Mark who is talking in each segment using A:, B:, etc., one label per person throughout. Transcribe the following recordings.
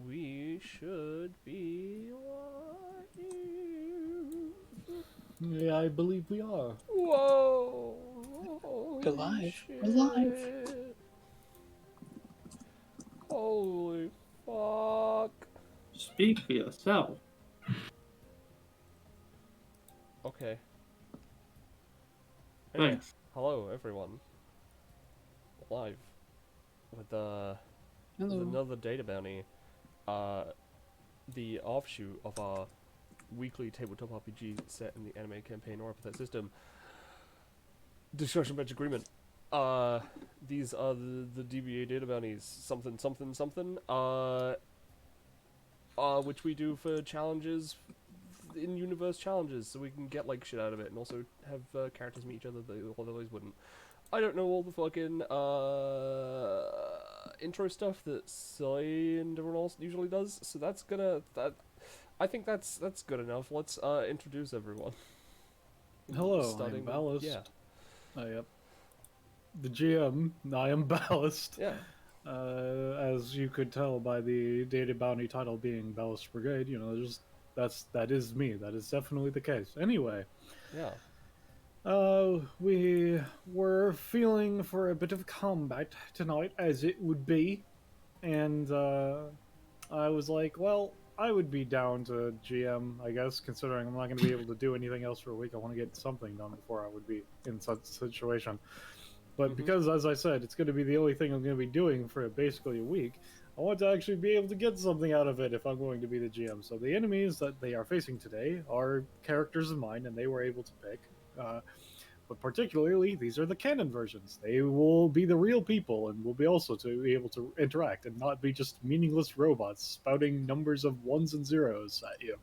A: We should be live.
B: Yeah, I believe we are.
A: Whoa!
C: We're live. We're live.
A: Shit. Holy fuck!
D: Speak for yourself.
A: Okay. Anyway,
D: Thanks.
A: hello everyone. Live with
C: Hello.
A: another data bounty. The offshoot of our weekly tabletop RPG set in the anime campaign or Epithet System. Destruction Bench Agreement. These are the DBA data bounties. Something. Which we do for challenges, in-universe challenges, so we can get like shit out of it, and also have characters meet each other that otherwise wouldn't. I don't know all the fucking intro stuff that Cy and everyone else usually does, so I think that's good enough. Let's introduce everyone.
B: Hello,
A: Starting
B: I'm
A: with-
B: Ballast.
A: Yeah.
B: Yep. The GM, I am Ballast.
A: Yeah.
B: As you could tell by the data bounty title being Ballast Brigade, you know, that is me. That is definitely the case. Anyway,
A: Yeah.
B: we were feeling for a bit of combat tonight, as it would be, and I was like, well, I would be down to GM, I guess, considering I'm not going to be able to do anything else for a week. I want to get something done before I would be in such a situation. But because, as I said, it's going to be the only thing I'm going to be doing for basically a week, I want to actually be able to get something out of it if I'm going to be the GM. So the enemies that they are facing today are characters of mine, and they were able to pick. But particularly, these are the canon versions. They will be the real people, and will be also to be able to interact and not be just meaningless robots spouting numbers of ones and zeros at you.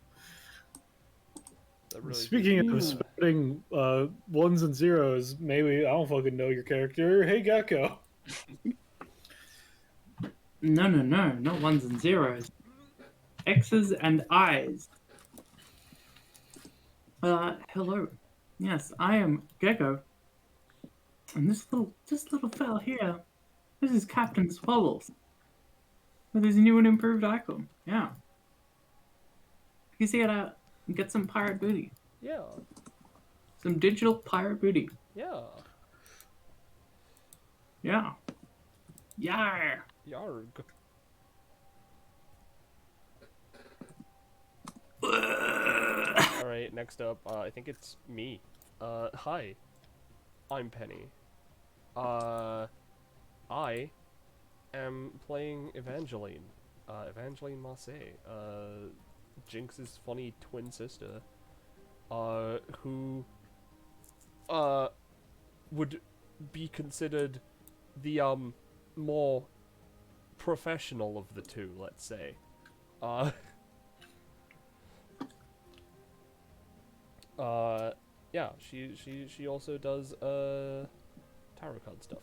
A: Really
B: Speaking of spouting ones and zeros, maybe I don't fucking know your character. Hey, Gecko.
D: No, not ones and zeros. X's and I's. Hello. Yes, I am Gecko. And this little fella here, this is Captain Swabbles. With his new and improved icon. Yeah. He's here to get some pirate booty.
A: Yeah.
D: Some digital pirate booty.
A: Yeah.
D: Yeah. Yar.
A: Yarg. Alright, next up, I think it's me. Hi. I'm Penny. I am playing Evangeline. Evangeline Marseille. Jinx's funny twin sister. Who, would be considered the, more professional of the two, let's say. Yeah, she also does, tarot card stuff.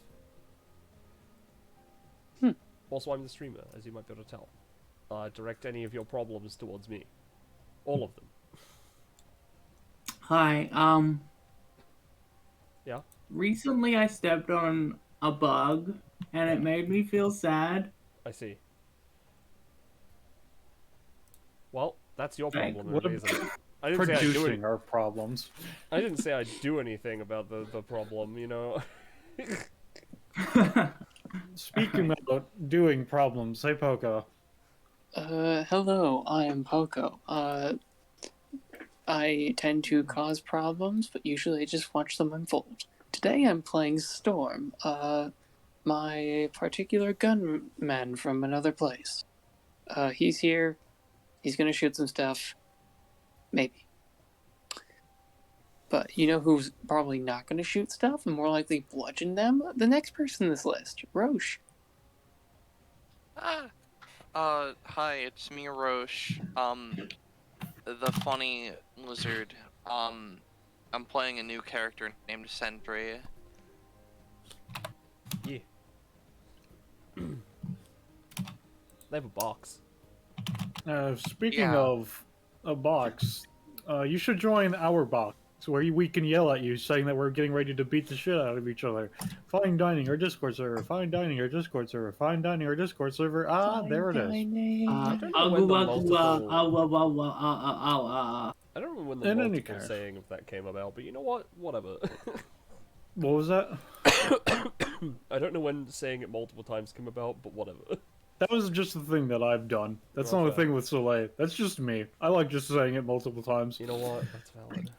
A: Also, I'm the streamer, as you might be able to tell. Direct any of your problems towards me. All of them.
D: Hi,
A: Yeah?
D: recently I stepped on a bug, and it made me feel sad.
A: I see. Well, that's your
D: Thank-
A: problem,
B: What
A: isn't it? I didn't say I'd do
B: Producing our problems.
A: I didn't say I'd do anything about the problem, you know?
B: Speaking about doing problems, hey, Poco.
C: Hello, I am Poco. I tend to cause problems, but usually I just watch them unfold. Today I'm playing Storm, my particular gunman from another place. He's here. He's gonna shoot some stuff. Maybe. But you know who's probably not gonna shoot stuff and more likely bludgeon them? The next person in this list, Roche.
E: Hi, it's me, Roche. The funny lizard. I'm playing a new character named Sentry.
A: Yeah. They have a box.
B: Speaking
E: Yeah.
B: of a box, you should join our box. So where we can yell at you, saying that we're getting ready to beat the shit out of each other. Fine dining or Discord server. Fine dining or Discord server. Fine dining or Discord server. Ah, there it is.
A: I don't know when the multiple. I don't know when the
B: In any
A: multiple
B: case.
A: saying of that came about, but you know what? Whatever.
B: What was that?
A: I don't know when saying it multiple times came about, but whatever.
B: That was just the thing that I've done. That's not a
A: Okay.
B: thing with Soleil. That's just me. I like just saying it multiple times.
A: You know what? That's valid.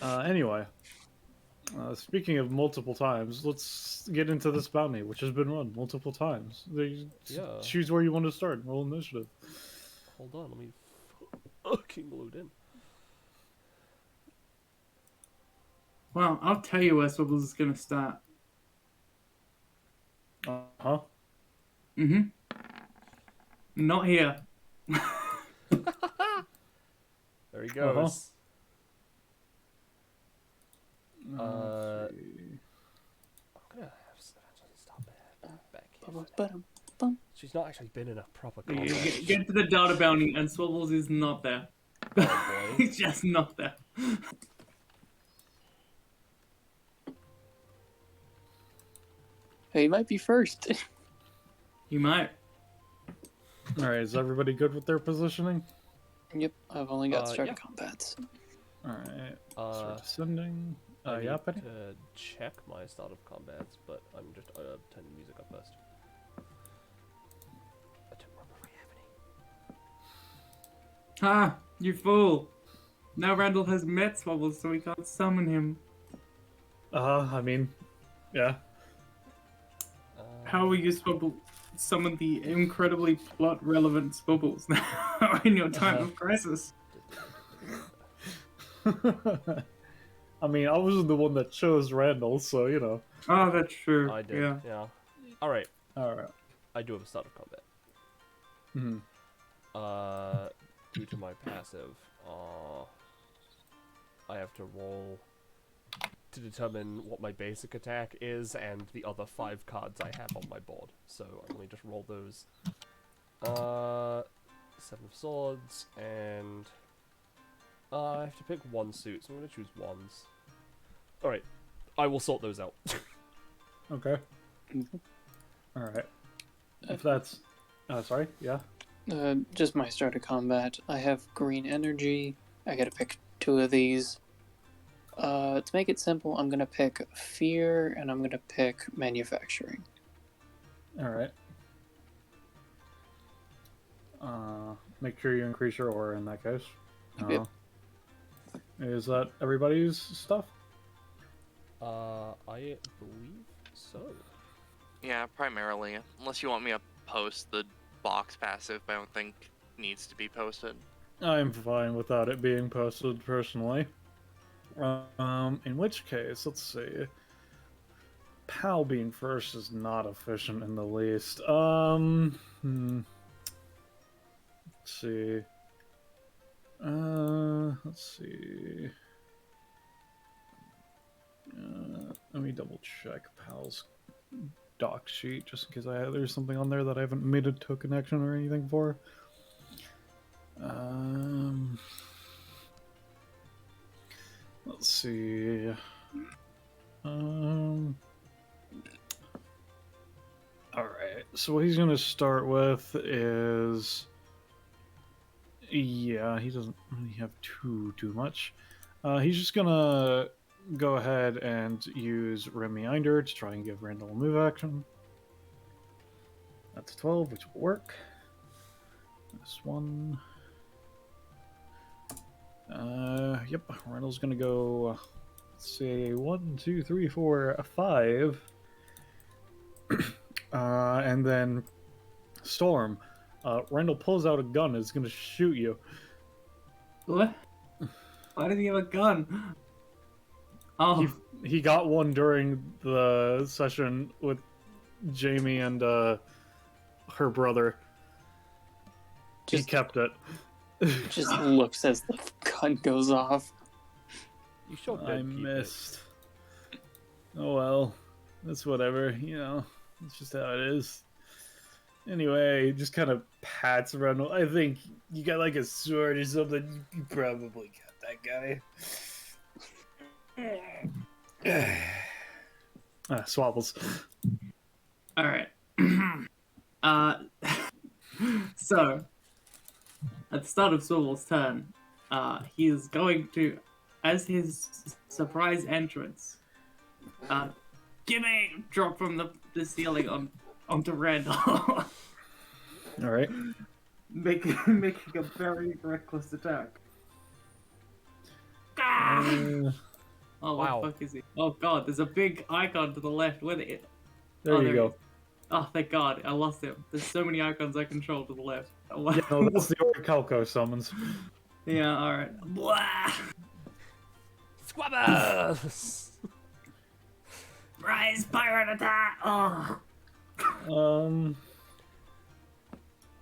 B: Anyway, speaking of multiple times, let's get into this bounty, which has been run multiple times.
A: Yeah.
B: Choose where you want to start. Roll initiative.
A: Hold on, let me fucking load in.
D: Well, I'll tell you where Swibbles is gonna start.
B: Uh-huh.
D: Mm-hmm. Not here.
A: There he goes.
B: Let's see.
A: I'm gonna have Evangeline stop back here.
C: Ba-bum-ba-dum-bum.
A: She's not actually been in a proper
D: You
A: combat.
D: get to the data bounty, and Swibbles is not there.
A: Oh boy.
D: He's just not there.
C: Hey, you might be first.
D: You might.
B: All right, is everybody good with their positioning?
C: Yep, I've only got starter
A: yeah.
C: combats.
B: All right.
A: Uh,
B: Start descending.
A: I
B: Yeah,
A: need
B: Penny.
A: to check my start of combats, but I'm just turning music up first. I don't remember if we have any.
D: Ah, you fool. Now Randall has met Swibbles, so we can't summon him.
B: I mean, yeah.
D: How will you summon the incredibly plot-relevant Swibbles now in your time of crisis?
B: I mean, I wasn't the one that chose Randall, so you know.
D: Oh, that's true.
A: I did.
D: Yeah.
A: Yeah. All right.
B: All right.
A: I do have a start of combat.
B: Mhm.
A: Due to my passive, I have to roll to determine what my basic attack is and the other 5 cards I have on my board. So I'm going to just roll those. 7 of swords, and I have to pick one suit, so I'm going to choose ones. Alright, I will sort those out.
B: Okay. All right. If that's, sorry, yeah.
C: Just my starter combat. I have green energy. I gotta pick 2 of these. To make it simple, I'm gonna pick fear and I'm gonna pick manufacturing.
B: All right. Make sure you increase your aura in that case.
C: Yep.
B: Is that everybody's stuff?
A: I believe so.
E: Yeah, primarily. Unless you want me to post the box passive, I don't think needs to be posted.
B: I'm fine without it being posted personally. In which case, let's see. Pal being first is not efficient in the least. Let's see. Let's see. Let me double check Pal's doc sheet just in case there's something on there that I haven't made a token action or anything for. Let's see. Alright, so what he's gonna start with is, yeah, he doesn't really have too much. He's just gonna go ahead and use Reminder to try and give Randall a move action. That's 12, which will work. This one. Yep, Randall's gonna go, let's see, 1, 2, 3, 4, 5. And then Storm. Randall pulls out a gun and is gonna shoot you.
D: What? Why does he have a gun? Oh,
B: He got one during the session with Jamie and her brother. He
C: Just,
B: kept it.
C: just looks as the gun goes off.
A: You should
B: I
A: keep
B: missed. Oh well, that's whatever. You know, it's just how it is. Anyway, he just kind of pats Randall. I think you got like a sword or something. You probably got that guy. Swabbles.
D: All right. So, at the start of Swivel's turn, he is going to, as his surprise entrance, gimme! Drop from the ceiling onto Randall.
B: All right.
D: making a very reckless attack. Oh, what
A: Wow.
D: the fuck is he? Oh god, there's a big icon to the left with it.
B: There you
D: he
B: go.
D: is. Oh, thank god, I lost him. There's so many icons I control to the left.
B: Yeah, no, that's the Orichalco summons.
D: Yeah, alright. Blah!
A: Squabbers!
D: Rise, pirate attack! Oh!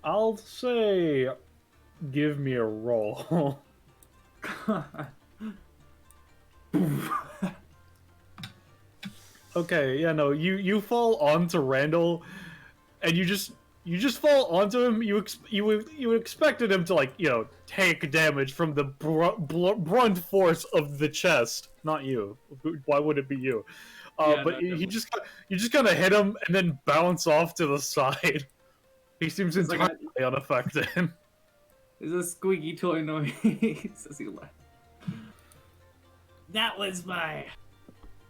B: I'll say, give me a roll. Okay, yeah, no, you fall onto Randall, and you just fall onto him. You expected him to, like, you know, take damage from the brunt force of the chest, not you. Why would it be you?
D: Yeah,
B: but
D: no,
B: you just kind of hit him and then bounce off to the side. He seems
D: It's like
B: entirely unaffected.
D: There's a squeaky toy noise as he left. That was my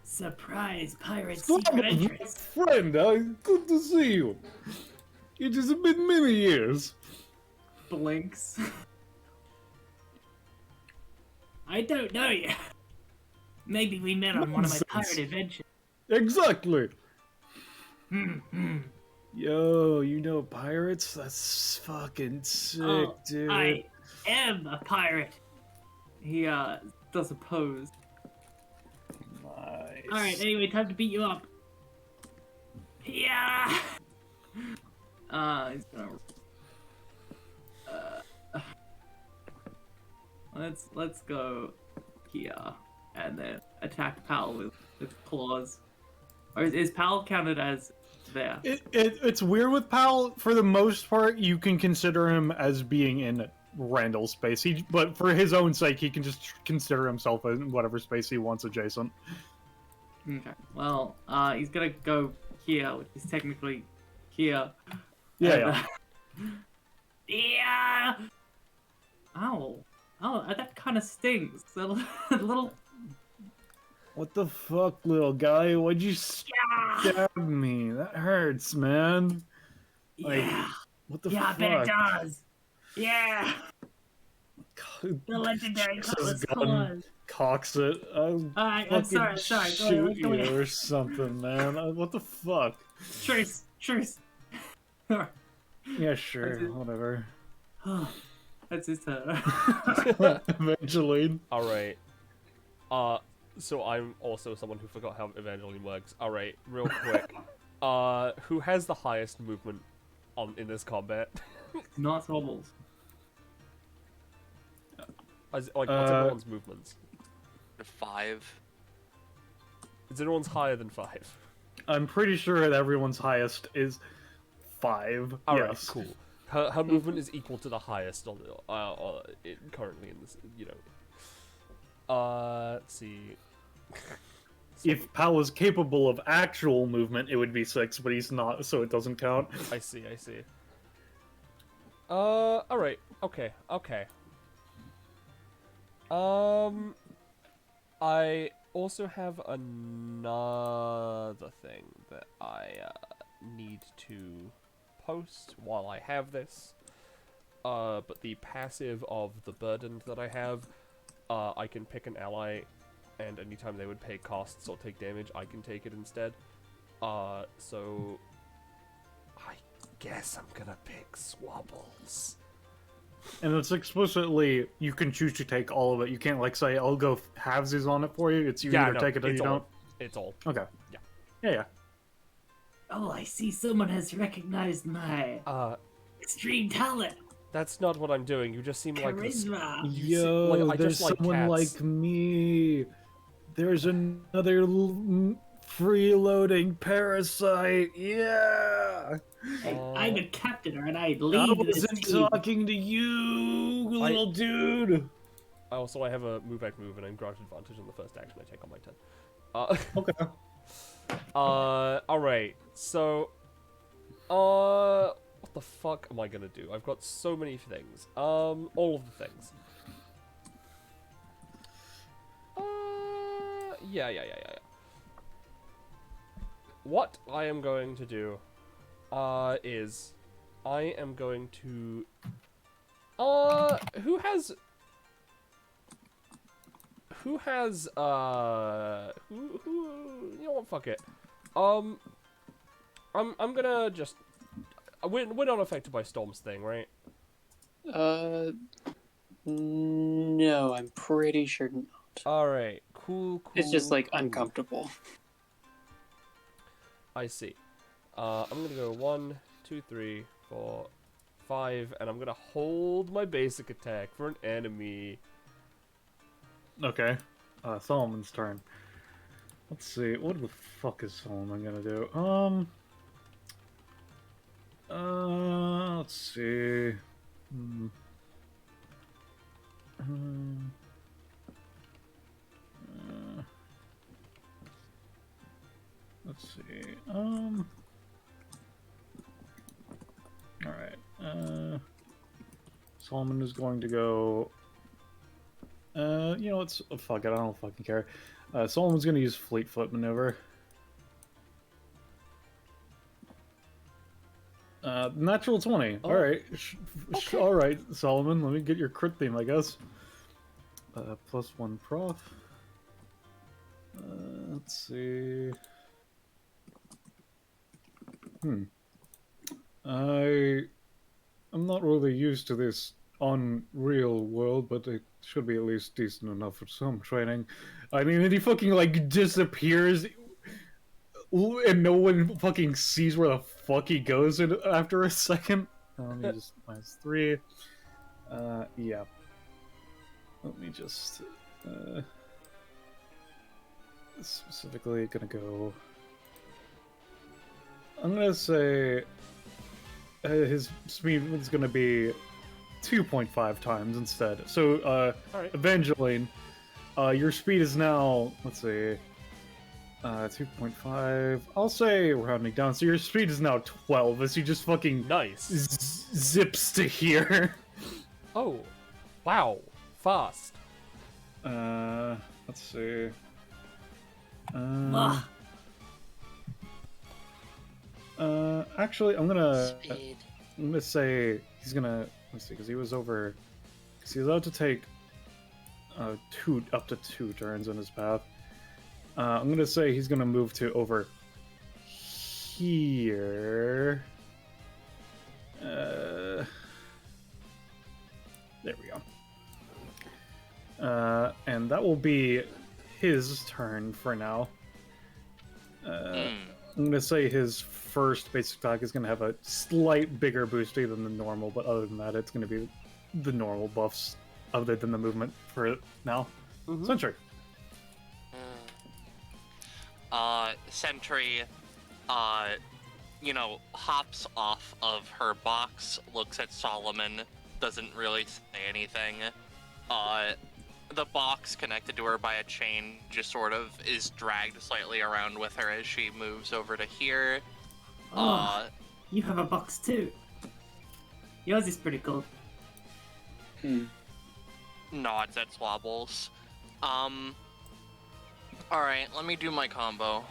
D: surprise pirate secret entrance.
B: Friend, good to see you. It has been many years.
D: Blinks. I don't know you. Maybe we met on one of my
B: Nonsense.
D: pirate adventures.
B: Exactly.
D: Hmm.
B: Yo, you know pirates? That's fucking sick,
D: Oh,
B: dude.
D: I am a pirate. He does a pose.
B: Nice.
D: Alright, anyway, time to beat you up. Yeah. He's gonna. Let's go here and then attack Pal with claws. Or is Pal counted as there?
B: It's weird with Pal. For the most part, you can consider him as being in Randall's space. But for his own sake, he can just consider himself in whatever space he wants adjacent.
D: Okay. Well, he's gonna go here, which is technically here.
B: Yeah,
D: And, yeah. Ow. Oh, that kind of stings. A little.
B: What the fuck, little guy? Why'd you stab me? That hurts, man. Like,
D: Yeah.
B: what the
D: Yeah, I
B: fuck?
D: bet it does. Yeah.
B: God,
D: The legendary
B: His
D: cutlass
B: gun
D: claws.
B: cocks it. I'll
D: Alright, I'm
B: fucking
D: sorry.
B: shoot
D: Go
B: you
D: ahead.
B: or something, man. What the fuck?
D: Truce.
B: Yeah, sure,
D: That's it.
B: whatever.
D: That's his turn.
B: Eventually.
A: Alright. So I'm also someone who forgot how Evangeline works. Alright, real quick. Who has the highest movement in this combat?
D: Not Hobbles.
A: What's everyone's movements?
E: 5.
A: Is everyone's higher than 5?
B: I'm pretty sure that everyone's highest is 5.
A: Alright,
B: Yes.
A: cool. Her movement is equal to the highest on currently in this, you know. Let's see.
B: If Pal was capable of actual movement, it would be 6, but he's not, so it doesn't count.
A: I see. Alright. Okay. I also have another thing that I need to post while I have this. But the passive of the burden that I have, I can pick an ally, and anytime they would pay costs or take damage, I can take it instead. So I guess I'm gonna pick Swabbles.
B: And it's explicitly, you can choose to take all of it. You can't, like, say, I'll go halvesies on it for you. It's you either take it or you don't.
A: It's all.
B: Okay.
A: Yeah.
B: Yeah.
D: Oh, I see someone has recognized my extreme talent.
A: That's not what I'm doing. You just seem like this.
D: Charisma.
B: Yo,
A: I
B: there's
A: just like
B: someone
A: cats.
B: like me. There's another freeloading parasite. Yeah.
D: Hey, I'm a captain, and I
B: I
D: lead this
B: wasn't
D: team.
B: talking to you, little dude.
A: Also, I have a move act move, and I'm granted advantage on the first action I take on my turn.
B: Okay.
A: Alright, so, what the fuck am I gonna do? I've got so many things. All of the things. Yeah. What I am going to do, is, I am going to, who has, you know what, fuck it. I'm gonna just, we're not affected by Storm's thing, right?
C: No, I'm pretty sure not.
A: Alright, cool.
C: It's just like
A: cool.
C: uncomfortable.
A: I see. I'm gonna go 1, 2, 3, 4, 5, and I'm gonna hold my basic attack for an enemy.
B: Okay. Solomon's turn. Let's see. What the fuck is Solomon gonna do? Let's see. Let's see. Alright. Solomon is going to go. You know what? Fuck it. I don't fucking care. Solomon's gonna use Fleet Foot Maneuver. Natural 20.
A: Oh.
B: Alright.
A: Okay.
B: Alright, Solomon. Let me get your crit theme, I guess. +1 prof. Let's see. I'm not really used to this unreal world, but it should be at least decent enough for some training. I mean, and he fucking, like, disappears, and no one fucking sees where the fuck he goes after a second. Let me just -3. Yeah. Let me just, specifically gonna go... I'm gonna say his speed is gonna be 2.5 times instead. So,
A: Alright.
B: Evangeline, your speed is now, let's see, 2.5. I'll say rounding down. So your speed is now 12 as he just fucking
A: Nice.
B: zips to here.
A: Oh. Wow. Fast.
B: Let's see.
D: Ah,
B: Actually, I'm gonna
C: Speed.
B: say he's gonna, let's see, because he was over, because he's allowed to take up to 2 turns in his path. I'm gonna say he's gonna move to over here. There we go. And that will be his turn for now. I'm gonna say his first basic attack is gonna have a slight bigger boost than the normal, but other than that, it's gonna be the normal buffs, other than the movement for it now. Sentry.
E: Sentry, hops off of her box, looks at Solomon, doesn't really say anything. The box connected to her by a chain just sort of is dragged slightly around with her as she moves over to here.
D: you have a box too. Yours is pretty cool.
E: Nods at Swabbles. Alright, let me do my combo.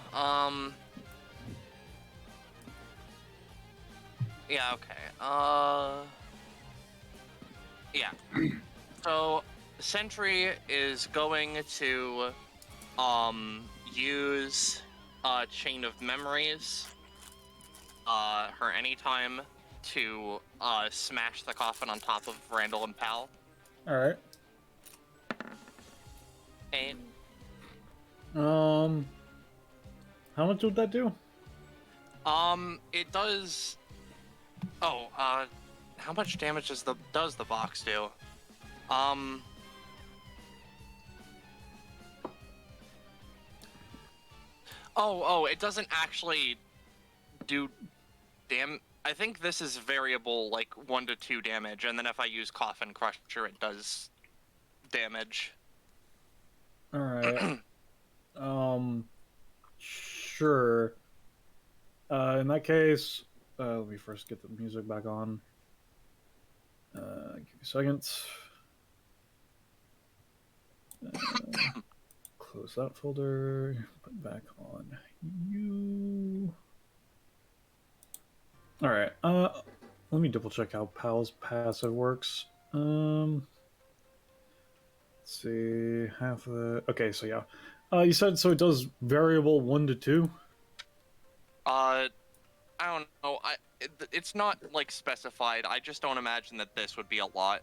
E: Yeah, okay. Yeah. So, Sentry is going to, use, Chain of Memories, her anytime to, smash the coffin on top of Randall and Pal.
B: Alright.
E: 8.
B: How much would that do?
E: It does... Oh, how much damage does the box do? Oh, it doesn't actually do I think this is variable, like 1 to 2 damage, and then if I use Coffin Crusher, it does damage.
B: All right. Sure. In that case, let me first get the music back on. Give me a second. Close that folder. Put back on you. All right. Let me double check how PAL's passive works. Let's see. Half of the. Okay, so yeah. You said so it does variable 1 to 2.
E: I don't know. It's not like specified. I just don't imagine that this would be a lot.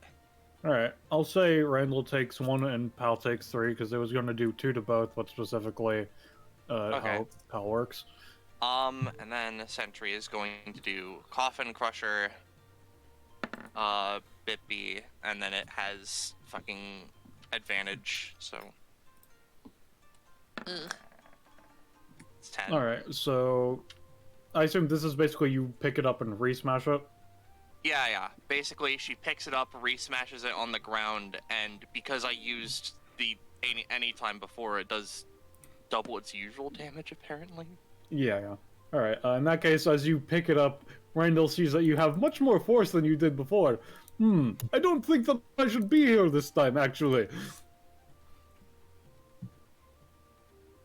B: All right. I'll say Randall takes 1 and PAL takes 3 because it was going to do 2 to both, but specifically how PAL works.
E: And then Sentry is going to do Coffin Crusher, Bippy, and then it has fucking advantage, so. It's 10.
B: All right. So I assume this is basically you pick it up and re-smash it?
E: Yeah. Basically, she picks it up, re-smashes it on the ground, and because I used the any time before, it does double its usual damage, apparently.
B: Yeah. All right. In that case, as you pick it up, Randall sees that you have much more force than you did before. I don't think that I should be here this time, actually.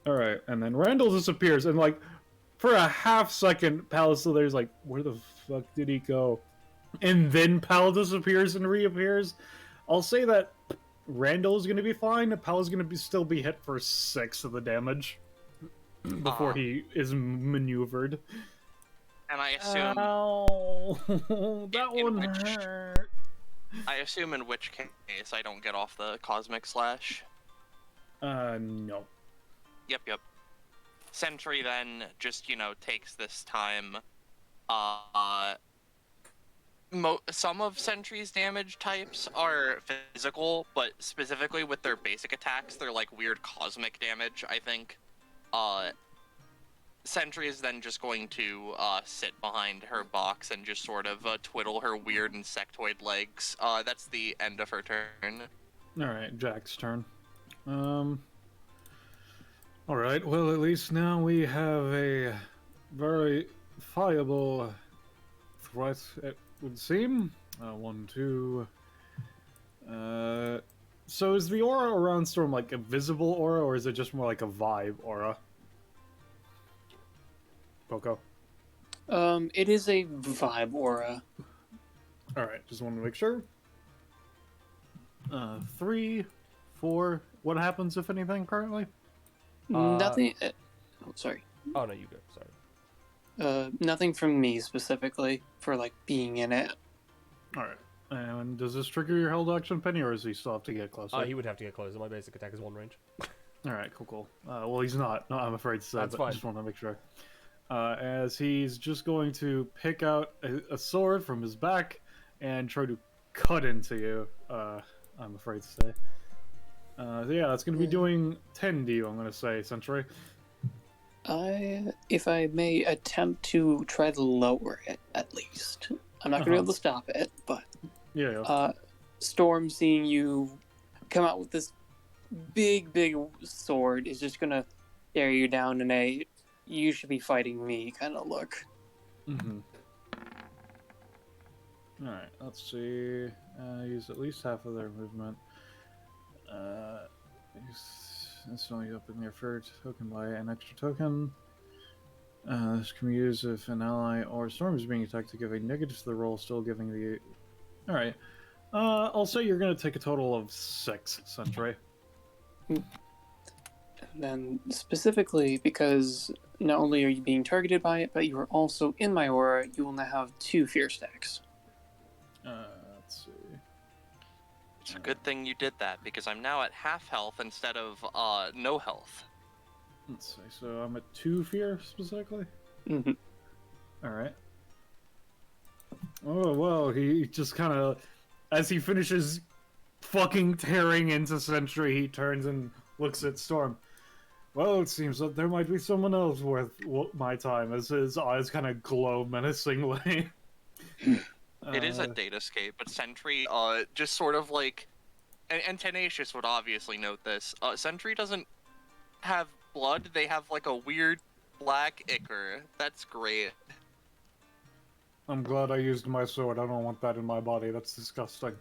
B: All right, and then Randall disappears, and like, for a half second, Pal is still there. He's like, where the fuck did he go? And then Pal disappears and reappears. I'll say that Randall's gonna be fine. Pal's gonna still be hit for 6 of the damage before he is maneuvered.
E: And I assume
B: that
E: in
B: one
E: which-
B: hurt.
E: I assume in which case I don't get off the Cosmic Slash.
B: No.
E: Yep. Sentry then just, takes this time. Some of Sentry's damage types are physical, but specifically with their basic attacks, they're like weird cosmic damage, I think. Sentry is then just going to sit behind her box and just sort of twiddle her weird insectoid legs. That's the end of her turn.
B: Alright, Jack's turn. Alright, well, at least now we have a very viable threat, it would seem. 1, 2... So is the aura around Storm like a visible aura, or is it just more like a vibe aura? Poco?
C: It is a vibe aura.
B: Alright, just want to make sure. 3, 4... What happens, if anything, currently?
C: Nothing. Sorry.
A: Oh no, you go. Sorry.
C: Nothing from me specifically for like being in it.
B: All right. And does this trigger your held action, Penny, or does he still have to get closer?
A: He would have to get closer. My basic attack is 1 range.
B: All right, cool. Well, he's not. No, I'm afraid to say.
A: That's
B: but I
A: fine.
B: just want to make sure. As he's just going to pick out a sword from his back and try to cut into you. I'm afraid to say. Yeah, that's going to be doing 10 to you, I'm going to say, Sentry.
C: If I may attempt to try to lower it, at least. I'm not going to be able to stop it, but...
B: Yeah.
C: Storm, seeing you come out with this big sword, is just going to stare you down in a you should be fighting me kind of look.
B: Mm-hmm. Alright, let's see. Use at least half of their movement. It's only up in your third token by an extra token. This can be used if an ally or storm is being attacked to give a negative to the roll, still giving the... Alright. I'll say you're going to take a total of 6, Sentry.
C: Then specifically because not only are you being targeted by it, but you are also in my aura, you will now have 2 fear stacks.
B: Let's see.
E: It's a good thing you did that, because I'm now at half health instead of no health.
B: Let's see. So I'm at 2 fear, specifically?
C: Mm-hmm.
B: Alright. Oh, well, he just kind of... As he finishes fucking tearing into Sentry, he turns and looks at Storm. Well, it seems that there might be someone else worth my time, as his eyes kind of glow menacingly.
E: It is a datascape, but Sentry just sort of like and Tenacious would obviously note this. Sentry doesn't have blood. They have like a weird black ichor. That's great.
B: I'm glad I used my sword. I don't want that in my body. That's disgusting.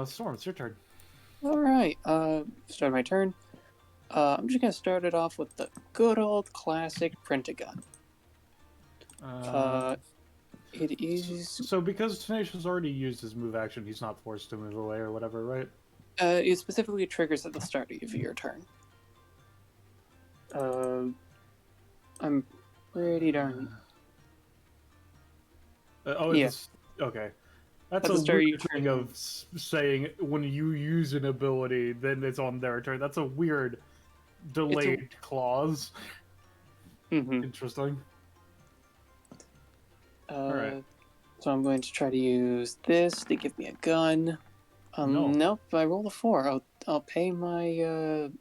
B: Storm, it's your turn.
C: Alright, start my turn. I'm just gonna start it off with the good old classic print-a-gun. It is...
B: So because Tenacious already used his move action, he's not forced to move away or whatever, right?
C: It specifically triggers at the start of your turn. I'm pretty darn... yeah.
B: Okay. That's
C: At
B: a
C: the start of
B: weird
C: your
B: thing
C: turn.
B: of saying when you use an ability, then it's on their turn. That's a weird delayed clause.
C: Mm-hmm.
B: Interesting. Alright.
C: So I'm going to try to use this to give me a gun.
B: No.
C: Nope, I rolled a 4. I'll pay my,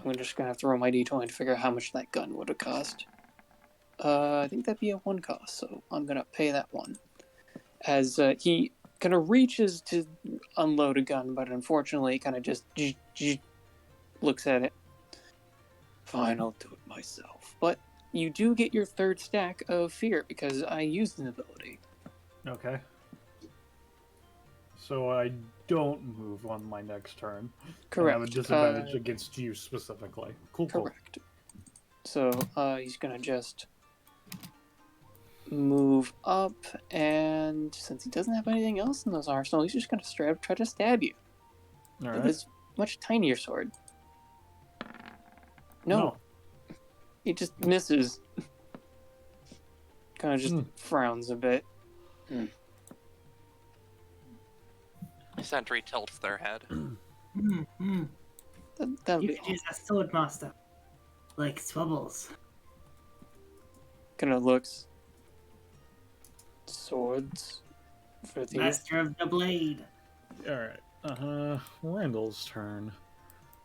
C: I'm just gonna have to roll my d20 to figure out how much that gun would have cost. I think that'd be a 1 cost, so I'm gonna pay that 1. As he kind of reaches to unload a gun, but unfortunately kind of just looks at it. Fine, I'll do it myself. But you do get your 3rd stack of fear because I used an ability.
B: Okay. So I don't move on my next turn.
C: Correct.
B: I have a disadvantage against you specifically. Cool.
C: Correct. So he's gonna just move up, and since he doesn't have anything else in those arsenal, he's just gonna straight up try to stab you with
B: Alright.
C: his much tinier sword. No. He just misses. Kind of just frowns a bit.
E: Sentry tilts their head.
C: That'll
D: You
C: be
D: could use a sword master, like Swubbles.
C: kind of looks. Swords for these.
D: Master of the blade.
B: Alright. Randall's turn.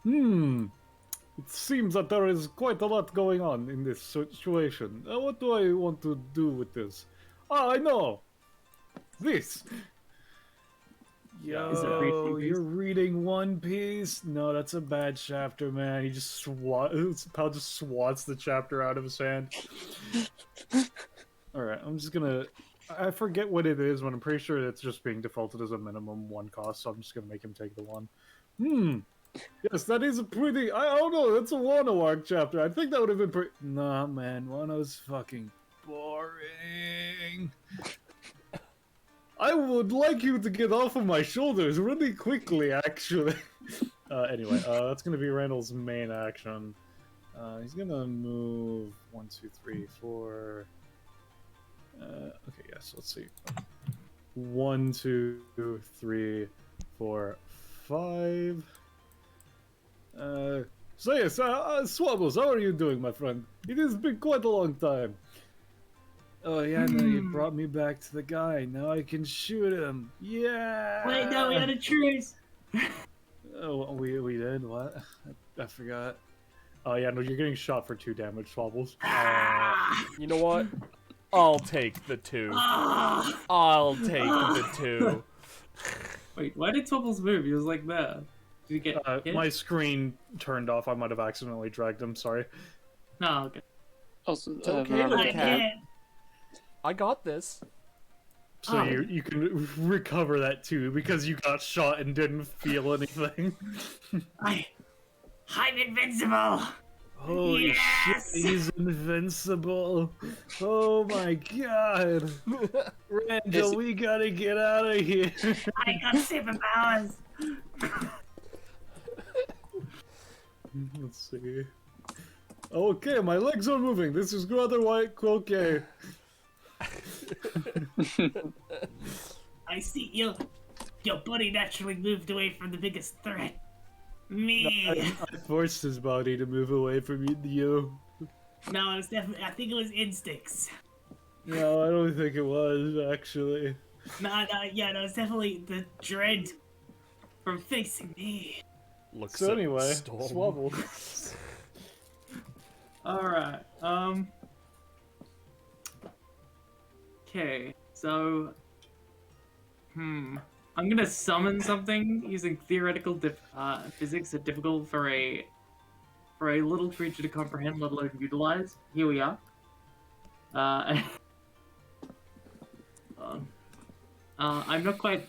B: It seems that there is quite a lot going on in this situation. What do I want to do with this? I know! This!
D: Is it
B: Yo,
D: read One Piece?
B: you're reading One Piece? No, that's a bad chapter, man. He just Pal just swats the chapter out of his hand. Alright, I'm just gonna... I forget what it is, but I'm pretty sure it's just being defaulted as a minimum 1 cost, so I'm just gonna make him take the 1. Yes, that is a pretty... I don't know, that's a Wano arc chapter. I think that would have been pretty... Nah, man, Wano's fucking boring. I would like you to get off of my shoulders really quickly, actually. Anyway, that's gonna be Randall's main action. He's gonna move 1, 2, 3, 4... okay, yes, let's see. 1, 2, 3, 4, 5... So yes, Swabbles, how are you doing, my friend? It has been quite a long time. Oh yeah, no, you brought me back to the guy. Now I can shoot him. Yeah!
D: Wait, no, we had a truce!
B: Oh, we did? What? I forgot. Oh yeah, no, you're getting shot for 2 damage, Swabbles.
A: You know what? I'll take the 2. I'll take the 2.
D: Wait, why did Swubbles move? He was like that. Did he get hit?
B: My screen turned off. I might have accidentally dragged him, sorry.
D: No, okay.
C: Also,
A: It's okay,
C: remember
A: little
C: to
A: cat.
C: have-
A: I got this.
B: So you can recover that too, because you got shot and didn't feel anything.
D: I'm invincible!
B: Holy shit, he's invincible. Oh my god. Randall, we gotta get out of here.
D: I got superpowers!
B: Let's see. Okay, my legs are moving. This is rather okay.
D: I see your buddy naturally moved away from the biggest threat. Me!
B: I forced his body to move away from you.
D: No, it was definitely, I think it was instincts.
B: No, I don't think it was, actually.
D: No, it's definitely the dread from facing me.
A: Looks
B: So
A: at
B: anyway,
A: Storm.
B: Swabble.
D: Alright, okay, so... I'm gonna summon something using theoretical physics that difficult for a little creature to comprehend, let alone utilize. Here we are. I'm not quite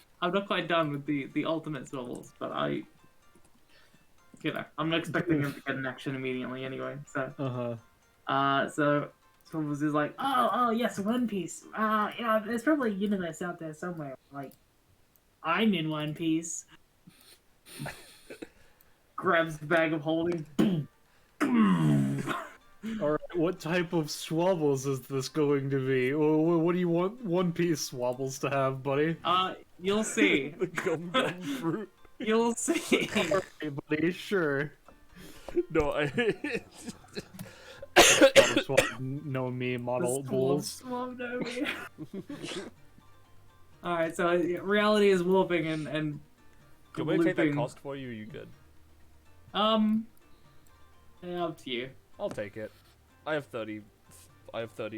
D: done with the ultimate swivels, but I'm not expecting him to get an action immediately anyway. So so Swivels is like, oh yes, One Piece. There's probably a universe out there somewhere. Like, I'm in One Piece. Grabs the bag of holding.
B: Alright, what type of swabbles is this going to be? What do you want One Piece swabbles to have, buddy?
D: You'll see.
A: The gum fruit.
D: You'll see.
B: Alright, buddy, sure.
A: No,
B: No me model bulls.
D: Alright, so reality is warping and
A: do you want me to take that
D: looping.
A: cost for you, or are you good?
D: Yeah, up to you.
A: I'll take it. I have 30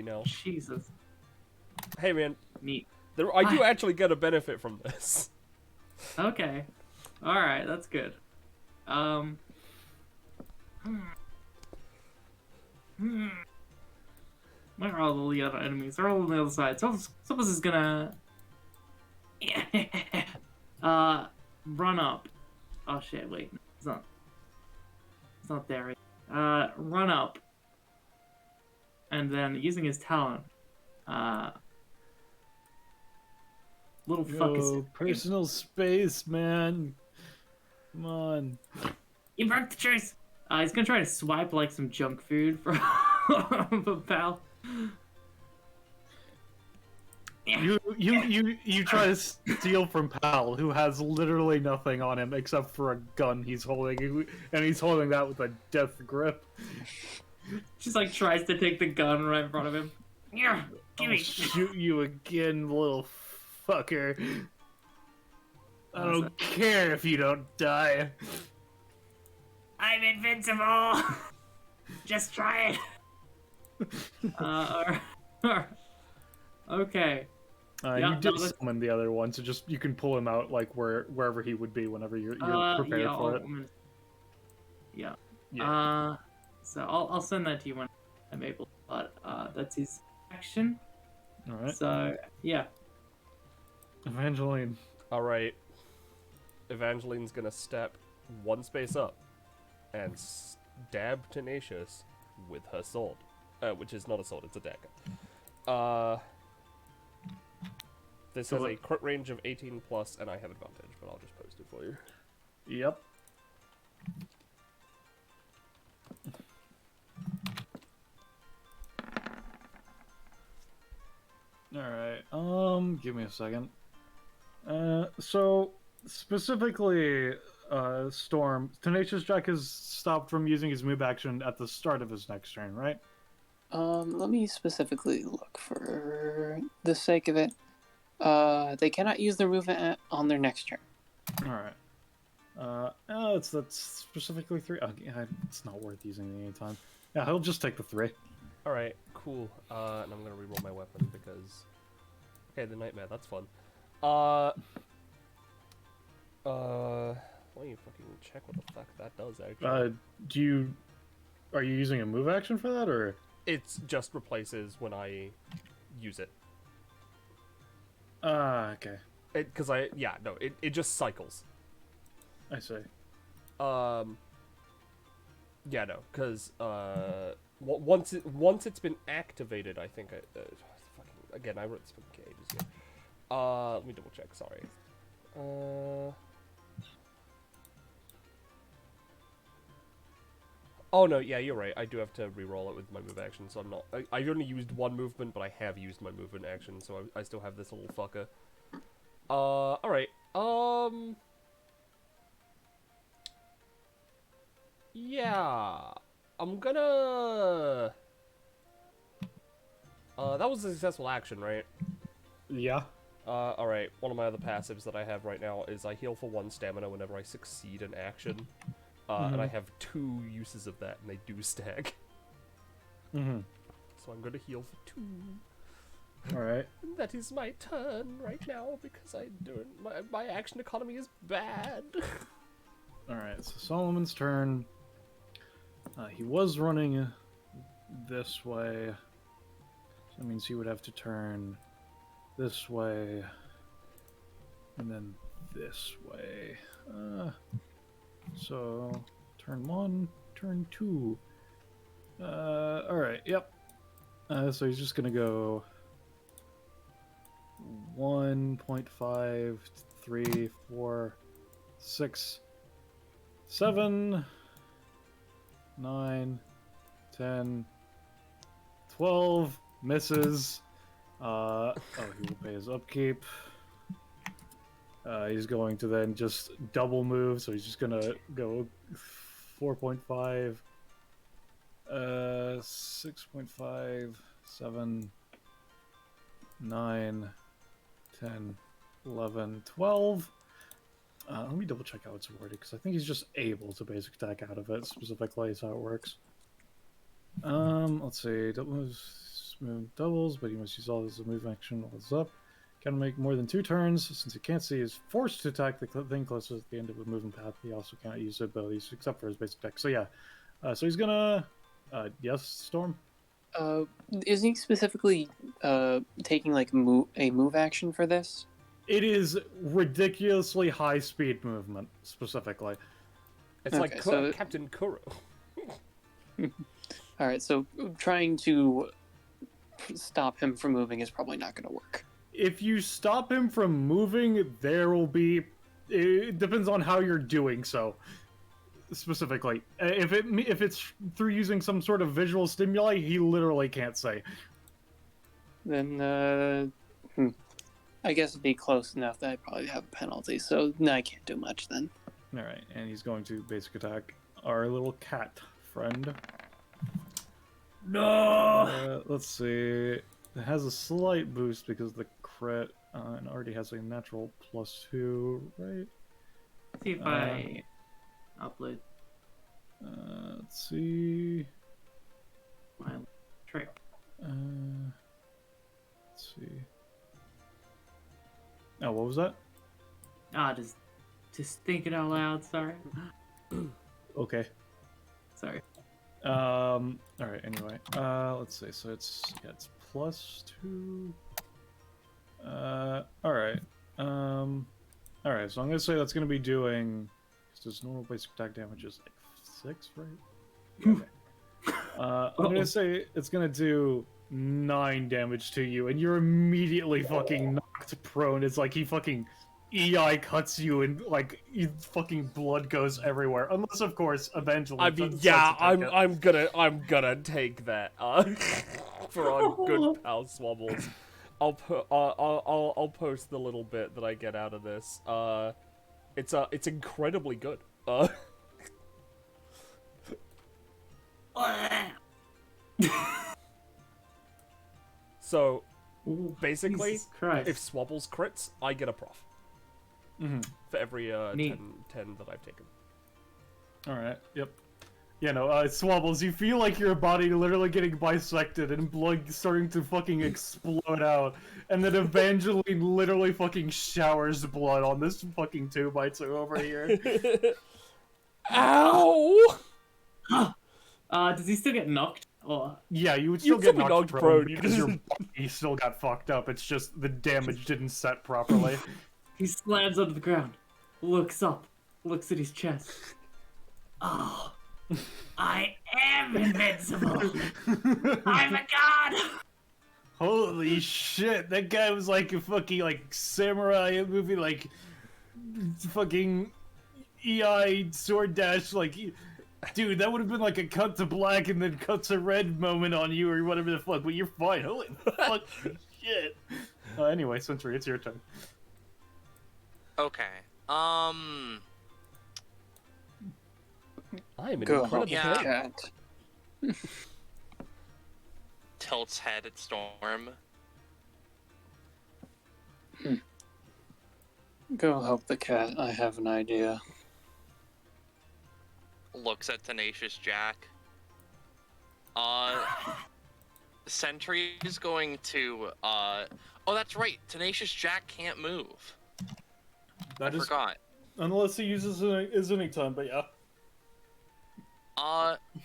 A: now.
D: Jesus.
A: Hey man,
D: Neat.
A: I do actually get a benefit from this.
D: Okay. Alright, that's good. Where are all the other enemies? They're all on the other side. Sophos is gonna run up. Oh shit, wait. It's not there. Run up. And then using his talent, little fuck is
B: Yo, personal space, man. Come on.
D: You broke the truce. He's gonna try to swipe like some junk food from a pal.
B: You try to steal from Pal, who has literally nothing on him except for a gun he's holding, and he's holding that with a death grip.
D: Just like tries to take the gun right in front of him. Yeah, give
B: I'll
D: me.
B: shoot you again, little fucker. I don't care if you don't die.
D: I'm invincible. Just try it. Okay.
B: You did summon the other one, so just you can pull him out like wherever he would be whenever you're prepared for it.
D: Yeah. So I'll send that to you when I'm able. But that's his action.
B: All right.
D: So yeah.
B: Evangeline.
A: All right. Evangeline's gonna step one space up and stab Tenacious with her sword, which is not a sword; it's a dagger. This has a crit range of 18 plus, and I have advantage, but I'll just post it for you.
B: Yep. Alright, give me a second. So, specifically, Storm, Tenacious Jack has stopped from using his move action at the start of his next turn, right?
C: Let me specifically look for the sake of it. They cannot use their movement on their next turn.
B: Alright. That's specifically 3. Yeah, it's not worth using the anytime. Yeah, he'll just take the 3.
A: Alright, cool. And I'm gonna reroll my weapon because... Okay, the Nightmare, that's fun. Why don't you fucking check what the fuck that does, actually?
B: Are you using a move action for that, or...?
A: It just replaces when I use it.
B: Okay.
A: It just cycles.
B: I see.
A: Yeah, no, because once it's been activated, I think again I wrote this fucking ages ago. Let me double check. Sorry. Oh no, yeah, you're right. I do have to re-roll it with my move action, so I'm not. I've only used one movement, but I have used my movement action, so I still have this little fucker. All right. Yeah, I'm gonna. That was a successful action, right?
B: Yeah.
A: Alright, one of my other passives that I have right now is I heal for 1 stamina whenever I succeed in action. And I have 2 uses of that, and they do stag.
B: Mm-hmm.
A: So I'm gonna heal for 2.
B: Alright.
A: That is my turn right now because my action economy is bad.
B: Alright, so Solomon's turn. He was running this way. So that means he would have to turn this way. And then this way. So, turn 1, turn 2. Alright, yep. So he's just gonna go 1.5, 3, 4, 6, 7, 9, 10, 12, misses. He will pay his upkeep. He's going to then just double move, so he's just gonna go 4.5, 6.5, 7, 9, 10, 11, 12. Let me double check how it's worded, because I think he's just able to basic attack out of it, specifically is how it works. Let's see, smooth doubles, but he must use all his move action while it's up. Can make more than 2 turns. Since he can't see, he's forced to attack the thing closest at the end of the moving path. He also cannot use abilities except for his basic attack. So yeah, so he's gonna, yes, Storm?
C: Is he specifically taking like a move action for this?
B: It is ridiculously high speed movement, specifically.
A: It's
C: Okay,
A: like
C: so-
A: Captain Kuro.
C: Alright, so trying to stop him from moving is probably not going to work.
B: If you stop him from moving, there will be... It depends on how you're doing so, specifically. If it's through using some sort of visual stimuli, he literally can't say.
C: Then, I guess it'd be close enough that I'd probably have a penalty, so no, I can't do much then.
B: Alright, and he's going to basic attack our little cat friend.
D: No!
B: Let's see. It has a slight boost because of the crit, and already has a natural +2, right?
D: See if I upload
B: Let's see.
D: my trail.
B: Let's see. Oh, what was that?
D: Just thinking out loud. Sorry.
B: Okay.
D: Sorry.
B: All right. Anyway, let's see. So it's +2. All right. All right. So I'm gonna say that's gonna be doing. Because normal basic attack damage is like 6, right? Okay. I'm gonna say it's gonna do 9 damage to you, and you're immediately fucking knocked prone. It's like he fucking EI cuts you, and like fucking blood goes everywhere. Unless, of course, eventually.
A: I mean, yeah, I'm gonna take that for our good pal Swabbles. I'll post the little bit that I get out of this. It's incredibly good. So
D: Ooh,
A: basically,
D: Jesus Christ.
A: if Swabbles crits, I get a prof for every 10
D: Neat.
A: that I've taken.
B: All right. Yep. Yeah, no, Swabbles, you feel like your body literally getting bisected and blood starting to fucking explode out, and then Evangeline literally fucking showers blood on this fucking 2x2 over here.
A: Ow!
D: Does he still get knocked? Or
B: Yeah, you would
A: You'd
B: still get
A: still be
B: knocked
A: knocked
B: prone
A: prone, you
B: because your
A: just-
B: body still got fucked up. It's just the damage didn't set properly.
D: he slams onto the ground, looks up, looks at his chest. Oh, I am invincible. I'm a god.
B: Holy shit, that guy was like a fucking like samurai movie, like fucking EI sword dash, like dude, that would have been like a cut to black and then cut to red moment on you or whatever the fuck, but you're fine. Holy fuck shit. Anyway, Sentry, it's your turn.
E: Okay.
A: I am an
C: Go
A: incredible
E: Yeah.
A: player.
C: Cat.
E: Tilts head at Storm.
C: Go help the cat. I have an idea.
E: Looks at Tenacious Jack. Sentry is going to, oh, that's right. Tenacious Jack can't move. I forgot.
B: Unless he uses his anytime, but yeah.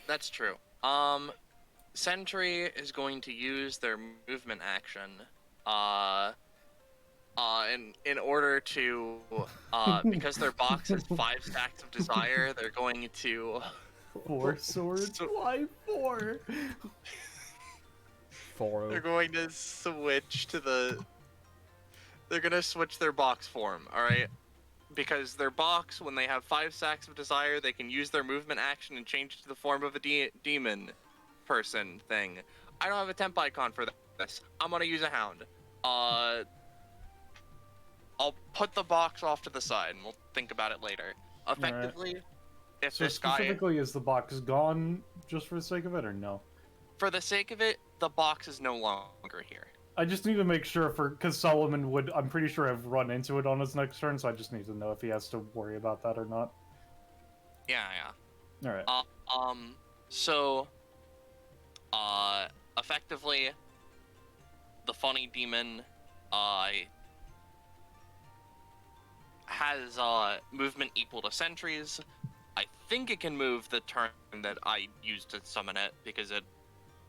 E: That's true. Sentry is going to use their movement action, in order to, because their box has 5 stacks of desire, they're going to...
B: 4 swords? Why 4?
A: 4.
E: They're going to switch to the... They're gonna switch their box form, alright? Because their box, when they have 5 stacks of desire, they can use their movement action and change it to the form of a demon person thing. I don't have a temp icon for this. I'm gonna use a hound. I'll put the box off to the side, and we'll think about it later. Effectively, if
B: So
E: this guy...
B: specifically, is the box gone just for the sake of it, or no?
E: For the sake of it, the box is no longer here.
B: I just need to make sure because Solomon would, I'm pretty sure, have run into it on his next turn, so I just need to know if he has to worry about that or not.
E: Yeah.
B: Alright.
E: So, effectively, the funny demon, has, movement equal to Sentry's. I think it can move the turn that I used to summon it, because it,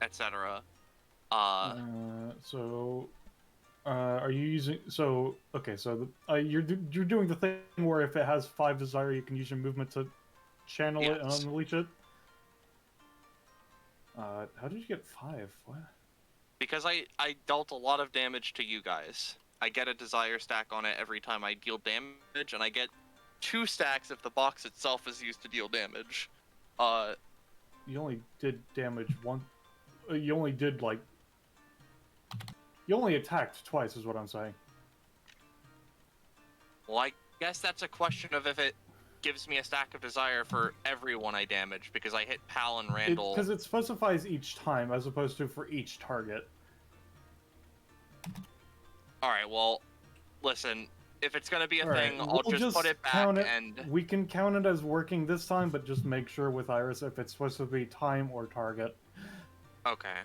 E: etc.
B: Are you using, okay, so you're doing the thing where if it has 5 desire, you can use your movement to channel it and unleash it? How did you get 5? What?
E: Because I dealt a lot of damage to you guys. I get a desire stack on it every time I deal damage, and I get 2 stacks if the box itself is used to deal damage.
B: You only did damage one. You only did, like... You only attacked twice, is what I'm saying.
E: Well, I guess that's a question of if it gives me a stack of desire for everyone I damage, because I hit Pal and Randall.
B: Because it specifies each time, as opposed to for each target.
E: Alright, well, listen, if it's gonna be a thing,
B: We'll
E: I'll just put it back and...
B: We can count it as working this time, but just make sure with Iris if it's supposed to be time or target.
E: Okay.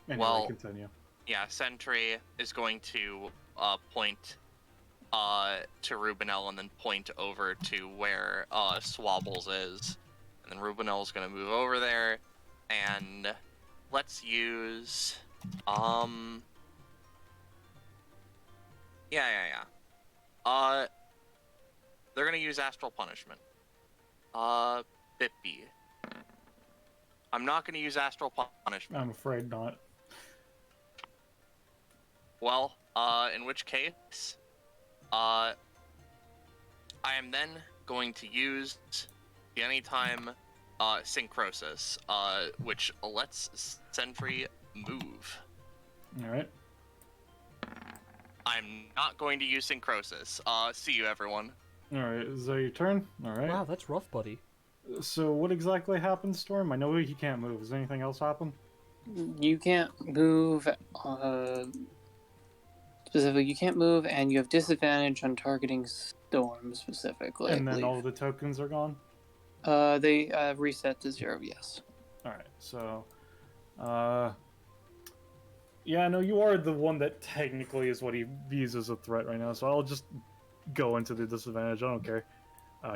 B: Anyway,
E: well,
B: continue.
E: Yeah, Sentry is going to point to Rubinel and then point over to where Swabbles is. And then Rubinel's going to move over there, and let's use... they're going to use Astral Punishment. Bippy. I'm not going to use Astral Punishment.
B: I'm afraid not.
E: Well, in which case, I am then going to use the anytime Syncrosis, which lets Sentry move.
B: Alright.
E: I'm not going to use Syncrosis. See you, everyone.
B: Alright, is that your turn? Alright.
A: Wow, that's rough, buddy.
B: So what exactly happened, Storm? I know he can't move. Does anything else happen?
C: You can't move, specifically, you can't move, and you have disadvantage on targeting Storm, specifically.
B: And then all the tokens are gone?
C: They reset to 0, yes.
B: Alright, so... Yeah, no, you are the one that technically is what he views as a threat right now, so I'll just go into the disadvantage, I don't care.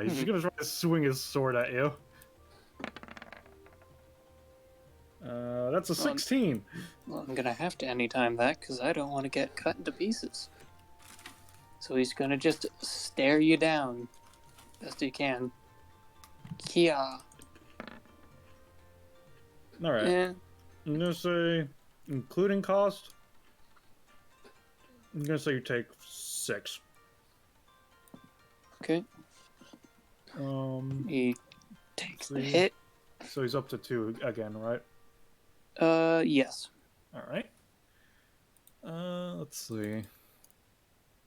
B: He's just gonna try to swing his sword at you. That's a 16!
C: Well, I'm gonna have to anytime that, because I don't want to get cut into pieces. So he's gonna just stare you down best he can. Kia.
B: Alright.
C: Yeah.
B: I'm gonna say, including cost, I'm gonna say you take 6.
C: Okay. He takes the hit.
B: So he's up to 2 again, right?
C: Yes.
B: Alright. Let's see.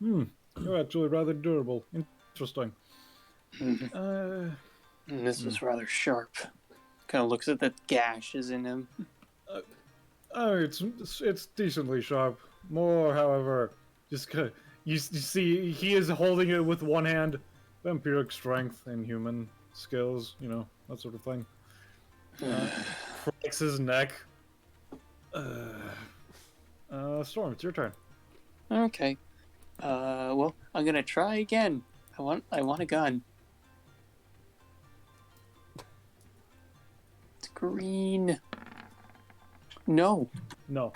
B: You're actually rather durable. Interesting.
C: This was rather sharp. Kind of looks at the gashes in him.
B: It's decently sharp. More, however, just you see he is holding it with one hand. Vampiric strength and human skills, you know, that sort of thing. Cracks his neck. Storm, it's your turn.
C: Okay. Well, I'm gonna try again. I want a gun. It's green. No.
B: No.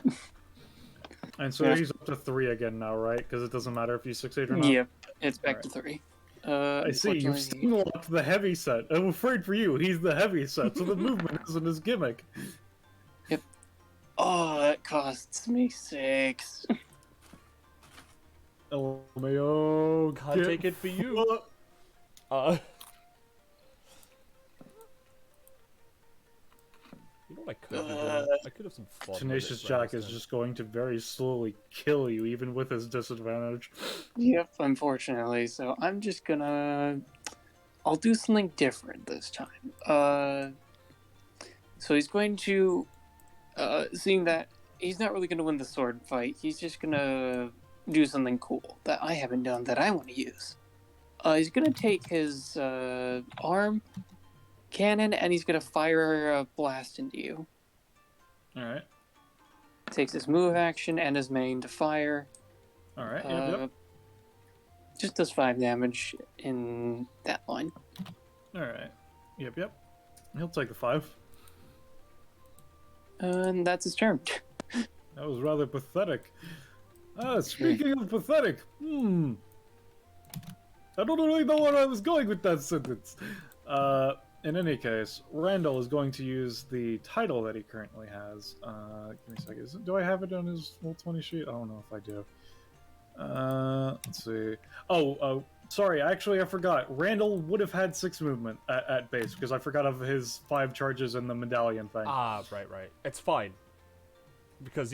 B: And so he's up to 3 again now, right? Because it doesn't matter if you succeed or not.
C: Yep. It's back to 3.
B: I see. You've
C: unfortunately-
B: unlocked the heavy set. I'm afraid for you, he's the heavy set, so the movement isn't his gimmick.
C: Oh, that costs me 6.
B: LMAO,
A: Can't take it for you. You know what I could have done? I could have some fun. with
B: Tenacious
A: it
B: Jack
A: rather
B: is
A: than-
B: just going to very slowly kill you, even with his disadvantage.
C: Yep, unfortunately. So I'm just gonna. I'll do something different this time. So he's going to. Seeing that he's not really gonna win the sword fight, he's just gonna do something cool that I haven't done that I want to use. He's gonna take his arm cannon and he's gonna fire a blast into you.
B: Alright.
C: Takes his move action and his main to fire.
B: Alright, yep.
C: Just does 5 damage in that line.
B: Alright. Yep. He'll take the 5.
C: And that's his turn.
B: That was rather pathetic. Speaking of pathetic, I don't really know where I was going with that sentence. In any case, Randall is going to use the title that he currently has. Give me a second. Do I have it on his Roll20 sheet? I don't know if I do. Let's see. Oh, sorry. Actually, I forgot. Randall would have had 6 movement at base because I forgot of his 5 charges and the medallion thing.
A: Ah, right. It's fine. Because,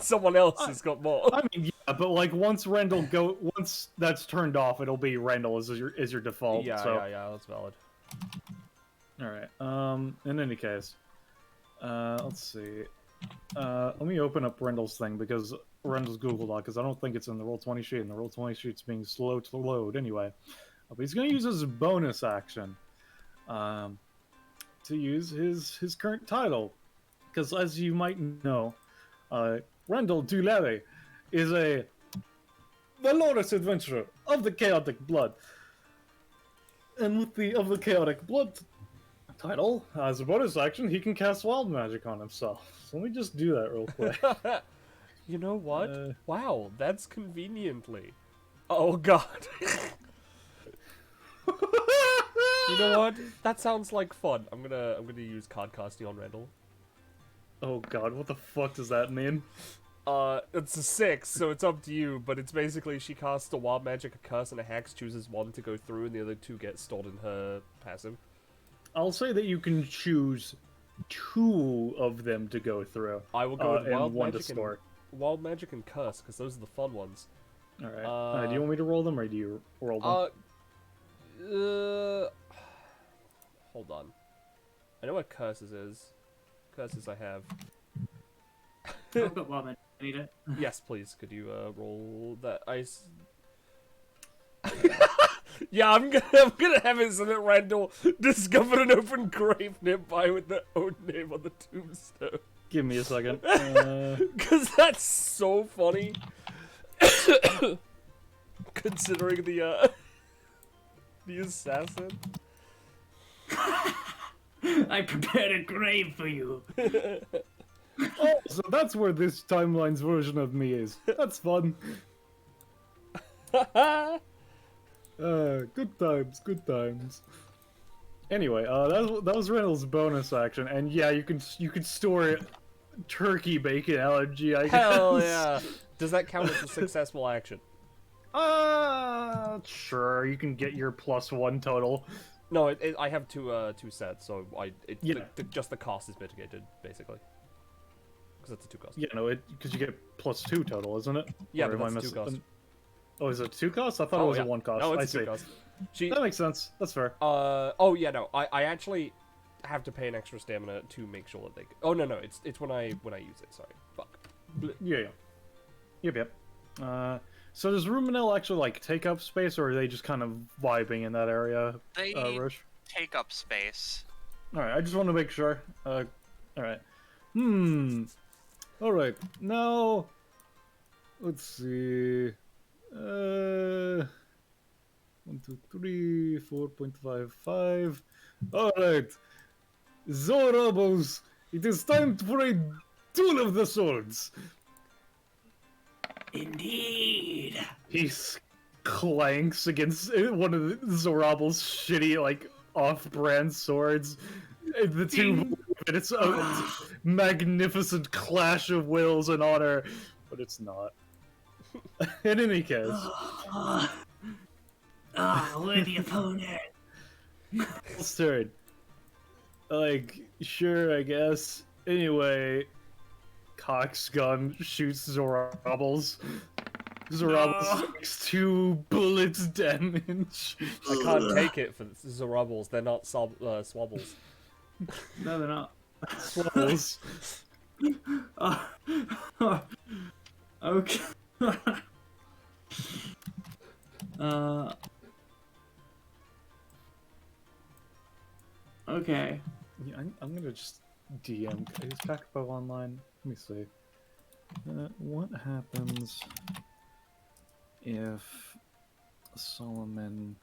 A: someone else has got more.
B: I mean, yeah, but like once that's turned off, it'll be Randall is your default.
A: Yeah,
B: so.
A: yeah, that's valid.
B: All right. In any case, let's see. Let me open up Randall's thing because Randall's Google Doc, because I don't think it's in the Roll20 sheet, and the Roll20 sheet's being slow to load anyway. But he's going to use his bonus action to use his current title. Because as you might know, Randall Dulere is a valorous adventurer of the Chaotic Blood. And with the of the Chaotic Blood title, as a bonus action, he can cast Wild Magic on himself. So let me just do that real quick.
A: You know what? Wow, that's conveniently. Oh god. You know what? That sounds like fun. I'm gonna use card casting on Randall.
B: Oh god, what the fuck does that mean?
A: It's a 6, so it's up to you, but it's basically she casts a wild magic, a curse, and a hex, chooses one to go through, and the other 2 get stored in her passive.
B: I'll say that you can choose 2 of them to go through.
A: I will go with
B: and
A: wild
B: one to
A: magic
B: store.
A: and wild magic and curse, because those are the fun ones.
B: Alright. Do you want me to roll them, or do you roll them?
A: Hold on. I know what curses is. Curses I have.
D: I've got one. I need it.
A: Yes, please. Could you roll that ice? Yeah, I'm gonna have it so that Randall discovered an open grave nearby with their own name on the tombstone.
B: Give me a second.
A: Cause that's so funny. Considering the assassin.
D: I prepared a grave for you.
B: Oh, so that's where this timeline's version of me is. That's fun. Good times. Anyway, that was Randall's bonus action, and yeah, you can store it. Turkey bacon allergy, I guess.
A: Hell yeah! Does that count as a successful action?
B: Sure. You can get your +1 total.
A: No, I have two sets, so
B: Yeah.
A: just the cost is mitigated basically. Because it's a 2 cost.
B: Yeah, no, because you get +2 total, isn't it?
A: Yeah,
B: Or
A: but
B: am I
A: that's 2 cost.
B: Oh, is it 2 cost? I thought it was
A: yeah.
B: a 1 cost.
A: No,
B: I
A: it's
B: see.
A: 2 cost. She,
B: That makes sense. That's fair.
A: oh yeah, no, I actually have to pay an extra stamina to make sure that they. Oh no, it's when I use it. Sorry, fuck.
B: Yeah. Yep. So does Ruminel actually like take up space, or are they just kind of vibing in that area?
E: They
B: Roche?
E: take up space.
B: All right, I just want to make sure. All right. All right. Now, let's see. 1, 2, 3, 4.55. All right. Zorobos, it is time for a duel of the swords.
D: Indeed.
B: He clanks against one of Zorobel's shitty, like, off-brand swords. And the two, and it's a magnificent clash of wills and honor, but it's not. In any case.
D: Worthy opponent.
B: It's turn. Like, sure, I guess. Anyway, Cock's gun shoots Zorobel's. Zorobel takes 2 bullets damage.
A: I can't take it for Zorobbles. They're not swabbles.
D: No, they're not.
B: Swabbles.
D: Okay. Okay.
B: Yeah, I'm gonna just DM. Is Packbow online? Let me see. What happens if Solomon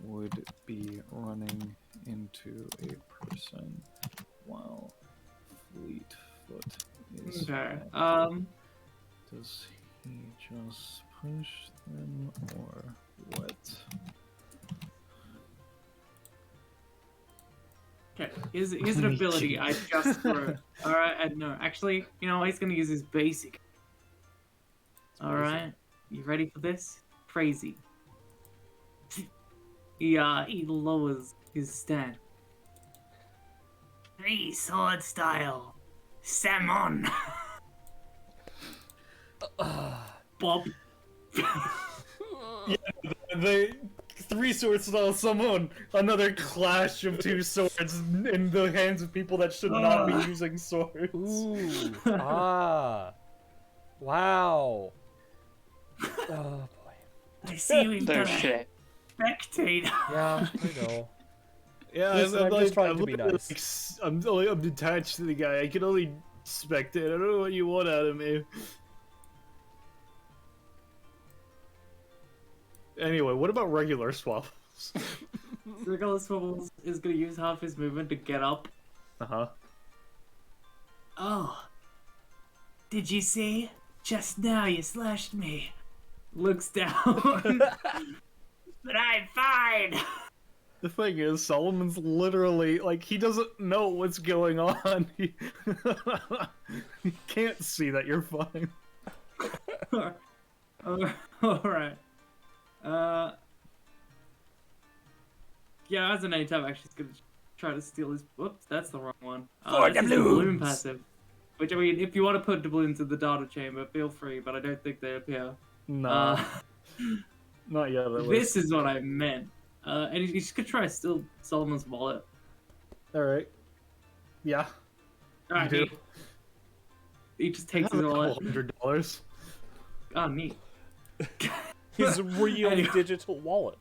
B: would be running into a person while Fleetfoot is
D: Okay.
B: Does he just push them or what?
D: Okay. Here's an ability I just threw. Alright, no, actually, you know, he's gonna use his basic. Alright. You ready for this? Crazy. He lowers his stand. 3 sword style. Salmon. Bob.
B: The 3 sword style summon, another clash of 2 swords in the hands of people that should not be using swords.
A: Ooh. Wow. Oh boy.
D: I see we've
C: Their
D: got a
C: shit.
D: spectator.
A: Yeah, I know.
B: Yeah,
A: Listen, I'm just trying to be
B: literally,
A: nice.
B: I'm detached to the guy. I can only spectate. I don't know what you want out of me. Anyway, what about regular swabbles?
D: Regular Swibbles is gonna use half his movement to get up.
B: Uh-huh.
D: Oh. Did you see? Just now you slashed me. Looks down. But I'm fine.
B: The thing is, Solomon's literally, like, he doesn't know what's going on. He can't see that you're fine.
D: Alright. Yeah, as an anytime, actually, he's gonna try to steal his. Whoops, that's the wrong one.
A: For
D: this is the balloon
A: doubloons!
D: passive. Which, I mean, if you want to put doubloons in the data chamber, feel free, but I don't think they appear.
B: No, not yet. At least.
D: This is what I meant. And he's just gonna try to steal Solomon's wallet.
B: All right. Yeah.
D: Alright,
B: You do.
D: he just takes
B: I
D: his
B: have
D: wallet.
B: $200.
D: Oh, neat.
A: His real
D: Anyway.
A: digital wallet.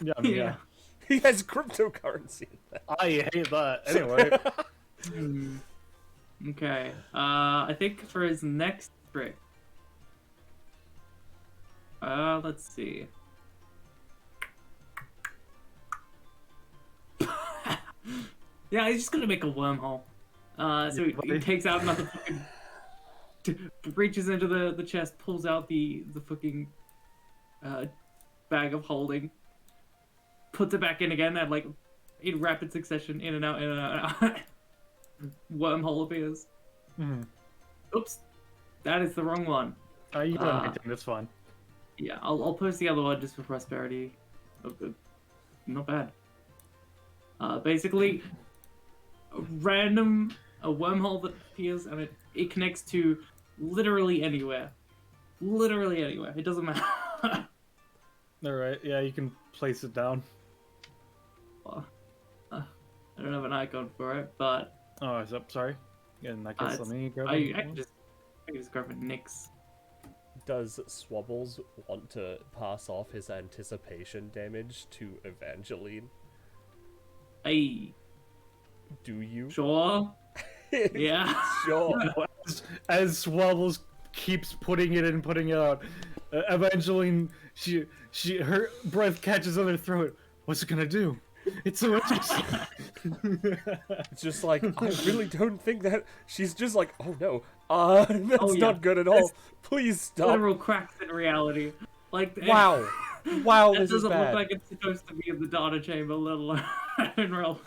B: Yeah, I mean, yeah.
A: He has cryptocurrency in that.
B: I hate that. Anyway.
D: Okay. I think for his next trick. Let's see. Yeah, he's just gonna make a wormhole. So he takes out another fucking. Reaches into the chest, pulls out the fucking bag of holding, puts it back in again, and like in rapid succession, in and out, in and out. Wormhole appears.
B: Mhm.
D: Oops, that is the wrong one.
B: You don't need to, that's fine.
D: Yeah, I'll post the other one just for prosperity. Oh, good. Not bad. Basically, a wormhole that appears and it connects to literally anywhere. Literally anywhere. It doesn't matter.
B: Alright, yeah, you can place it down.
D: I don't have an icon for it, but
B: Oh, is that, sorry. Yeah, in that case, let me grab
D: I
B: it.
D: can just grab it Nyx.
A: Does Swabbles want to pass off his anticipation damage to Evangeline? Do you?
D: Sure. Yeah.
A: Sure.
B: As Swabbles keeps putting it in, putting it out, Evangeline, her breath catches on her throat. What's it gonna do? It's so interesting.
A: It's just like, I really don't think that. She's just like, oh no, that's
D: Oh, yeah.
A: not good at all. Please stop.
D: Literal cracks in reality. Like
A: Wow. Wow,
D: That
A: this is
D: doesn't
A: bad.
D: look like it's supposed to be in the data chamber, let alone in real.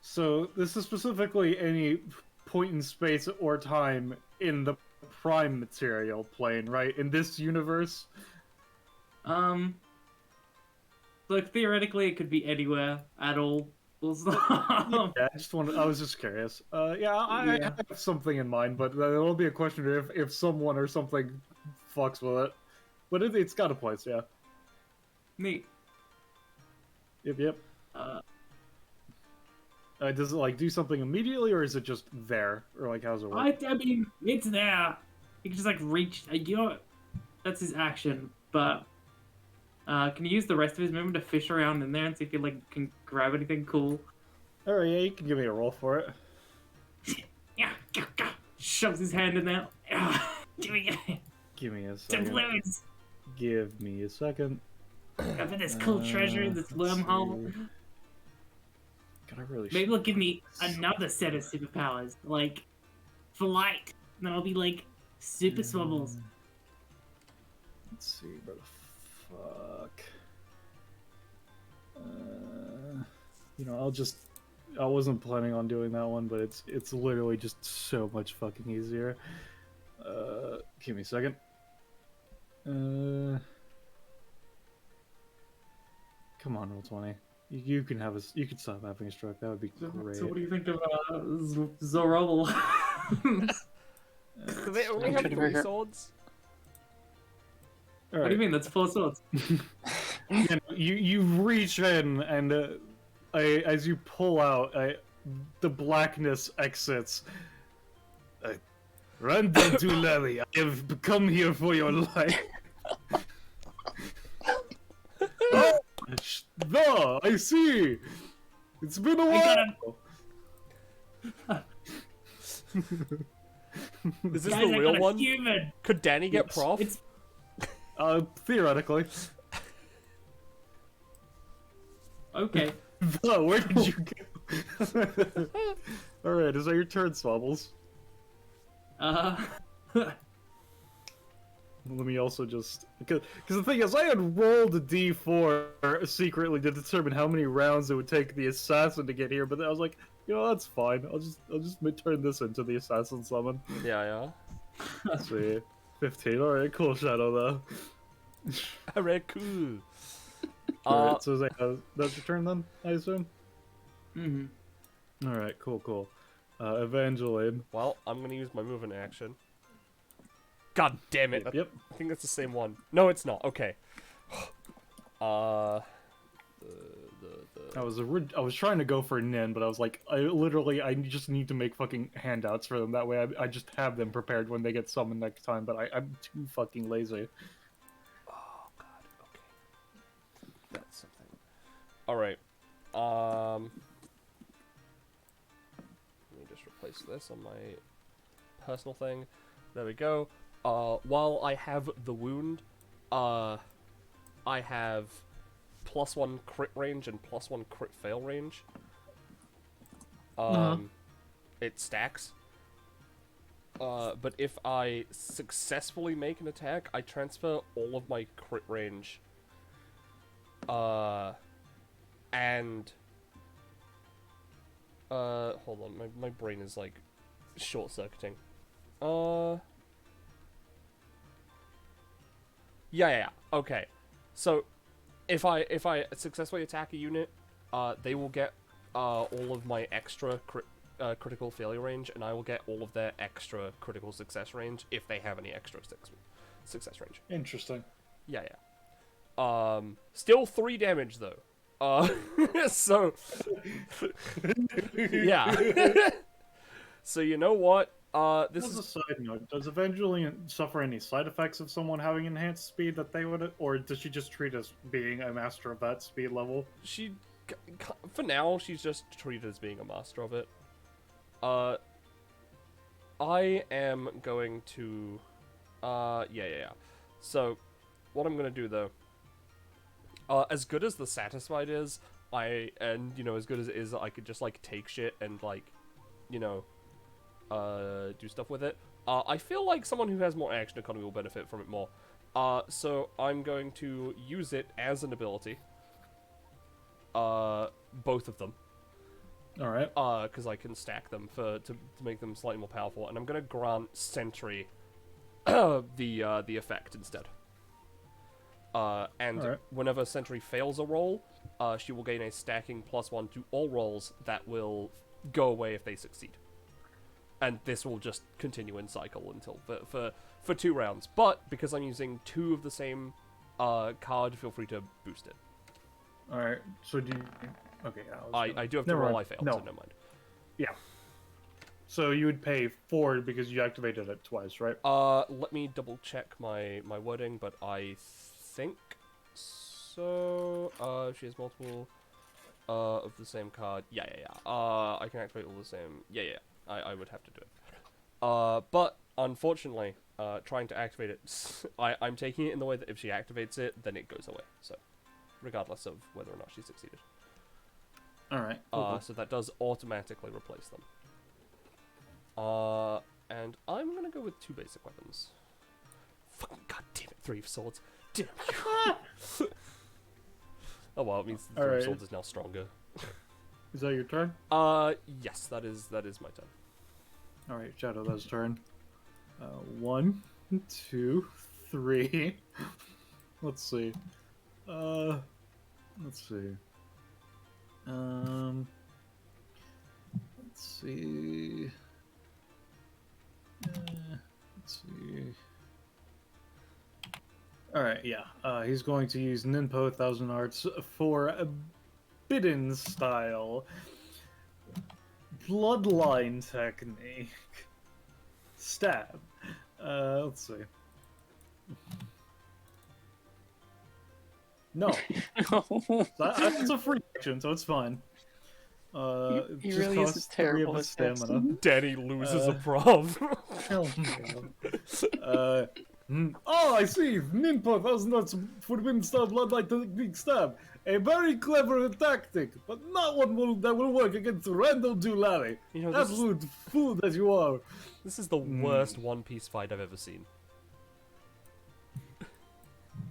B: So this is specifically any point in space or time in the prime material plane, right? In this universe.
D: Like theoretically, it could be anywhere at all.
B: Yeah, I was just curious. I have something in mind, but it'll be a question of if someone or something fucks with it. But it's got a place, yeah.
D: Neat.
B: Yep. Does it like do something immediately, or is it just there, or like how's it work?
D: I mean, it's there. You can just like reach. That's his action. But can you use the rest of his movement to fish around in there and see if you like can grab anything cool?
B: All right, yeah, you can give me a roll for it.
D: Yeah. Shoves his hand in there. Give me
B: Give me a
D: some
B: second.
D: fluids.
B: Give me a second.
D: Go for this cool treasure, this
B: let's
D: wormhole.
B: see. God, I really
D: Maybe they'll give me another set of superpowers, like flight. Then I'll be like super swabbles.
B: Let's see, where the fuck. I wasn't planning on doing that one, but it's literally just so much fucking easier. Give me a second. Come on, roll 20. You can have you can stop having a stroke. That would be great.
D: So what do you think of Zorobble?
A: Do they only have 3 swords?
B: All
D: What do you
B: right.
D: mean? That's 4 swords.
B: You reach in and as you pull out, the blackness exits. Randall to Larry, I have come here for your life. Oh, I see. It's been a while.
A: Is this
D: Guys,
A: the
D: I
A: real
D: got a
A: one?
D: human.
A: Could Danny get prof?
D: It's
B: Theoretically.
D: okay.
B: Where did you go? Alright, is that your turn, Swabbles? Let me also just... Because the thing is, I had rolled a d4 secretly to determine how many rounds it would take the assassin to get here, but then I was like, you know, that's fine. I'll just turn this into the assassin summon.
A: Yeah.
B: Let's see. 15. Alright, cool shadow, though.
A: Alright, cool.
B: Alright, so that's your turn then, I assume?
D: Mm-hmm.
B: Alright, cool. Evangeline.
A: Well, I'm gonna use my movement action. God damn it!
B: Yep.
A: I think that's the same one. No, it's not. Okay.
B: I was trying to go for Nin, but I was like, I just need to make fucking handouts for them. That way, I just have them prepared when they get summoned next time. But I'm too fucking lazy.
A: Oh god. Okay. That's something. All right. Let me just replace this on my personal thing. There we go. While I have the wound, I have +1 crit range and +1 crit fail range. It stacks. But if I successfully make an attack, I transfer all of my crit range. And hold on, my brain is like short-circuiting. Yeah. Okay. So, if I successfully attack a unit, they will get all of my extra critical failure range, and I will get all of their extra critical success range if they have any extra success range.
B: Interesting.
A: Yeah. Still 3 damage though. So yeah. So you know what? This
B: As
A: is
B: a side note, does Evangeline suffer any side effects of someone having enhanced speed that they would, or does she just treat as being a master of that speed level?
A: she For now, she's just treated as being a master of it. I am going to... yeah. So, what I'm going to do, though... as good as the Satisfied is, as good as it is, I could just, like, take shit and, like, do stuff with it. I feel like someone who has more action economy will benefit from it more. So I'm going to use it as an ability. Both of them.
B: All right.
A: Because I can stack them to make them slightly more powerful, and I'm gonna grant Sentry the effect instead. And
B: Alright.
A: whenever Sentry fails a roll, she will gain a stacking +1 to all rolls that will go away if they succeed. And this will just continue in cycle until for 2 rounds. But because I'm using 2 of the same card, feel free to boost it.
B: All right. So do you? Okay.
A: I do have to
B: Never
A: roll.
B: mind.
A: I failed,
B: No.
A: so never mind.
B: Yeah. So you would pay 4 because you activated it twice, right?
A: Let me double check my wording, but I think so. She has multiple of the same card. Yeah. I can activate all the same. Yeah. I would have to do it. But unfortunately, trying to activate it, I'm taking it in the way that if she activates it, then it goes away. So, regardless of whether or not she succeeded.
B: All right. Cool.
A: So that does automatically replace them. And I'm gonna go with 2 basic weapons. Fucking goddamn it, 3 swords. Damn you. Oh well, it means the 3
B: Alright.
A: swords is now stronger.
B: Is that your turn?
A: Yes, that is my turn.
B: All right, Shadow, that's turn. 1, 2, 3. Let's see. Let's see. Let's see. Let's see. All right, yeah. He's going to use Ninpo 1000 Arts for a Bidden style bloodline technique. Stab. Let's see. No, that's a free action, so it's fine. It
C: He
B: just
C: really is
B: costs
C: a terrible
B: 3 of his stamina.
A: Danny loses a prov.
B: Hell no. Oh, I see. Ninpo 1000 Arts for Bidden style bloodline technique stab. A very clever tactic, but not one that will work against Randall Doolally.
A: You know, this,
B: Absolute fool that you are.
A: this is the worst One Piece fight I've ever seen.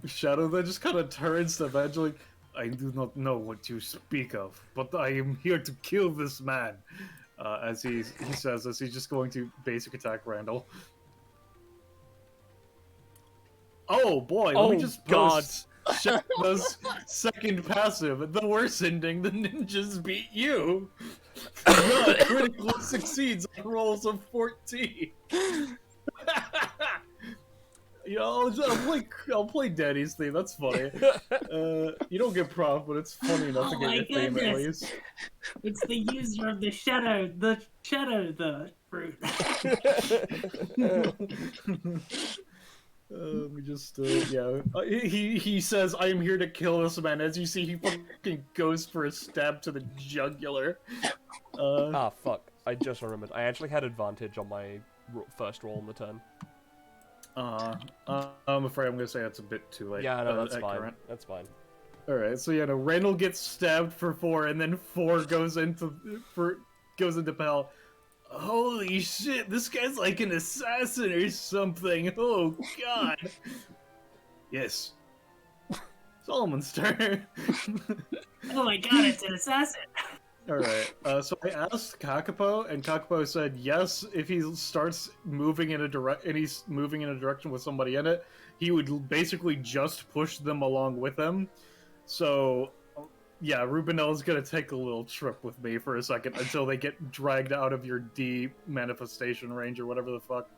B: Shadow then just kind of turns to Evangeline. I do not know what you speak of, but I am here to kill this man. As he says, as he's just going to basic attack Randall. Oh boy, let me just post Shadow's second passive. The worst ending, the ninjas beat you. The critical succeeds on rolls of 14. You know, I'll play Daddy's theme. That's funny. You don't get prof, but it's funny enough to
D: Oh
B: get
D: my
B: your theme at
D: goodness.
B: least.
D: It's the user of the shadow, the fruit.
B: We just yeah. He says, "I am here to kill this man." As you see, he fucking goes for a stab to the jugular.
A: Ah, fuck. I just remembered. I actually had advantage on my first roll in the turn.
B: I'm afraid I'm gonna say that's a bit too late.
A: Yeah, no, that's
B: at
A: fine.
B: current.
A: That's fine.
B: All right, so yeah, no, Randall gets stabbed for 4, and then 4 goes into Pal. Holy shit, this guy's like an assassin or something. Oh god. Yes. Solomon's turn.
D: Oh my god, it's an assassin!
B: Alright, so I asked Kakapo, and Kakapo said yes, if he starts moving in a direction with somebody in it, he would basically just push them along with him. So, yeah, Rubenella's gonna take a little trip with me for a second until they get dragged out of your D-manifestation range or whatever the fuck.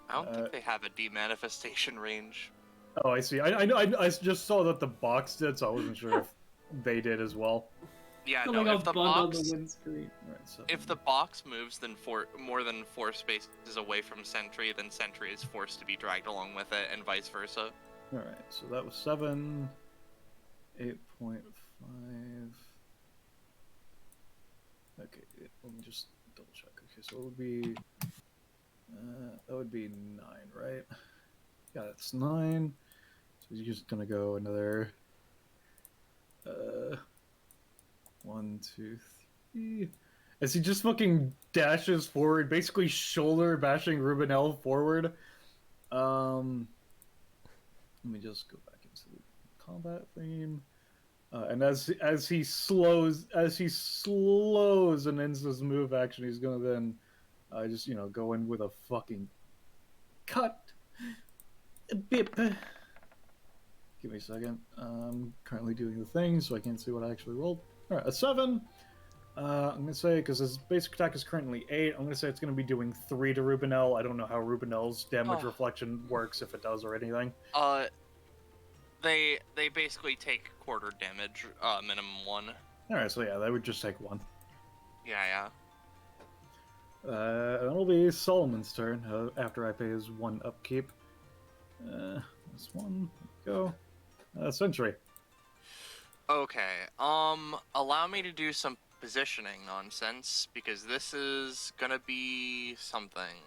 E: I don't think they have a demanifestation range.
B: Oh, I see. I know. I just saw that the box did, so I wasn't sure if they did as well.
E: Yeah,
D: Oh
E: no,
D: my god,
E: if the
D: bug on
E: box
D: the windscreen.
B: Alright, so...
E: if the box moves more than 4 spaces away from Sentry, then Sentry is forced to be dragged along with it, and vice versa.
B: Alright, so that was 7, 8.5, let me just double check. Okay, so it would be that would be 9, right? Yeah, that's 9. So he's just gonna go another 1, 2, 3. As he just fucking dashes forward, basically shoulder bashing Rubenel forward. Let me just go back into the combat theme. And as he slows and ends his move action, he's gonna then just go in with a fucking cut. Bip. Give me a second. I'm currently doing the thing, so I can't see what I actually rolled. All right, a 7. I'm gonna say, because his basic attack is currently 8, I'm gonna say it's gonna be doing 3 to Rubenel. I don't know how Rubenel's damage reflection works, if it does or anything.
E: They basically take quarter damage, minimum 1.
B: All right, so yeah, that would just take 1.
E: Yeah.
B: That'll be Solomon's turn after I pay his 1 upkeep. This one, go. Sentry.
E: Okay. Allow me to do some positioning nonsense because this is gonna be something.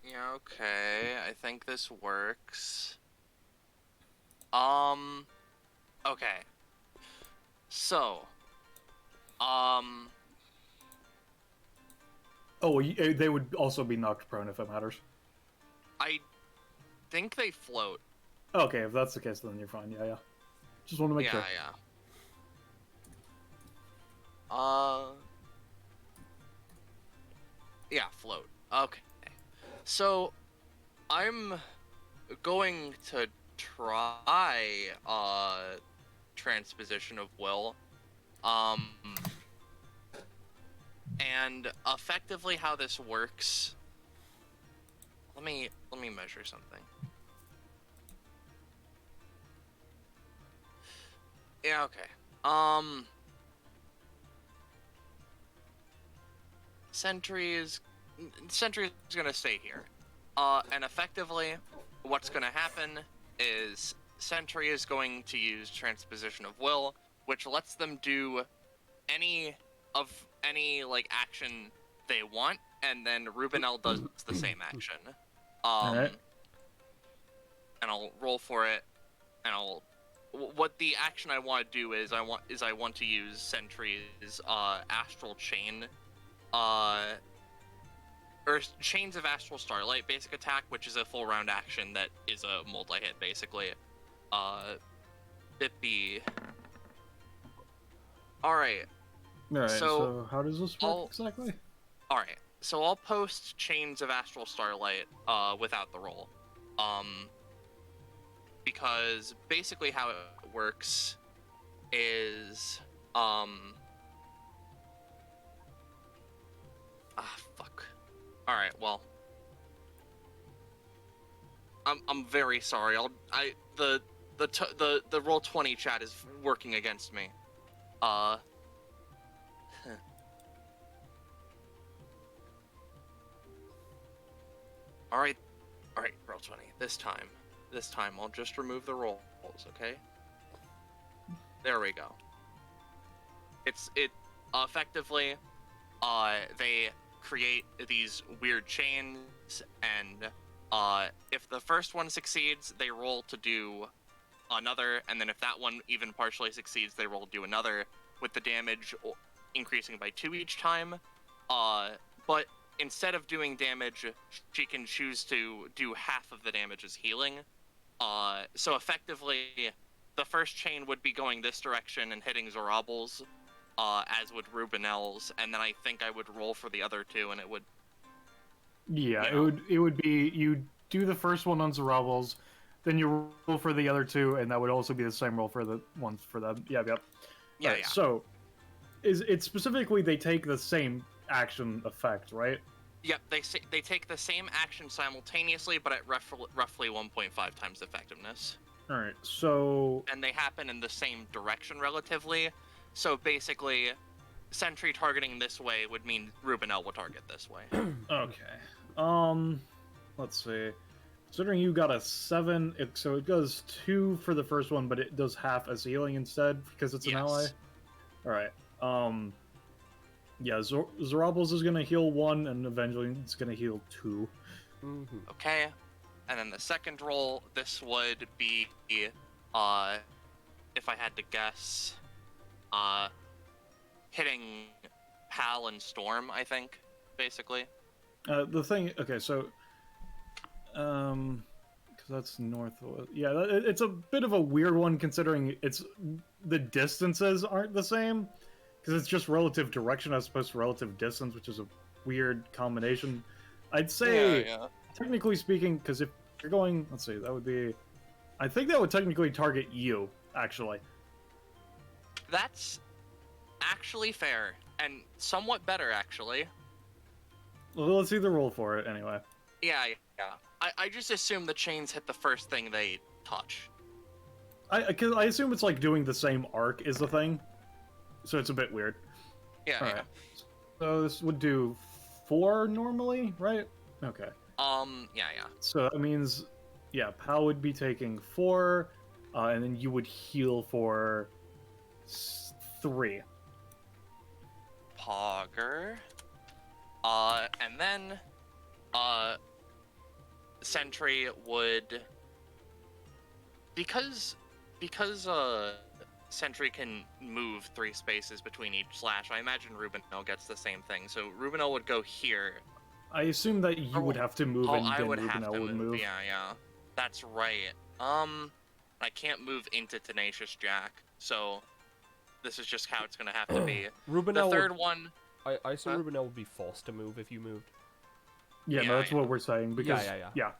E: Yeah, okay. I think this works. Okay. So,
B: Oh, they would also be knocked prone if it matters.
E: I think they float.
B: Okay, if that's the case, then you're fine. Yeah. Just want to make sure.
E: Yeah, float. Okay. So, I'm going to try, transposition of will. And effectively how this works... Let me measure something. Yeah, okay. Sentry is gonna stay here. And effectively, what's gonna happen is Sentry is going to use transposition of will, which lets them do any like action they want, and then Rubenel does the same action.
B: Alright.
E: And I'll roll for it, and what the action I want to do is I want to use Sentry's astral chain, or Chains of Astral Starlight basic attack, which is a full round action that is a multi-hit basically. Bippy. Alright.
B: Alright, so how does this work exactly?
E: Alright, so I'll post Chains of Astral Starlight without the roll. Because basically how it works is fuck. Alright, well, I'm very sorry. The roll 20 chat is working against me. Alright, roll 20. This time I'll just remove the rolls, okay? There we go. It effectively they create these weird chains, and if the first one succeeds, they roll to do another, and then if that one even partially succeeds, they roll to do another, with the damage increasing by 2 each time. But instead of doing damage, she can choose to do half of the damage as healing. So effectively, the first chain would be going this direction and hitting Zorobel's, as would Rubenel's, and then I think I would roll for the other two, and it would...
B: Yeah, it would be, you do the first one on Zorobel's, then you roll for the other two, and that would also be the same roll for the ones for them. Yep.
E: Yeah,
B: right,
E: yeah.
B: So, it's specifically they take the same action effect, right?
E: Yep, they take the same action simultaneously, but at roughly 1.5 times effectiveness.
B: Alright, so...
E: And they happen in the same direction relatively, so basically, Sentry targeting this way would mean Rubenel will target this way.
B: Okay. Let's see. Considering you got a 7, so it goes 2 for the first one, but it does half as healing instead because it's an ally. All right. Yeah, Zorobbles is gonna heal 1, and eventually it's gonna heal 2.
A: Mm-hmm.
E: Okay. And then the second roll, this would be, if I had to guess, hitting Pal and Storm, I think, basically.
B: The thing, okay, so, because that's north. Yeah, it's a bit of a weird one considering the distances aren't the same, because it's just relative direction as opposed to relative distance, which is a weird combination. I'd say, technically speaking, because if you're going, let's see, that would be, I think that would technically target you, actually.
E: That's actually fair, and somewhat better, actually.
B: Well, let's see the roll for it anyway.
E: Yeah. I just assume the chains hit the first thing they touch.
B: Cause I assume it's like doing the same arc is the thing, so it's a bit weird.
E: Yeah.
B: All right. So this would do 4 normally, right? Okay.
E: Yeah.
B: So that means, yeah, Pal would be taking 4, and then you would heal for 3.
E: Pogger. And then, Sentry would, because Sentry can move 3 spaces between each slash, I imagine Rubinel gets the same thing. So Rubinel would go here.
B: I assume that you would have to move, and
E: I
B: then
E: would have
B: Rubinel
E: to
B: would move.
E: Yeah. That's right. I can't move into Tenacious Jack, so this is just how it's gonna have to be.
A: Rubinel
E: The third one.
A: I assume Rubinel would be forced to move if you moved.
B: Yeah, no, that's what we're saying. Because,
A: yeah.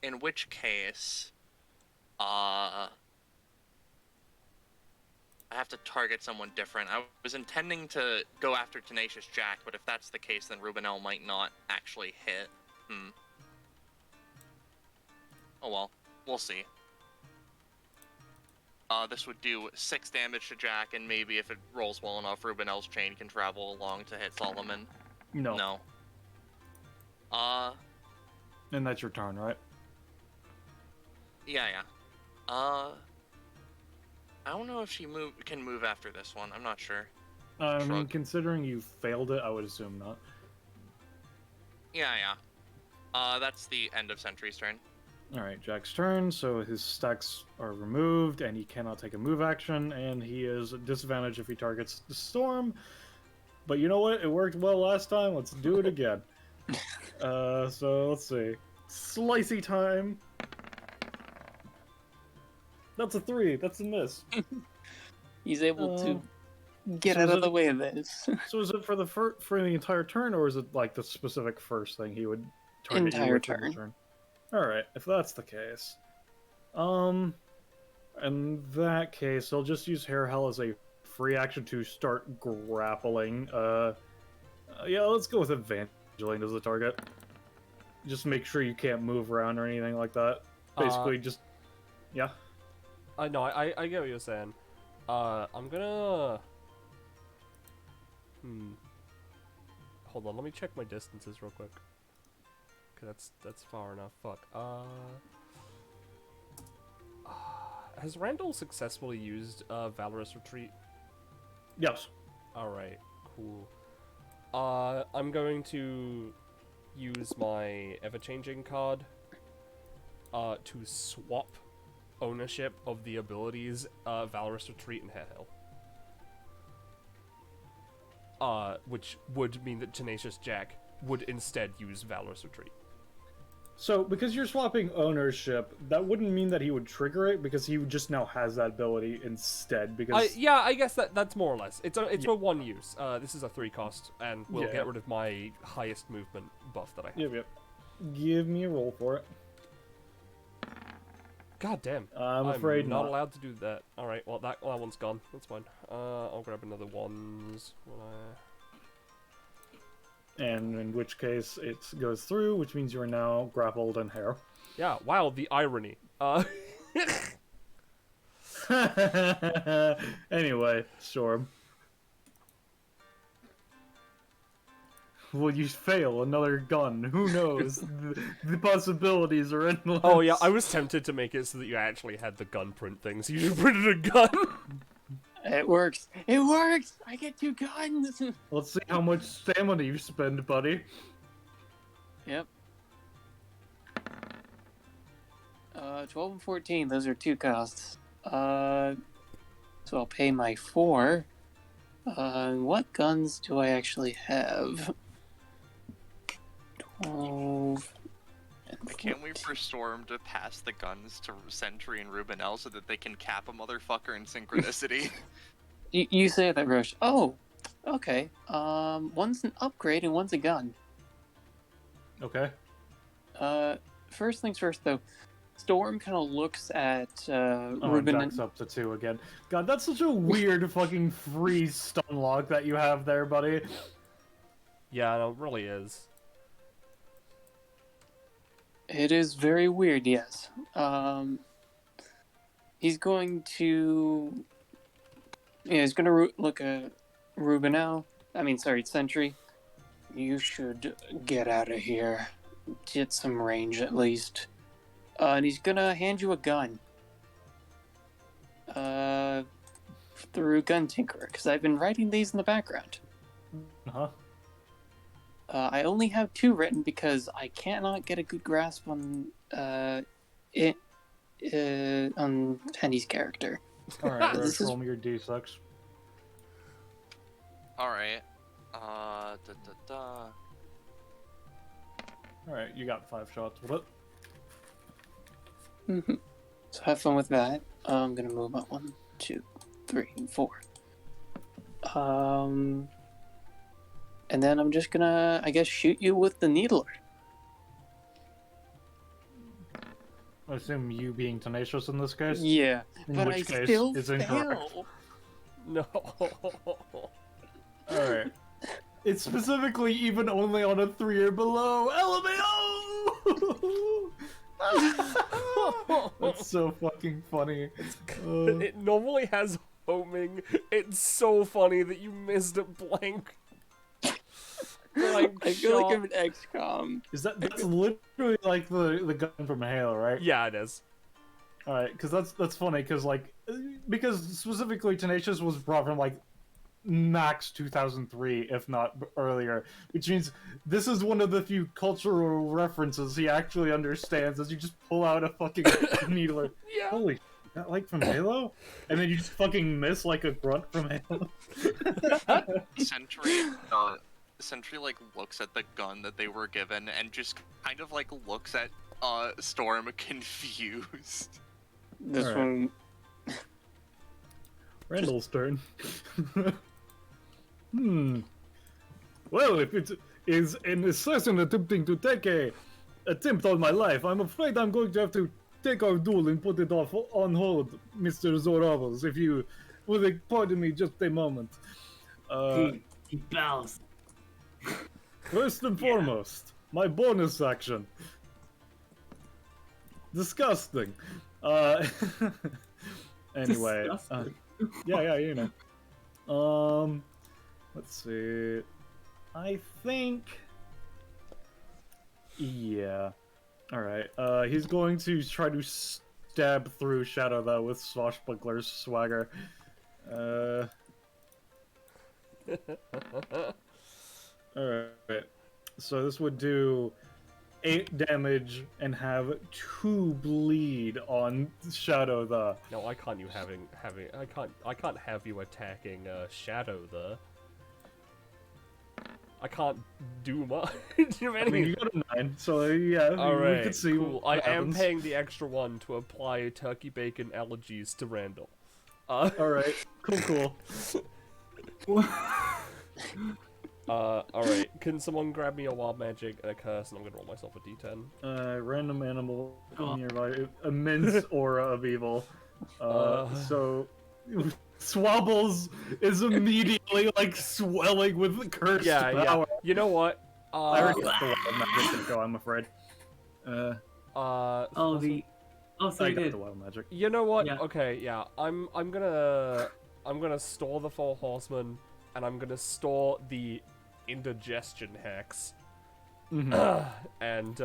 E: In which case, I have to target someone different. I was intending to go after Tenacious Jack, but if that's the case, then Rubinel might not actually hit. Oh well, we'll see. This would do 6 damage to Jack, and maybe if it rolls well enough, Rubinel's chain can travel along to hit Solomon.
B: No. And that's your turn, right?
E: Yeah. I don't know if she can move after this one. I'm not sure.
B: I mean, considering you failed it, I would assume not.
E: Yeah. That's the end of Sentry's turn.
B: Alright, Jack's turn, so his stacks are removed, and he cannot take a move action, and he is at disadvantage if he targets the Storm. But you know what? It worked well last time. Let's do it again. So let's see. Slicey time. That's a 3. That's a miss.
C: He's able to get out of the way of this.
B: So is it for the entire turn, or is it like the specific first thing he would target?
C: Entire turn.
B: Alright, if that's the case. In that case, I'll just use Hair Hell as a free action to start grappling. Yeah, let's go with Evangeline as the target. Just make sure you can't move around or anything like that. Basically, just... Yeah.
A: No, I get what you're saying. I'm gonna... Hold on, let me check my distances real quick. That's far enough. Fuck. Has Randall successfully used Valorous Retreat?
B: Yes.
A: Alright, cool. I'm going to use my ever-changing card to swap ownership of the abilities Valorous Retreat and Hair Hell. Which would mean that Tenacious Jack would instead use Valorous Retreat.
B: So, because you're swapping ownership, that wouldn't mean that he would trigger it, because he just now has that ability instead, because...
A: Yeah, I guess that's more or less. It's for 1 use. This is a 3 cost, and we'll get rid of my highest movement buff that I have.
B: Yep. Give me a roll for it.
A: God damn.
B: I'm afraid
A: not
B: not.
A: allowed to do that. Alright, well, that one's gone. That's fine. I'll grab another ones when
B: And in which case, it goes through, which means you are now grappled and hair.
A: Yeah, wow, the irony.
B: Anyway, Storm. will you fail another gun? Who knows? The possibilities are endless.
A: Oh yeah, I was tempted to make it so that you actually had the gun print thing, so you just printed a gun.
C: It works. It works. I get 2 guns.
B: Let's see how much stamina you spend, buddy.
C: Yep. 12 and 14. Those are 2 costs. So I'll pay my 4. What guns do I actually have? 12. And
E: Can't wait
C: 14.
E: for Storm to pass the guns to Sentry and Rubenel so that they can cap a motherfucker in synchronicity.
C: You say that, Roche. Oh, okay. One's an upgrade and one's a gun.
B: Okay.
C: First things first, though. Storm kind of looks at
B: Oh, it
C: Ruben
B: backs up to 2 again. God, that's such a weird fucking freeze stun lock that you have there, buddy.
A: Yeah, no, it really is.
C: It is very weird, yes. He's going to... Yeah, he's going to look at Rubenel. Sentry. You should get out of here. Get some range, at least. And he's going to hand you a gun. Through Gun Tinkerer, because I've been writing these in the background.
B: Uh-huh.
C: I only have 2 written because I cannot get a good grasp on on Penny's character.
B: Alright,
C: This
B: Roche,
C: is-
B: roll me your D6.
E: Alright.
B: Alright, you got 5 shots with it.
C: Mhm. So have fun with that. I'm gonna move up 1, 2, 3, and 4. And then I'm just gonna, I guess, shoot you with the needler.
B: I assume you being tenacious in this case?
C: Yeah,
B: In
C: but
B: which
C: I
B: case
C: still
B: is incorrect.
C: fail.
A: No.
B: Alright. It's specifically even only on a 3 or below. LMAO! That's so fucking funny.
A: It normally has homing. It's so funny that you missed a blank. Blank
C: I feel like
A: shot.
C: I'm an XCOM.
B: That's literally like the gun from Halo, right?
A: Yeah, it is.
B: Alright, because that's funny, because specifically Tenacious was brought from like max 2003, if not earlier, which means this is one of the few cultural references he actually understands, as you just pull out a fucking needler.
A: Yeah.
B: Holy, that like from Halo? And then you just fucking miss like a grunt from Halo.
E: Sentry like looks at the gun that they were given and just kind of like looks at Storm confused.
C: This
B: Alright.
C: one,
B: Randall's turn. Well, if it is an assassin attempting to take a attempt on my life, I'm afraid I'm going to have to take our duel and put it off on hold, Mr. Zoravos, if you will pardon me just a moment.
D: He bows.
B: First and foremost, my bonus action. Disgusting. Anyway,
D: Disgusting.
B: yeah, you know. Let's see. I think. Yeah. Alright. He's going to try to stab through Shadow though with Swashbuckler's swagger. Alright. So this would do 8 damage and have 2 bleed on Shadow the.
A: No, I can't. I can't have you attacking Shadow the. I can't do much of
B: I mean,
A: anything.
B: you got a 9, so yeah, we
A: Alright,
B: could see
A: cool. I
B: what
A: am
B: happens.
A: paying the extra 1 to apply turkey bacon allergies to Randall.
B: Alright, cool.
A: Alright. Can someone grab me a wild magic and a curse, and I'm gonna roll myself a d10.
B: Random animal
D: Oh.
B: nearby, immense aura of evil. So, Swabbles is immediately like swelling with cursed
A: Yeah.
B: power.
A: You know what?
B: I already got the wild magic to go, I'm afraid.
D: Oh,
A: I
D: so
B: I
D: you
B: got
D: did.
B: the wild magic.
A: You know what?
D: Yeah.
A: Okay, yeah. I'm gonna store the 4 horsemen, and I'm gonna store the indigestion hacks.
B: Mhm.
A: And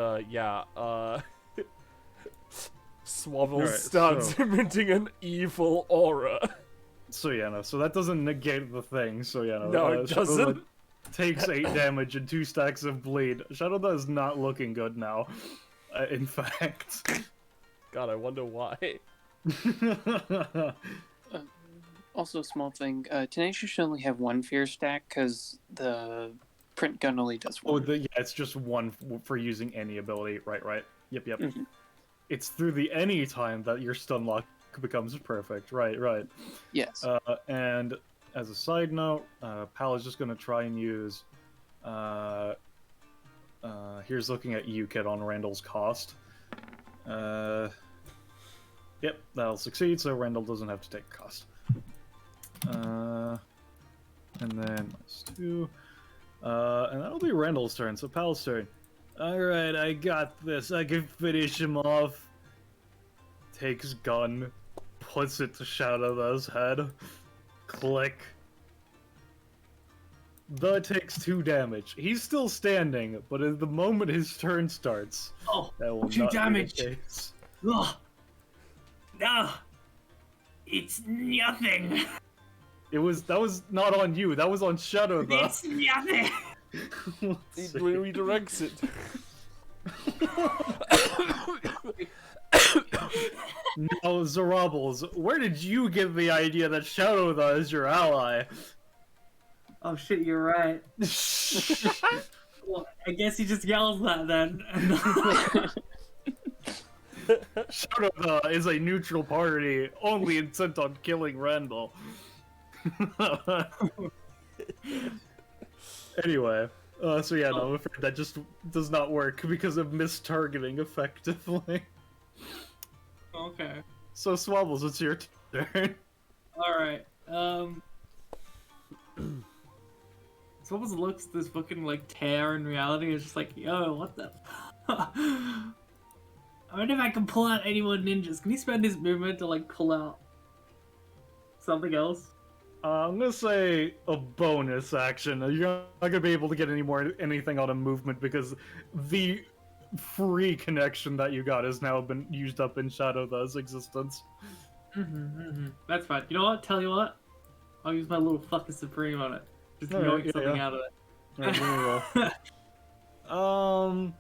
A: Swavel
B: Alright,
A: starts
B: so-
A: emitting an evil aura.
B: So yeah, no. So that doesn't negate the thing. So yeah, no.
A: No, it
B: Shadow
A: doesn't.
B: takes 8 damage and 2 stacks of bleed. Shadow is not looking good now. In fact.
A: God, I wonder why.
C: Also, a small thing. Tenacious should only have 1 fear stack because the print gun only does 1.
B: Yeah, it's just 1 for using any ability. Right. Yep.
C: Mhm.
B: It's through the any time that your stun lock becomes perfect. Right.
C: Yes.
B: And as a side note, Pal is just going to try and use. Here's looking at you, kid, on Randall's cost. Yep, that'll succeed, so Randall doesn't have to take cost. And then -2. And that'll be Randall's turn, so Pal's turn. Alright, I got this. I can finish him off. Takes gun, puts it to Shadow's head. Click. The takes 2 damage. He's still standing, but at the moment his turn starts,
D: Oh,
B: that will
D: 2
B: not be the
D: damage.
B: case.
D: Ugh. No, it's nothing.
B: That was not on you. That was on Shadow. Though.
D: It's nothing.
B: Let's
A: He
B: see.
A: redirects it.
B: Now, Zarables, where did you get the idea that Shadow is your ally?
D: Oh shit, you're right. Well, I guess he just yells that then.
B: Shadow is a neutral party, only intent on killing Randall. Anyway, so yeah, no, I'm afraid that just does not work because of mistargeting effectively.
D: Okay.
B: So Swabbles, it's your turn.
D: Alright, So almost looks at this fucking like tear in reality. It's just like, yo, what the? I wonder if I can pull out any more ninjas. Can he spend his movement to like pull out something else?
B: I'm gonna say a bonus action. You're not gonna be able to get anything out of movement because the free connection that you got has now been used up in Shadow's existence.
D: That's fine. You know what? Tell you what. I'll use my little fucking supreme on it. Just
B: Alright,
D: yoink
B: yeah,
D: something
B: yeah.
D: out of it.
B: Alright, give me a roll.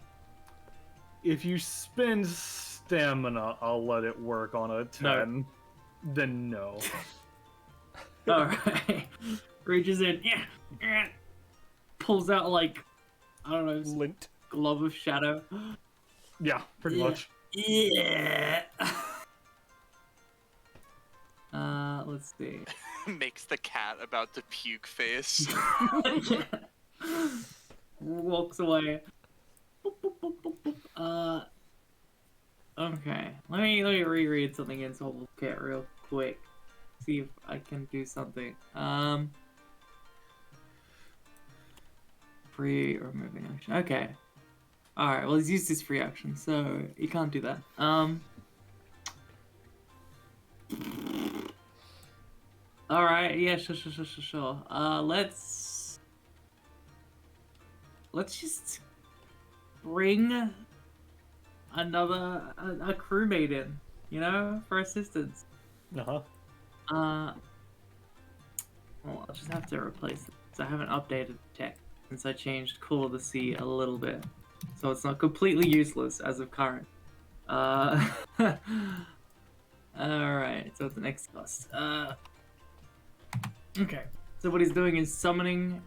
B: If you spend stamina, I'll let it work on a 10. Then no.
D: Alright. Reaches in. Pulls out like, I don't know,
A: Lint.
D: glove of shadow.
B: Yeah, pretty
D: Yeah.
B: much.
D: Yeah. Let's see.
E: Makes the cat about to puke face.
D: Walks away. Boop, boop, boop, boop, boop. Okay. Let me reread something in Soul's Kit real quick. See if I can do something. Free or moving action. Okay. Alright, well he's used his free action, so he can't do that. Alright, yeah, sure. Let's just bring another a crewmate in, you know, for assistance.
B: Uh-huh.
D: Well, I'll just have to replace it. So I haven't updated the tech since I changed Cool of the Sea a little bit. So it's not completely useless as of current. Alright, so it's the next cost. Okay. So what he's doing is summoning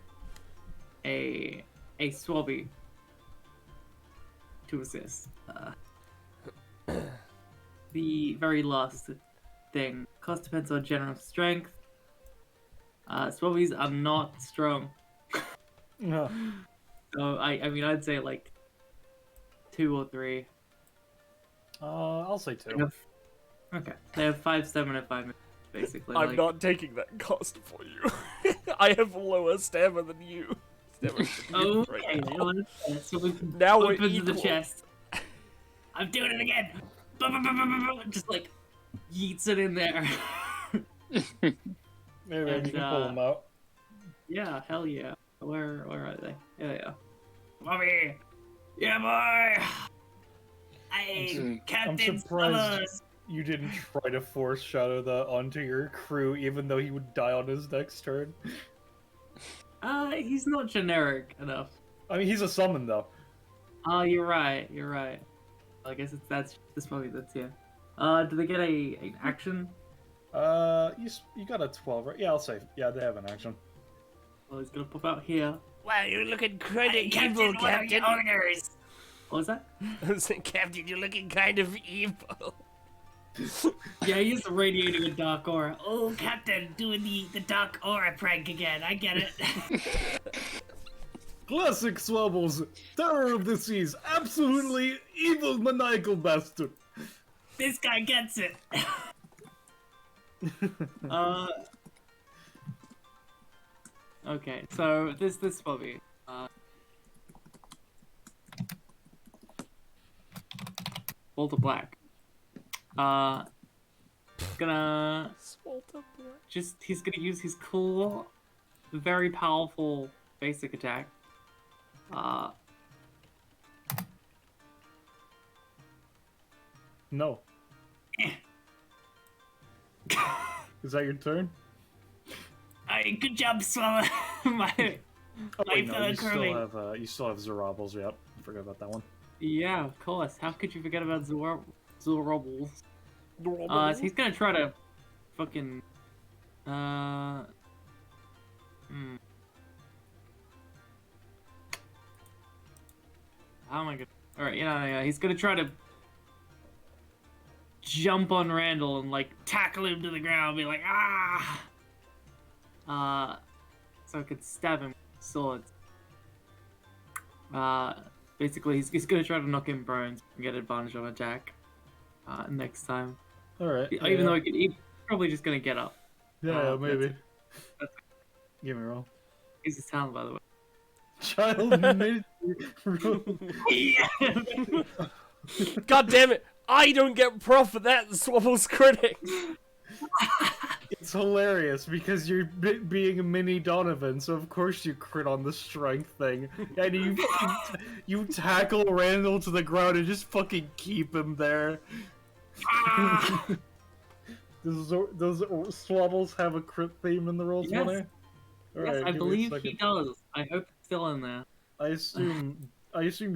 D: a swabby to assist. The very last thing. Cost depends on general strength. Swabbies are not strong.
B: Yeah.
D: So I mean I'd say like 2 or 3.
B: I'll say 2.
D: They have- Okay. They have 5 stamina, 5 minutes, basically.
A: I'm
D: like,
A: not taking that cost for you. I have lower stamina than you. Stamina than you
D: Okay,
A: right now.
D: well, so we can
A: Now we're
D: open to the
A: equal.
D: chest. I'm doing it again. Just like yeets it in there.
B: Maybe
D: And,
B: you can pull them out.
D: Yeah, hell yeah. Where are they? Yeah. Bobby! Yeah, boy! Hey, Captain
B: I'm surprised
D: Summers!
B: you didn't try to force Shadow the onto your crew, even though he would die on his next turn.
D: He's not generic enough.
B: I mean, he's a summon, though.
D: Oh, you're right. I guess that's probably that's yeah. Do they get an action?
B: You got a 12, right? Yeah, I'll say. Yeah, they have an action.
D: Well, he's gonna pop out here.
F: Wow, you're looking kind of evil, Captain.
D: Owners. What was that?
F: I was saying, Captain, you're looking kind of evil.
D: Yeah, he's radiating a dark aura.
F: Oh, Captain, doing the dark aura prank again. I get it.
B: Classic Swabbles, terror of the seas, absolutely evil maniacal bastard.
F: This guy gets it.
D: Okay, so this Bobby. Walter Black. Gonna he's gonna use his cool, very powerful basic attack.
B: No. Is that your turn?
F: Alright, good job, Swallow. my
B: Wait, no,
F: fellow
B: you still
F: crewmate.
B: have you still have Zerables. Yep, I forgot about that one.
D: Yeah, of course. How could you forget about Zorobbles? So he's gonna try to fucking How am I gonna? All right, yeah. He's gonna try to jump on Randall and like tackle him to the ground, be like so I could stab him with swords. Basically, he's gonna try to knock him prone and get advantage on attack next time.
B: All right.
D: Even though he's probably just gonna get up.
B: Yeah, maybe.
D: That's
B: Give me a roll.
D: He's his talent, by the way.
B: Child made
A: God damn it! I don't get prof for that Swabbles critic.
B: It's hilarious because you're being a mini Donovan, so of course you crit on the strength thing, and you tackle Randall to the ground and just fucking keep him there. Does Swabbles have a crit theme in the roll 20?
D: Yes,
B: Alright,
D: I believe he does. I hope it's still in there.
B: I assume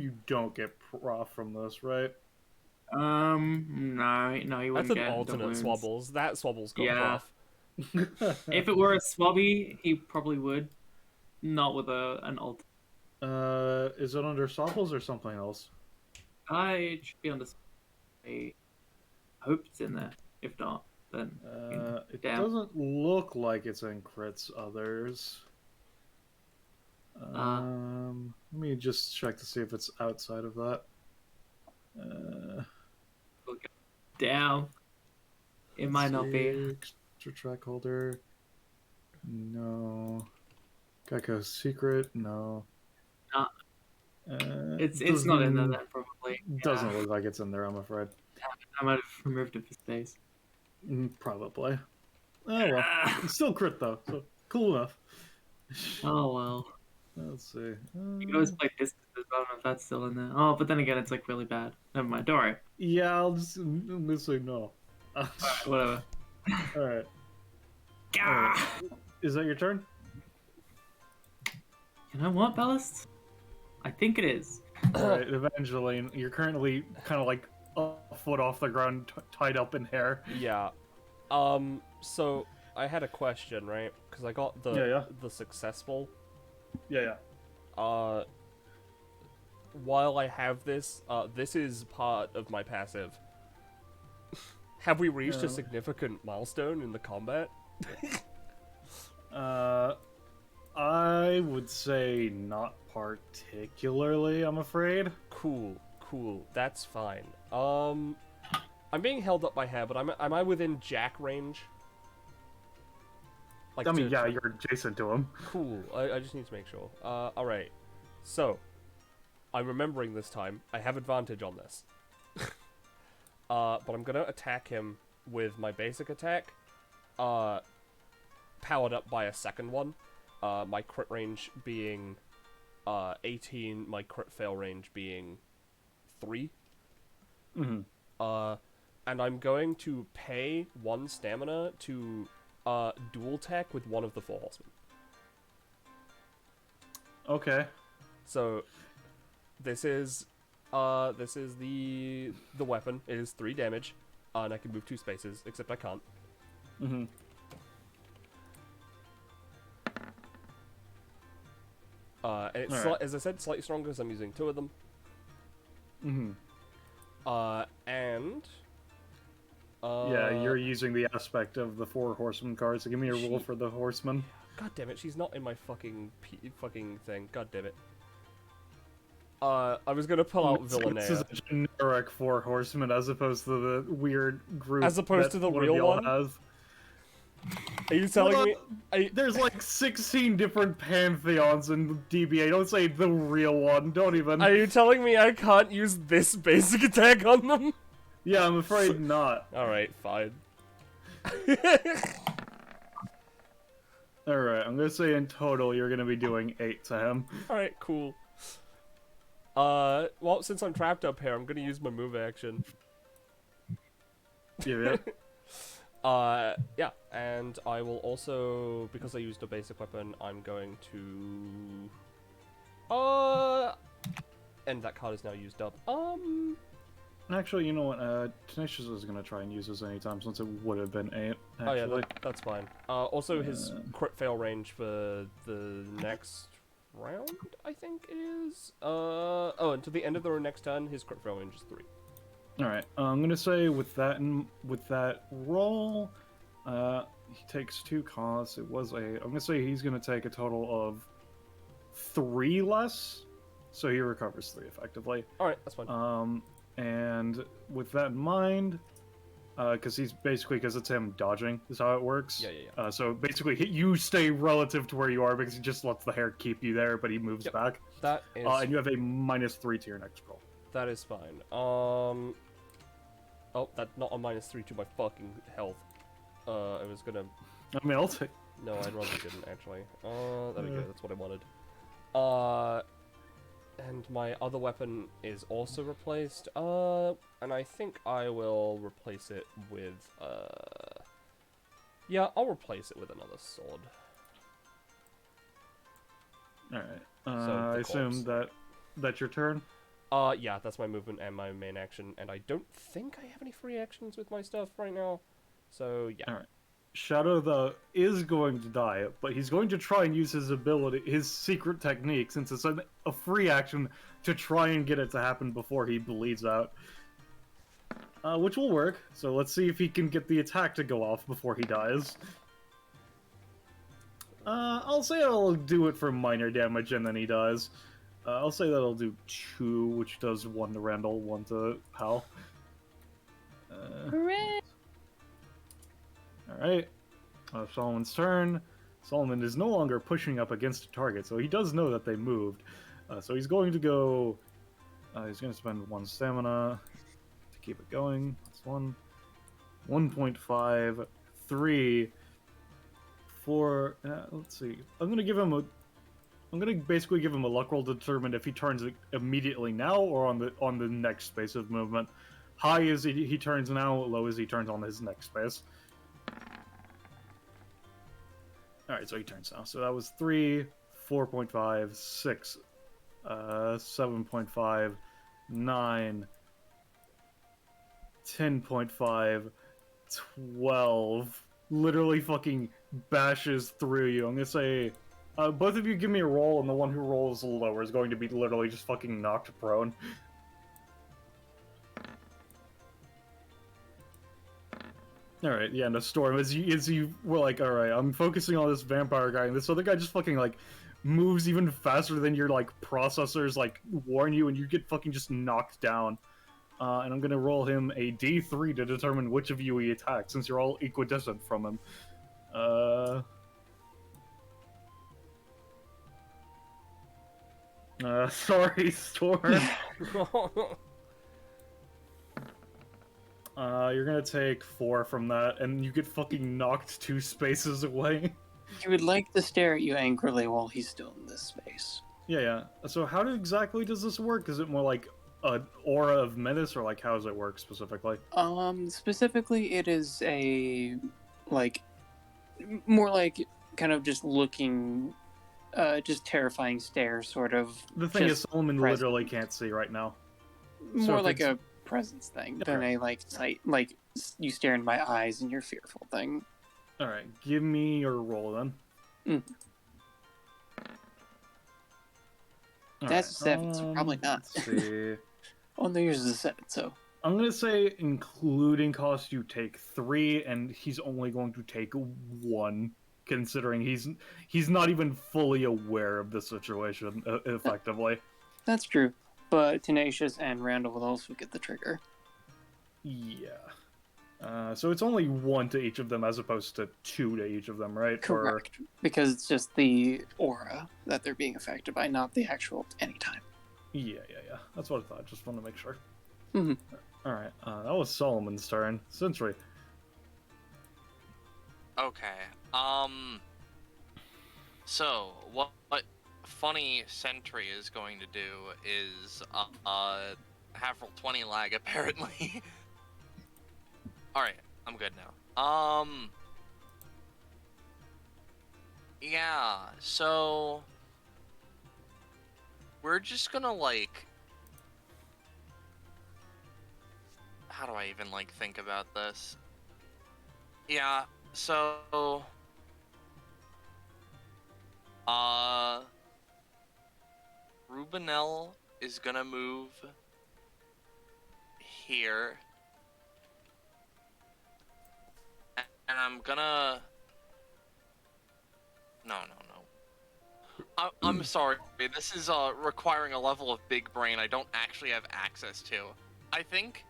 B: you don't get prof from this, right?
D: No, he wouldn't
A: That's an
D: get the
A: alternate
D: wounds.
A: Swabbles. That Swabbles got
D: Yeah.
A: prof.
D: If it were a Swabby, he probably would. Not with an alt.
B: Is it under Swabbles or something else?
D: I should be on this. I hope it's in there. If not, then
B: It
D: damn.
B: doesn't look like it's in crits others. Let me just check to see if it's outside of that.
D: Damn. It might not be.
B: Extra track holder. No. Geico's secret. No.
D: It's not in there then, probably.
B: Doesn't look like it's in there, I'm afraid.
D: I might have removed it for space.
B: Probably. Oh well. It's still crit though, so cool enough.
D: Oh well.
B: Let's see.
D: You can always play distance. I don't know if that's still in there. Oh, but then again, it's like really bad. Never mind. Don't worry.
B: Yeah, I'm just say no.
D: Alright, whatever.
B: Alright.
F: Ah!
B: Is that your turn?
D: You know what, Ballast? I think it is.
B: Alright, Evangeline, you're currently kind of like a foot off the ground, tied up in hair.
A: Yeah. So I had a question, right? Because I got the successful.
B: Yeah.
A: While I have this, this is part of my passive. Have we reached a significant milestone in the combat?
B: I would say not particularly, I'm afraid.
A: Cool. That's fine. I'm being held up by hair, but am I within Jack range? Like
B: I mean, yeah, you're adjacent to him.
A: Cool. I just need to make sure. Alright. So, I'm remembering this time. I have advantage on this. But I'm gonna attack him with my basic attack. Powered up by a second one. my crit range being 18, my crit fail range being 3.
B: Mm-hmm.
A: And I'm going to pay 1 stamina to dual tech with one of the 4 horsemen.
B: Okay.
A: So this is the weapon. It is 3 damage, and I can move 2 spaces, except I can't.
B: Mm-hmm.
A: And it's
B: Alright.
A: as I said, slightly stronger because I'm using 2 of them.
B: Mm-hmm.
A: And
B: Yeah, you're using the aspect of the 4 horseman cards, so give me a roll for the horseman.
A: God damn it, she's not in my fucking thing. God damn it. I was gonna pull out
B: This is
A: Villanea.
B: a generic 4 horsemen as opposed to the weird group.
A: As opposed to the
B: of
A: real
B: y'all
A: one?
B: has.
A: Are you telling
B: Hold
A: me?
B: on, there's like 16 different pantheons in DBA. Don't say the real one. Don't even.
A: Are you telling me I can't use this basic attack on them?
B: Yeah, I'm afraid not.
A: Alright, fine.
B: Alright, I'm gonna say in total you're gonna be doing 8 to him.
A: Alright, cool. Well, since I'm trapped up here, I'm gonna use my move action.
B: Yeah.
A: Yeah, and I will also, because I used a basic weapon, I'm going to, and that card is now used up.
B: Actually, you know what? Tenacious was gonna try and use this anytime since it would have been 8. Actually.
A: Oh yeah, that's fine. Also his crit fail range for the next round, I think is, oh, and to the end of the next turn, his crit fail range is 3.
B: Alright, I'm gonna say with that roll, he takes 2 costs. It was I'm gonna say he's gonna take a total of 3 less, so he recovers 3 effectively.
A: Alright, that's fine.
B: And with that in mind, because it's him dodging is how it works.
A: Yeah.
B: So basically, you stay relative to where you are because he just lets the hair keep you there, but he moves back.
A: That is.
B: And you have a -3 to your next roll.
A: That is fine. Oh, that's not a -3 to my fucking health. I was gonna.
B: I mean, I'll take.
A: No, I'd rather didn't actually. There we go. That's what I wanted. And my other weapon is also replaced. And I think I will replace it with. Yeah, I'll replace it with another sword.
B: All right.
A: So
B: I assume that's your turn.
A: Yeah, that's my movement and my main action, and I don't think I have any free actions with my stuff right now. So yeah.
B: All right. Shadow is going to die, but he's going to try and use his secret technique, since it's a free action, to try and get it to happen before he bleeds out. Which will work. So let's see if he can get the attack to go off before he dies. I'll say I'll do it for minor damage and then he dies. I'll say that I'll do 2, which does 1 to Randall, 1 to Hal.
C: Hooray!
B: Alright. Solomon's turn. Solomon is no longer pushing up against a target, so he does know that they moved. So he's going to go... he's going to spend 1 stamina to keep it going. That's 1. 1.5. 3. 4... let's see. I'm going to basically give him a luck roll to determine if he turns it immediately now or on the next space of movement. High is he turns now, low is he turns on his next space. Alright, so he turns now. So that was 3, 4.5, 6, 7.5, 9, 10.5, 12. Literally fucking bashes through you. I'm gonna say, both of you give me a roll, and the one who rolls lower is going to be literally just fucking knocked prone. Alright, yeah, no, Storm, as you were like, alright, I'm focusing on this vampire guy, and this other guy just fucking, like, moves even faster than your, like, processors, like, warn you, and you get fucking just knocked down. And I'm gonna roll him a D3 to determine which of you he attacks, since you're all equidistant from him. Sorry, Storm. You're gonna take 4 from that, and you get fucking knocked 2 spaces away.
C: He would like to stare at you angrily while he's still in this space.
B: Yeah. So how exactly does this work? Is it more like an aura of menace, or like how does it work specifically?
C: Specifically, it is a like more like kind of just looking, just terrifying stare, sort of.
B: The thing is,
C: just
B: Solomon
C: present.
B: literally can't see right now.
C: More
B: if
C: like
B: it's-
C: a presence thing than
B: Okay.
C: a like sight, like you stare in my eyes and you're fearful thing.
B: All right, give me your roll then. All
C: That's a 7, so probably not.
B: Let's see.
C: Oh, no, yours is a 7, so
B: I'm gonna say, including cost, you take 3, and he's only going to take 1, considering he's not even fully aware of the situation effectively.
C: that's true. But Tenacious and Randall will also get the trigger.
B: Yeah. So it's only 1 to each of them, as opposed to 2 to each of them, right?
C: Correct. Because it's just the aura that they're being affected by, not the actual anytime.
B: Yeah. That's what I thought. Just want to make sure.
C: Mhm.
B: All right. That was Solomon's turn. Sentry.
E: Okay. So what funny Sentry is going to do is have roll 20 lag apparently. All right, I'm good now. Yeah. So we're just gonna like. How do I even like think about this? Yeah. So. Rubenel is gonna move here. And I'm gonna... No. I'm sorry. This is requiring a level of big brain I don't actually have access to. I think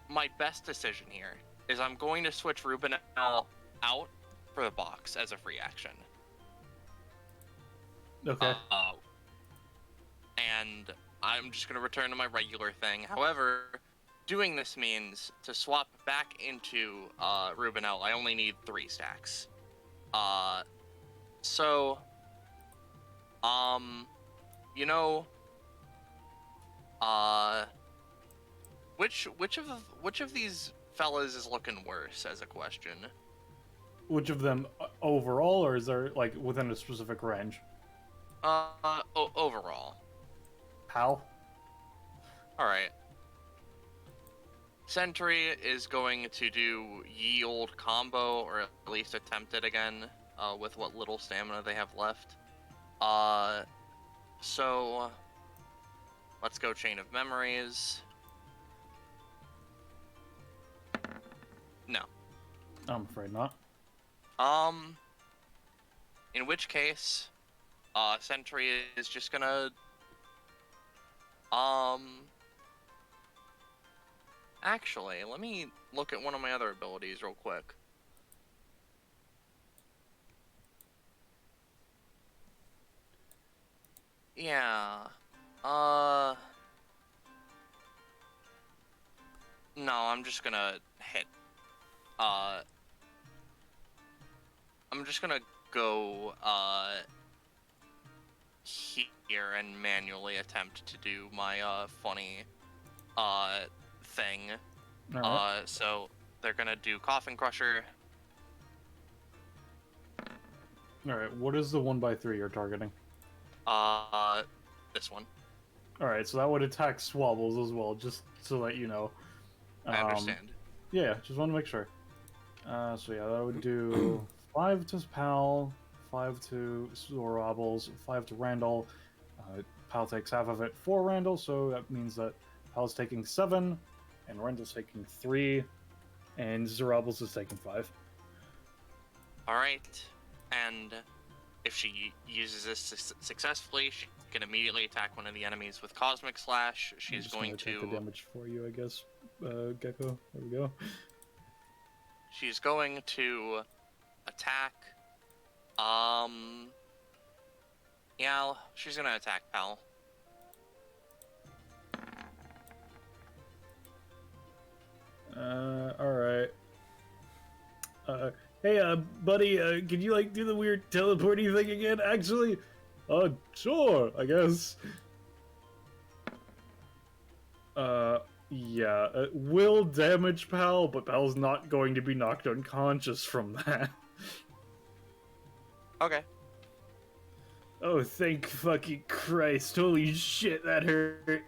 E: my best decision here is I'm going to switch Rubenel out for the box as a free action.
B: Okay.
E: And I'm just going to return to my regular thing. However, doing this means to swap back into Rubenel, I only need 3 stacks. You know, which of these fellas is looking worse as a question?
B: Which of them overall, or is there like within a specific range?
E: Overall.
B: Pal?
E: Alright. Sentry is going to do ye old combo, or at least attempt it again, with what little stamina they have left. So let's go Chain of Memories. No.
B: I'm afraid not.
E: In which case, Sentry is just gonna, actually, let me look at one of my other abilities real quick. Yeah, no, I'm just gonna hit, I'm just gonna go, here and manually attempt to do my, funny, thing.
B: All right.
E: So they're gonna do Coffin Crusher.
B: All right. What is the 1x3 you're targeting?
E: This one.
B: All right. So that would attack Swabbles as well, just so that you know.
E: I understand.
B: Yeah. Just want to make sure. So yeah, that would do 5 to Pal, 5 to Zorobbles, 5 to Randall. Pal takes half of it for Randall, so that means that Pal's taking 7, and Randall's taking 3, and Zorobbles is taking 5.
E: Alright, and if she uses this successfully, she can immediately attack one of the enemies with Cosmic Slash. She's going
B: take
E: to...
B: the damage for you, I guess. Gecko, there we go.
E: She's going to attack... Yeah, she's gonna attack Pal.
B: Alright. Hey, buddy, can you, like, do the weird teleporty thing again, actually? Sure, I guess. Yeah, it will damage Pal, but Pal's not going to be knocked unconscious from that.
E: Okay.
B: Oh, thank fucking Christ. Holy shit, that hurt.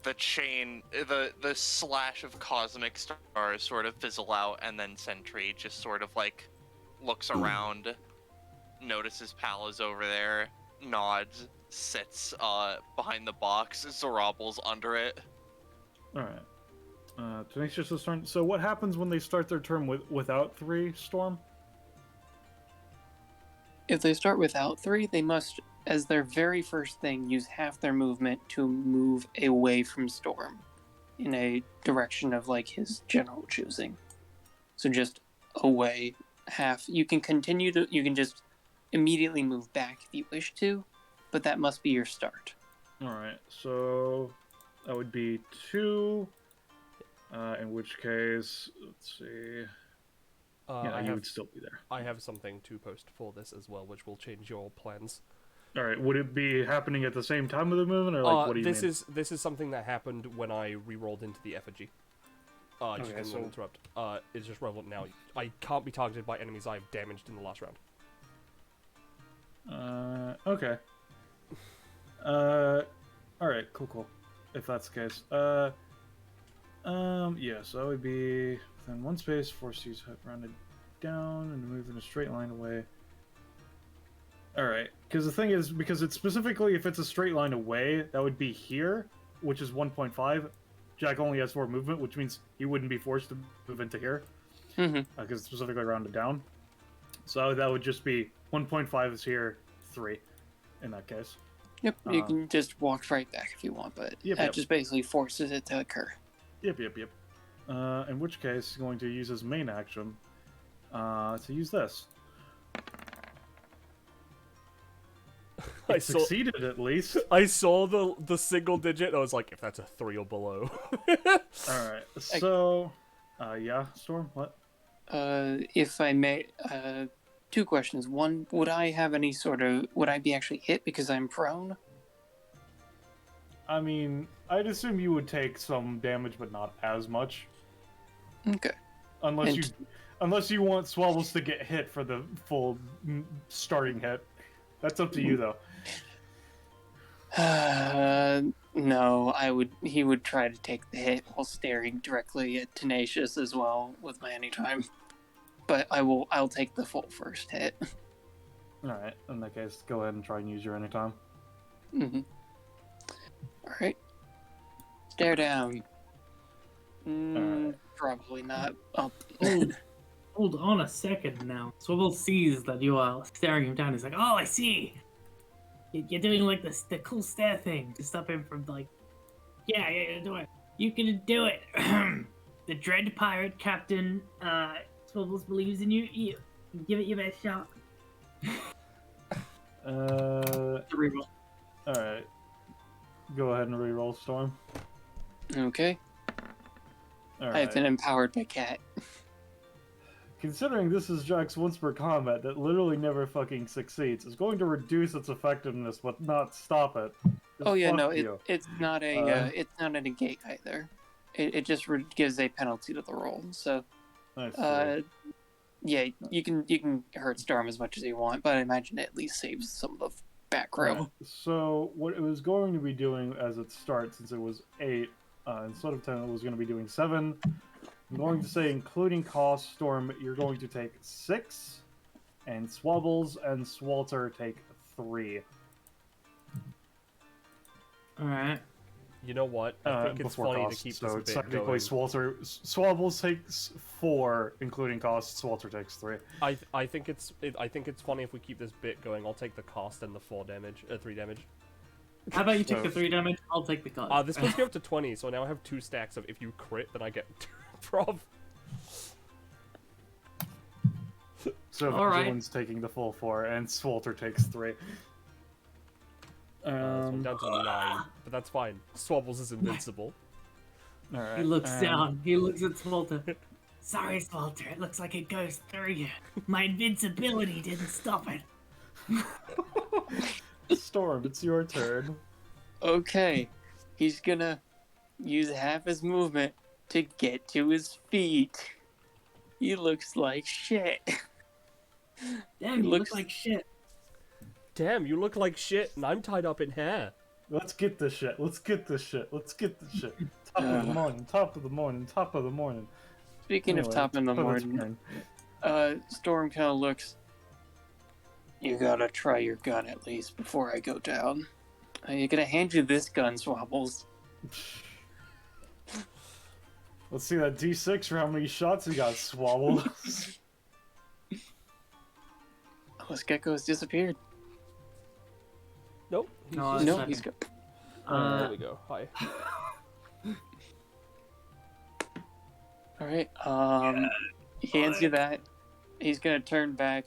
E: The chain, the slash of cosmic stars sort of fizzle out, and then Sentry just sort of like looks around, notices Pal is over there, nods, sits behind the box, Zoroble's under it.
B: Alright. Tenacious' turn. So what happens when they start their turn without 3, Storm?
C: If they start without 3, they must, as their very first thing, use half their movement to move away from Storm in a direction of like his general choosing. So just away half. You can just immediately move back if you wish to, but that must be your start.
B: Alright, so that would be 2. In which case, let's see. You would still be there.
A: I have something to post for this as well, which will change your plans.
B: All right, would it be happening at the same time of the movement, or like what do you mean?
A: This is something that happened when I re-rolled into the effigy. Just
B: Okay, so
A: interrupt. It's just relevant now. I can't be targeted by enemies I've damaged in the last round.
B: Okay. All right, cool. If that's the case, yeah, so that would be within 1 space, force use rounded down and move in a straight line away. Alright, because the thing is, because it's specifically, if it's a straight line away, that would be here, which is 1.5. Jack only has 4 movement, which means he wouldn't be forced to move into here. Because it's specifically rounded down. So that would just be 1.5 is here, 3 in that case.
C: Yep, you can just walk right back if you want, but that just basically forces it to occur.
B: Yep. In which case, he's going to use his main action to use this. I succeeded at least.
A: I saw the single digit, and I was like, if that's a 3 or below.
B: Alright, so... yeah, Storm, what?
C: If I may, 2 questions. One, would I have any sort of... Would I be actually hit because I'm prone?
B: I mean, I'd assume you would take some damage, but not as much.
C: Okay.
B: Unless you want Swabbles to get hit for the full starting hit. That's up to you, though.
C: No, he would try to take the hit while staring directly at Tenacious as well with my anytime. But I'll take the full first hit.
B: Alright, in that case, go ahead and try and use your anytime.
C: Alright. Stare down. Probably not.
D: Hold on a second now. Swivel sees that you are staring him down. He's like, "Oh, I see. You're doing like the cool stare thing to stop him from like, yeah, do it. You can do it. The Dread Pirate Captain Swivels believes in you. You give it your best shot."
B: Reroll. Alright. Go ahead and reroll, Storm.
C: Okay.
B: Alright.
C: I've been empowered by Cat.
B: Considering this is Jack's once per combat that literally never fucking succeeds, it's going to reduce its effectiveness but not stop it.
C: It's not a negate either. It just gives a penalty to the roll. So, yeah, you can hurt Storm as much as you want, but I imagine it at least saves some of the back row.
B: So what it was going to be doing as it starts, since it was 8, instead of 10, it was going to be doing 7. I'm going to say, including cost, Storm, you're going to take 6, and Swabbles and Swalter take 3.
D: Alright.
A: You know what? I think it's funny to keep this bit
B: technically
A: going.
B: Swabbles takes 4, including cost. Swalter takes 3.
A: I think it's funny if we keep this bit going. I'll take the cost and the 3 damage.
D: How about you take the 3 damage? I'll take the cost.
A: This puts me up to 20, so now I have 2 stacks of if you crit, then I get prob.
B: So everyone's taking the full 4, and Swalter takes 3.
A: So I'm down to 9, but that's fine. Swabbles is invincible.
B: All right.
D: He looks
B: and-
D: down. He looks at Swalter.
F: Sorry, Swalter. It looks like it goes through you. My invincibility didn't stop it.
B: Storm, it's your turn.
C: Okay, he's gonna use half his movement to get to his feet. He looks like shit.
F: Damn, you
C: looks-
F: look like shit.
A: Damn, you look like shit, and I'm tied up in hair.
B: Let's get this shit. Let's get this shit. Let's get this shit. Top of the morning. Top of the morning. Top of the morning.
C: Speaking of
B: Anyway,
C: top in the
B: it's
C: morning,
B: turn.
C: Storm kind of looks. You gotta try your gun at least before I go down. I'm gonna hand you this gun, Swabbles.
B: Let's see that D6 for how many shots you got, Swabble.
C: Oh, this gecko's disappeared.
A: Nope. He's
D: No,
A: just-
C: No,
D: second.
C: he's got.
A: there we go. Hi.
C: All right. He hands you that. He's gonna turn back.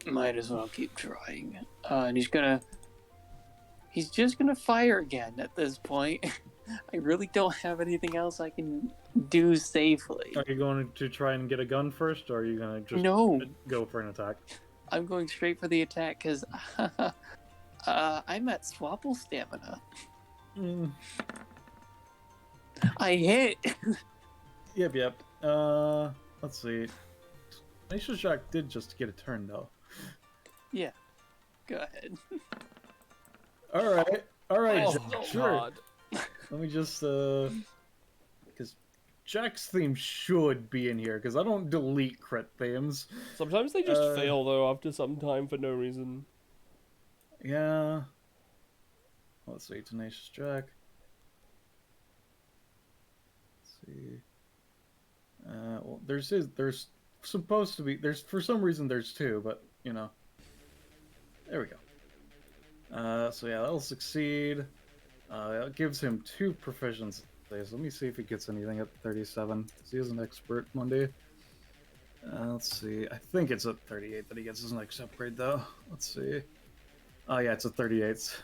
C: Might as well keep trying. And he's just gonna fire again at this point. I really don't have anything else I can do safely.
B: Are you going to try and get a gun first, or are you going to just
C: No,
B: go for an attack?
C: I'm going straight for the attack because I'm at Swapple stamina.
B: Mm.
C: I hit.
B: Yep. Let's see. Tenacious Jack did just get a turn, though.
C: Yeah. Go ahead.
B: All right,
A: Oh,
B: Jack, sure.
A: God.
B: Let me just, because Jack's theme should be in here, because I don't delete crit themes.
A: Sometimes they just
B: Uh,
A: fail, though, after some time for no reason.
B: Yeah. Let's see, Tenacious Jack. Let's see. Well, there's supposed to be, for some reason there's two, but, you know. There we go. So yeah, that'll succeed. It gives him 2 proficiencies. Let me see if he gets anything at 37. 'Cause he is an expert Monday. Let's see. I think it's at 38 that he gets his next upgrade, though. Let's see. Oh yeah, it's at 38.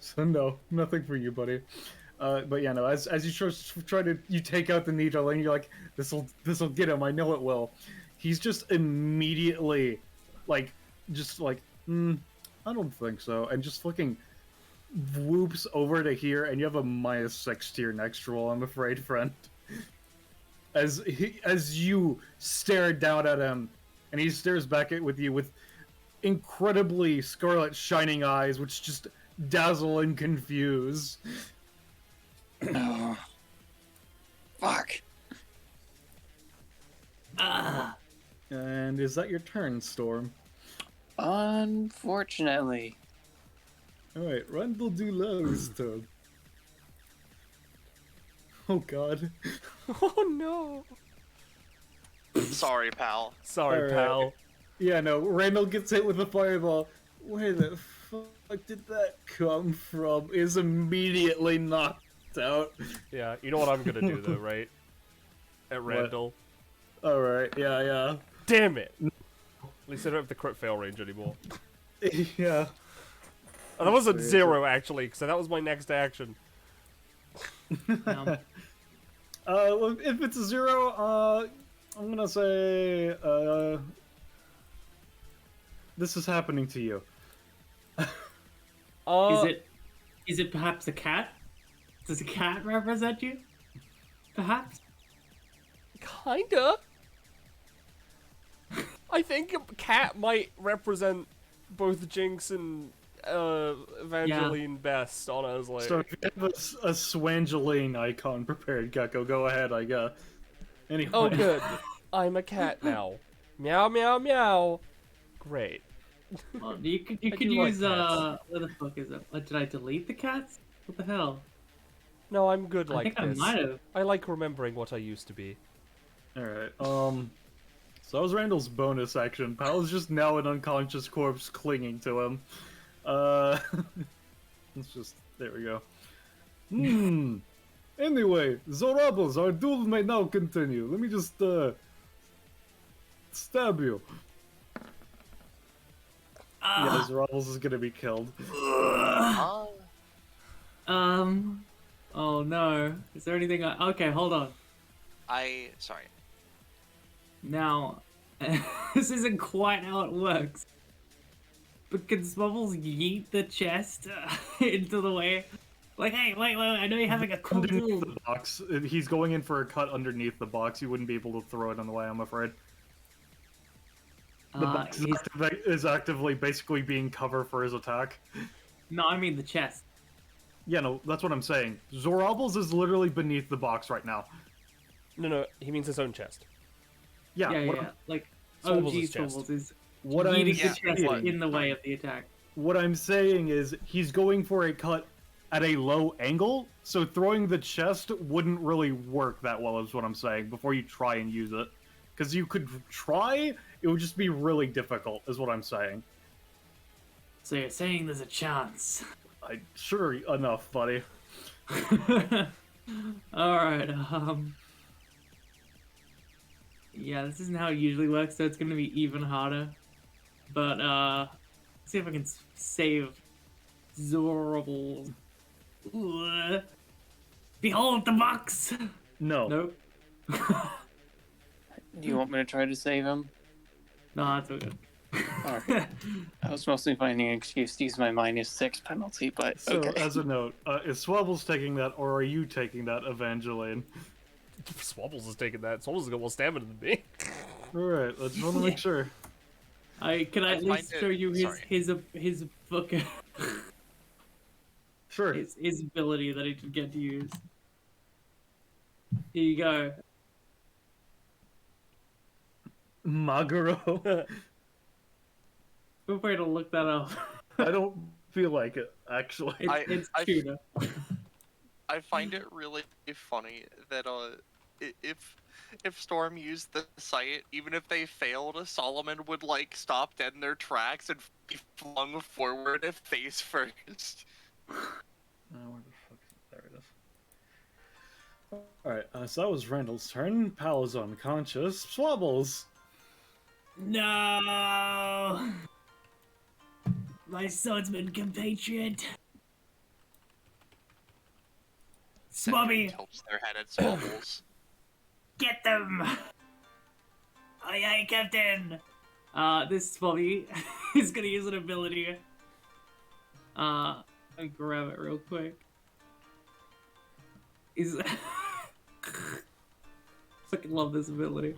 B: So no, nothing for you, buddy. But yeah, no. As you you take out the needle and you're like, this'll get him. I know it will. He's just immediately, I don't think so, and just fucking whoops over to here, and you have a -6 to your next roll, I'm afraid, friend. As you stare down at him, and he stares back with you with incredibly scarlet shining eyes, which just dazzle and confuse.
C: Oh. Fuck.
B: And is that your turn, Storm?
C: Unfortunately.
B: Alright, Randall Dulow's turn. Oh god.
A: Oh, no.
E: Sorry, pal.
A: Sorry,
B: Alright.
A: pal.
B: Yeah, no, Randall gets hit with a fireball. Where the fuck did that come from? Is immediately knocked out.
A: Yeah, you know what I'm gonna do, though, right? At
B: What?
A: Randall.
B: Alright, yeah.
A: Damn it! At least I don't have the crit fail range anymore.
B: Yeah.
A: Oh, that was a
B: That's
A: 0, actually, so that was my next action.
B: Well, if it's a 0, I'm gonna say, this is happening to you.
D: Is it perhaps a cat? Does a cat represent you? Perhaps?
A: Kinda. I think a cat might represent both Jinx and Evangeline best, honestly.
B: So if you have a Swangeline icon prepared, Gecko, go ahead, I guess. Anyway.
A: Oh, good. I'm a cat now. Meow, meow, meow. Great.
D: Well, you could
A: do like
D: use
A: cats.
D: where the fuck is it? Did I delete the cats? What the hell?
A: No, I'm good
D: I
A: like
D: think
A: this.
D: I might have.
A: I like remembering what I used to be.
B: Alright, so that was Randall's bonus action. Pal's just now an unconscious corpse clinging to him. Let's just, there we go. Anyway, Zorabos, our duel may now continue. Let me just, stab you. Yeah, Zorabos is gonna be killed.
D: Oh no. Is there anything okay, hold on.
E: Sorry.
D: Now, this isn't quite how it works. But can Smubbles yeet the chest into the way? Like, hey, wait, I know you're having a cool
B: Underneath
D: duel.
B: the box. He's going in for a cut underneath the box. You wouldn't be able to throw it on the way, I'm afraid. The box is actively basically being cover for his attack.
D: No, I mean the chest.
B: Yeah, no, that's what I'm saying. Zorobbles is literally beneath the box right now.
A: No, he means his own chest.
B: Yeah,
D: Yeah. Like,
A: Swabbles'
D: OG
A: chest.
D: Swabbles is
B: what I'm
D: yeeting the chest
B: saying,
D: in the way of the attack.
B: what I'm saying is he's going for a cut at a low angle, so throwing the chest wouldn't really work that well, is what I'm saying, before you try and use it. Because you could try, it would just be really difficult, is what I'm saying.
D: So you're saying there's a chance.
B: Sure enough, buddy.
D: Alright, yeah, this isn't how it usually works, so it's gonna be even harder. But, let's see if I can save Zorobbles. Ooh. Behold the box!
B: No.
D: Nope.
C: Do you want me to try to save him?
D: No, that's all good.
C: Alright. I was mostly finding an excuse to use my -6 penalty, but
B: So,
C: okay.
B: as a note, is Swabbles taking that, or are you taking that, Evangeline?
A: Swabbles is taking that. Swabbles has got more stamina than me.
B: Alright, I just want to make sure.
D: Can I at least show you his fucking
B: Sure.
D: his ability that he can get to use. Here you go.
B: Maguro.
D: Feel free to look that up.
B: I don't feel like it, actually.
D: It's tuna.
E: I find it really funny that if Storm used the site, even if they failed, Solomon would like stop dead in their tracks and be flung forward at face first.
B: Where the fuck is it? There it is. Alright, so that was Randall's turn. Pal is unconscious. Swabbles!
F: No! My swordsman compatriot. Swabby,
E: Tilts their head at Swabbles.
F: get them! Aye aye, Captain!
D: This Swabby is gonna use an ability. Let me grab it real quick. He's fucking love this ability.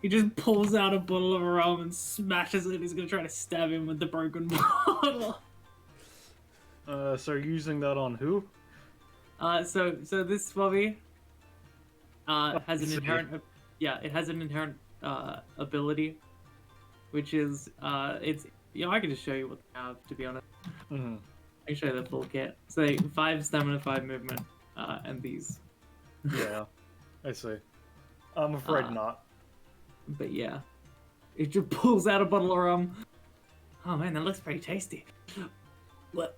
D: He just pulls out a bottle of rum and smashes it. He's gonna try to stab him with the broken bottle.
B: So you're using that on who?
D: So this Swabby has an
B: see.
D: inherent, it has an inherent ability, which is it's I can just show you what they have, to be honest.
B: Mm-hmm.
D: I can show you the full kit. So 5 stamina, 5 movement, and these.
B: Yeah, I see. I'm afraid not.
D: But yeah, it just pulls out a bottle of rum. Oh man, that looks pretty tasty. What?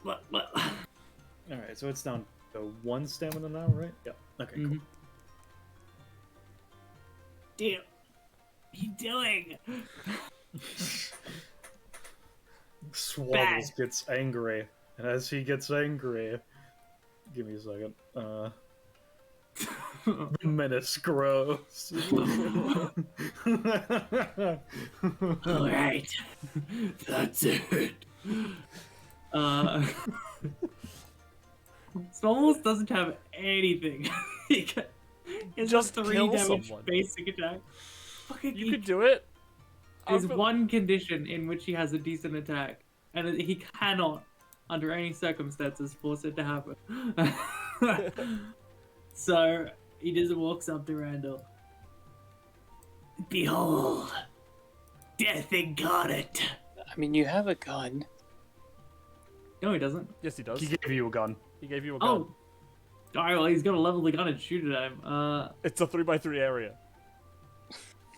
B: Alright, so it's down to 1 stamina now, right? Yeah. Okay, cool.
D: Mhm.
F: Dude, what are you doing?
B: Swabbles
F: Bad.
B: gets angry, and as he gets angry, give me a second. The menace grows.
F: Alright, that's it.
D: Smallest doesn't have anything. It's
A: Just
D: 3
A: kill
D: damage
A: someone.
D: basic attack. Fucking
A: You could do it.
D: There's one condition in which he has a decent attack, and he cannot, under any circumstances, force it to happen. So he just walks up to Randall.
F: Behold, death incarnate.
C: I mean, you have a gun.
D: No, he doesn't.
A: Yes, he does.
B: He gave you a gun.
A: He gave you a gun.
D: Oh, alright. Well, he's got to level the gun and shoot it at him.
A: It's a 3x3 area.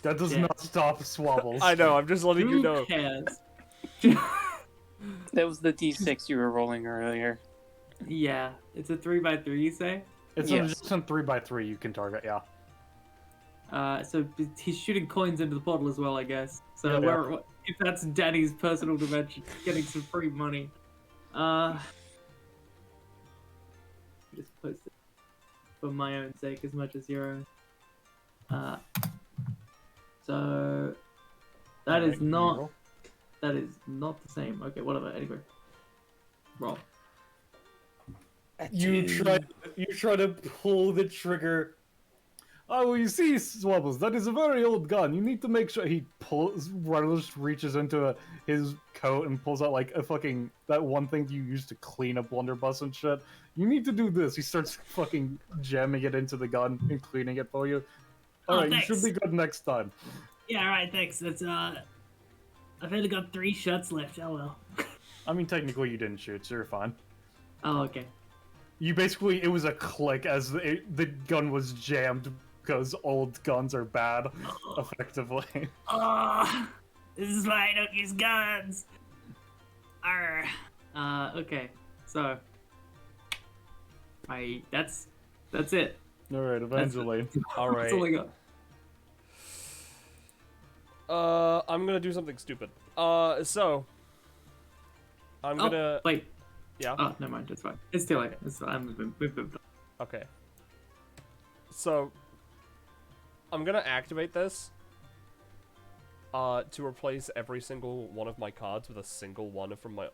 B: That does
D: Yeah.
B: not stop Swabbles.
A: I know. I'm just letting you
D: Who
A: know.
D: cares?
C: That was the D6 you were rolling earlier.
D: Yeah, it's a 3x3. You say?
B: It's
C: Yes.
B: just on 3x3 you can target, yeah.
D: So he's shooting coins into the portal as well, I guess. So
B: Yeah.
D: where, if that's Danny's personal dimension, getting some free money. Just post it for my own sake as much as your own. So that is not the same. Okay, whatever. Anyway, roll.
B: You try to pull the trigger. Oh, you see, Swabbles, that is a very old gun. You need to make sure he Randall reaches into his coat and pulls out like a fucking that one thing you use to clean up blunderbuss and shit. You need to do this. He starts fucking jamming it into the gun and cleaning it for you. All right, you should be good next time.
F: Yeah, alright, thanks. That's I've only got 3 shots left. Oh well.
B: I mean, technically you didn't shoot, so you're fine.
D: Oh, okay.
B: You basically, it was a click as the gun was jammed because old guns are bad, effectively.
F: Oh, this is why I don't use guns. Arr.
D: Okay. So, that's it.
B: All right, eventually.
A: All right.
D: That's all I got.
A: I'm gonna do something stupid. So I'm gonna.
D: Wait.
A: Yeah.
D: Oh, never mind. It's fine. It's too late. It's fine. We've moved on.
A: Okay. So I'm gonna activate this. To replace every single one of my cards with a single one from one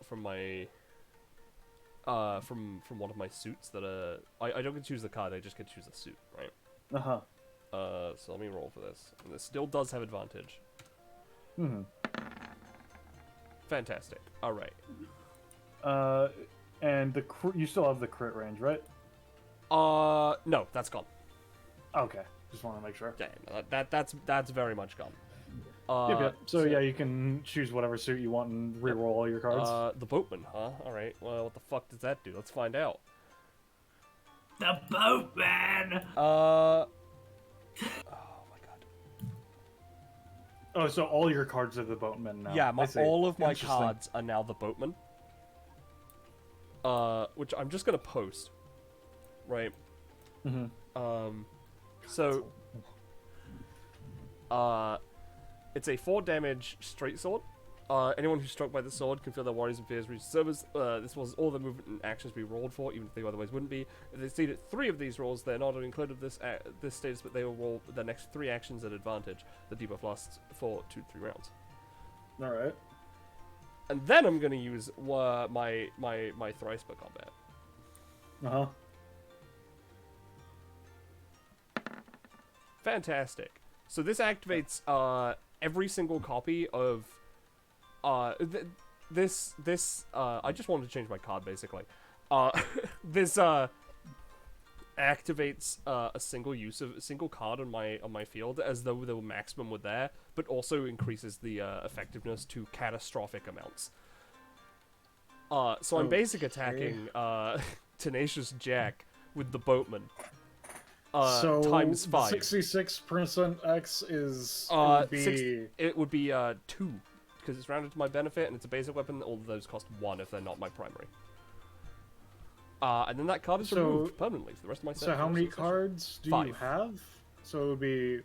A: of my suits that I don't get to choose the card. I just get to choose the suit, right? So let me roll for this. And this still does have advantage.
B: Mm-hmm.
A: Fantastic. All right.
B: And you still have the crit range, right?
A: No, that's gone.
B: Okay, just want to make sure.
A: Yeah, no, that's very much gone.
B: Yep. So yeah, you can choose whatever suit you want and re-roll all your cards.
A: The boatman, huh? All right. Well, what the fuck does that do? Let's find out.
F: The boatman.
A: Oh my god.
B: Oh, so all your cards are the boatman now.
A: Yeah, all of my
B: Interesting.
A: cards are now the boatman. Which I'm just gonna post, right?
B: Mm-hmm.
A: So, it's a 4 damage straight sword. Anyone who's struck by the sword can feel their worries and fears reach service. This was all the movement and actions we rolled for, even if they otherwise wouldn't be. If they succeed at 3 of these rolls, they're not only included this status, but they will roll the next 3 actions at advantage. The debuff lasts for 2 to 3 rounds.
B: All right.
A: And then I'm gonna use my thrice per combat.
B: Uh-huh.
A: Fantastic. So this activates every single copy of this. I just wanted to change my card basically. This activates a single card on my field as though the maximum were there, but also increases the effectiveness to catastrophic amounts. So I'm basic attacking Tenacious Jack with the boatman.
B: So
A: times 5.
B: 66% X is
A: It would be 2 because it's rounded to my benefit and it's a basic weapon. All of those cost 1 if they're not my primary. And then that card is removed permanently for the rest of my set.
B: So how many cards do
A: 5.
B: you have? So it would be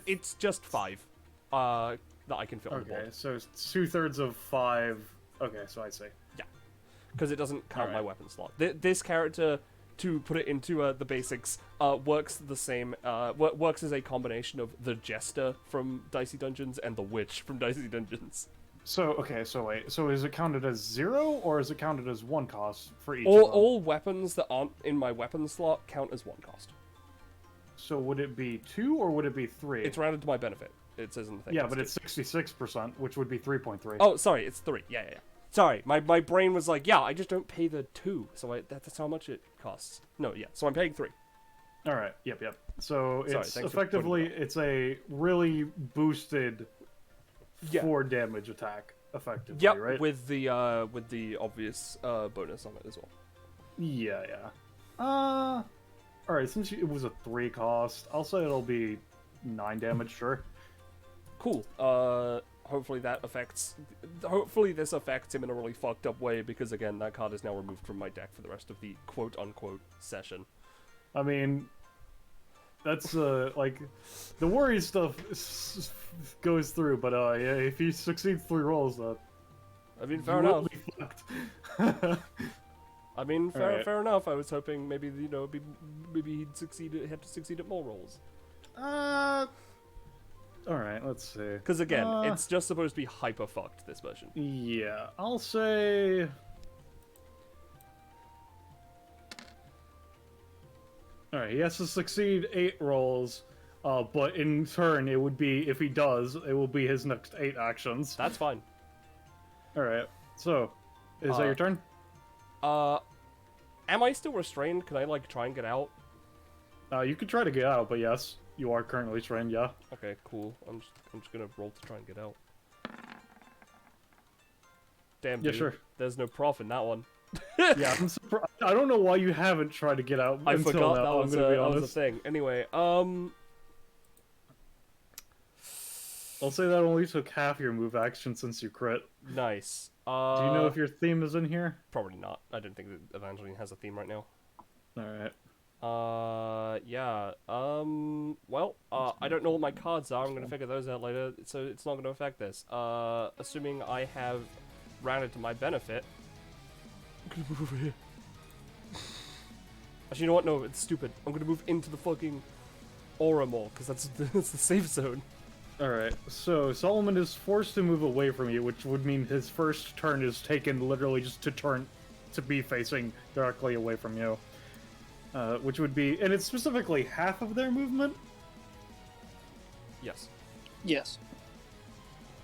A: it's just 5 that I can fit on the board.
B: okay. So 2/3 of 5. Okay, so I see.
A: Yeah, because it doesn't count my
B: Alright.
A: weapon slot. This character, to put it into the basics, works the same. Works as a combination of the Jester from Dicey Dungeons and the Witch from Dicey Dungeons.
B: So okay, so wait. So is it counted as 0 or is it counted as 1 cost for each of them?
A: All weapons that aren't in my weapon slot count as 1 cost.
B: So would it be 2 or would it be 3?
A: It's rounded to my benefit. It says in the thing.
B: Yeah, but it's 66%, which would be 3.3.
A: Oh, sorry, it's 3. Yeah. Sorry, my brain was like, yeah, I just don't pay the 2, so that's how much it costs. No, yeah, so I'm paying 3.
B: All right. Yep. So
A: Sorry,
B: it's
A: thanks for
B: effectively
A: pointing
B: it's a really boosted
A: Yeah.
B: 4 damage attack, effectively,
A: Yep,
B: right?
A: with the obvious bonus on it as well.
B: Yeah. All right. Since it was a 3 cost, I'll say it'll be 9 damage. Sure.
A: Cool. Hopefully this affects him in a really fucked up way because again, that card is now removed from my deck for the rest of the quote unquote session.
B: I mean, that's like the worry stuff goes through, but yeah, if he succeeds 3 rolls,
A: I mean, fair enough.
B: will be fucked.
A: I mean,
B: Alright.
A: fair enough. I was hoping maybe maybe he'd have to succeed at more rolls.
B: Alright, let's see.
A: Because again, it's just supposed to be hyper fucked, this version.
B: Yeah, I'll say... Alright, he has to succeed 8 rolls, but in turn, it would be, if he does, it will be his next 8 actions.
A: That's fine.
B: Alright, so, is that your turn?
A: Am I still restrained? Can I, like, try and get out?
B: You could try to get out, but yes, you are currently restrained, yeah.
A: Okay, cool. I'm just gonna roll to try and get out. Damn,
B: Yeah,
A: dude.
B: sure.
A: There's no prof in that one.
B: Yeah, I'm surprised. I don't know why you haven't tried to get out
A: I
B: until
A: forgot
B: now,
A: that
B: I'm gonna be
A: that was a
B: honest.
A: thing. Anyway,
B: I'll say that only took half your move action since you crit.
A: nice.
B: Do you know if your theme is in here?
A: Probably not. I don't think that Evangeline has a theme right now.
B: Alright.
A: Yeah. Well, I don't know what my cards are. I'm gonna figure those out later, so it's not gonna affect this. Assuming I have rounded to my benefit. I'm gonna move over here. Actually, you know what? No, it's stupid. I'm gonna move into the fucking aura more, because that's the safe zone.
B: Alright, so Solomon is forced to move away from you, which would mean his first turn is taken literally just to be facing directly away from you. Which would be, and it's specifically half of their movement?
A: Yes.
C: Yes.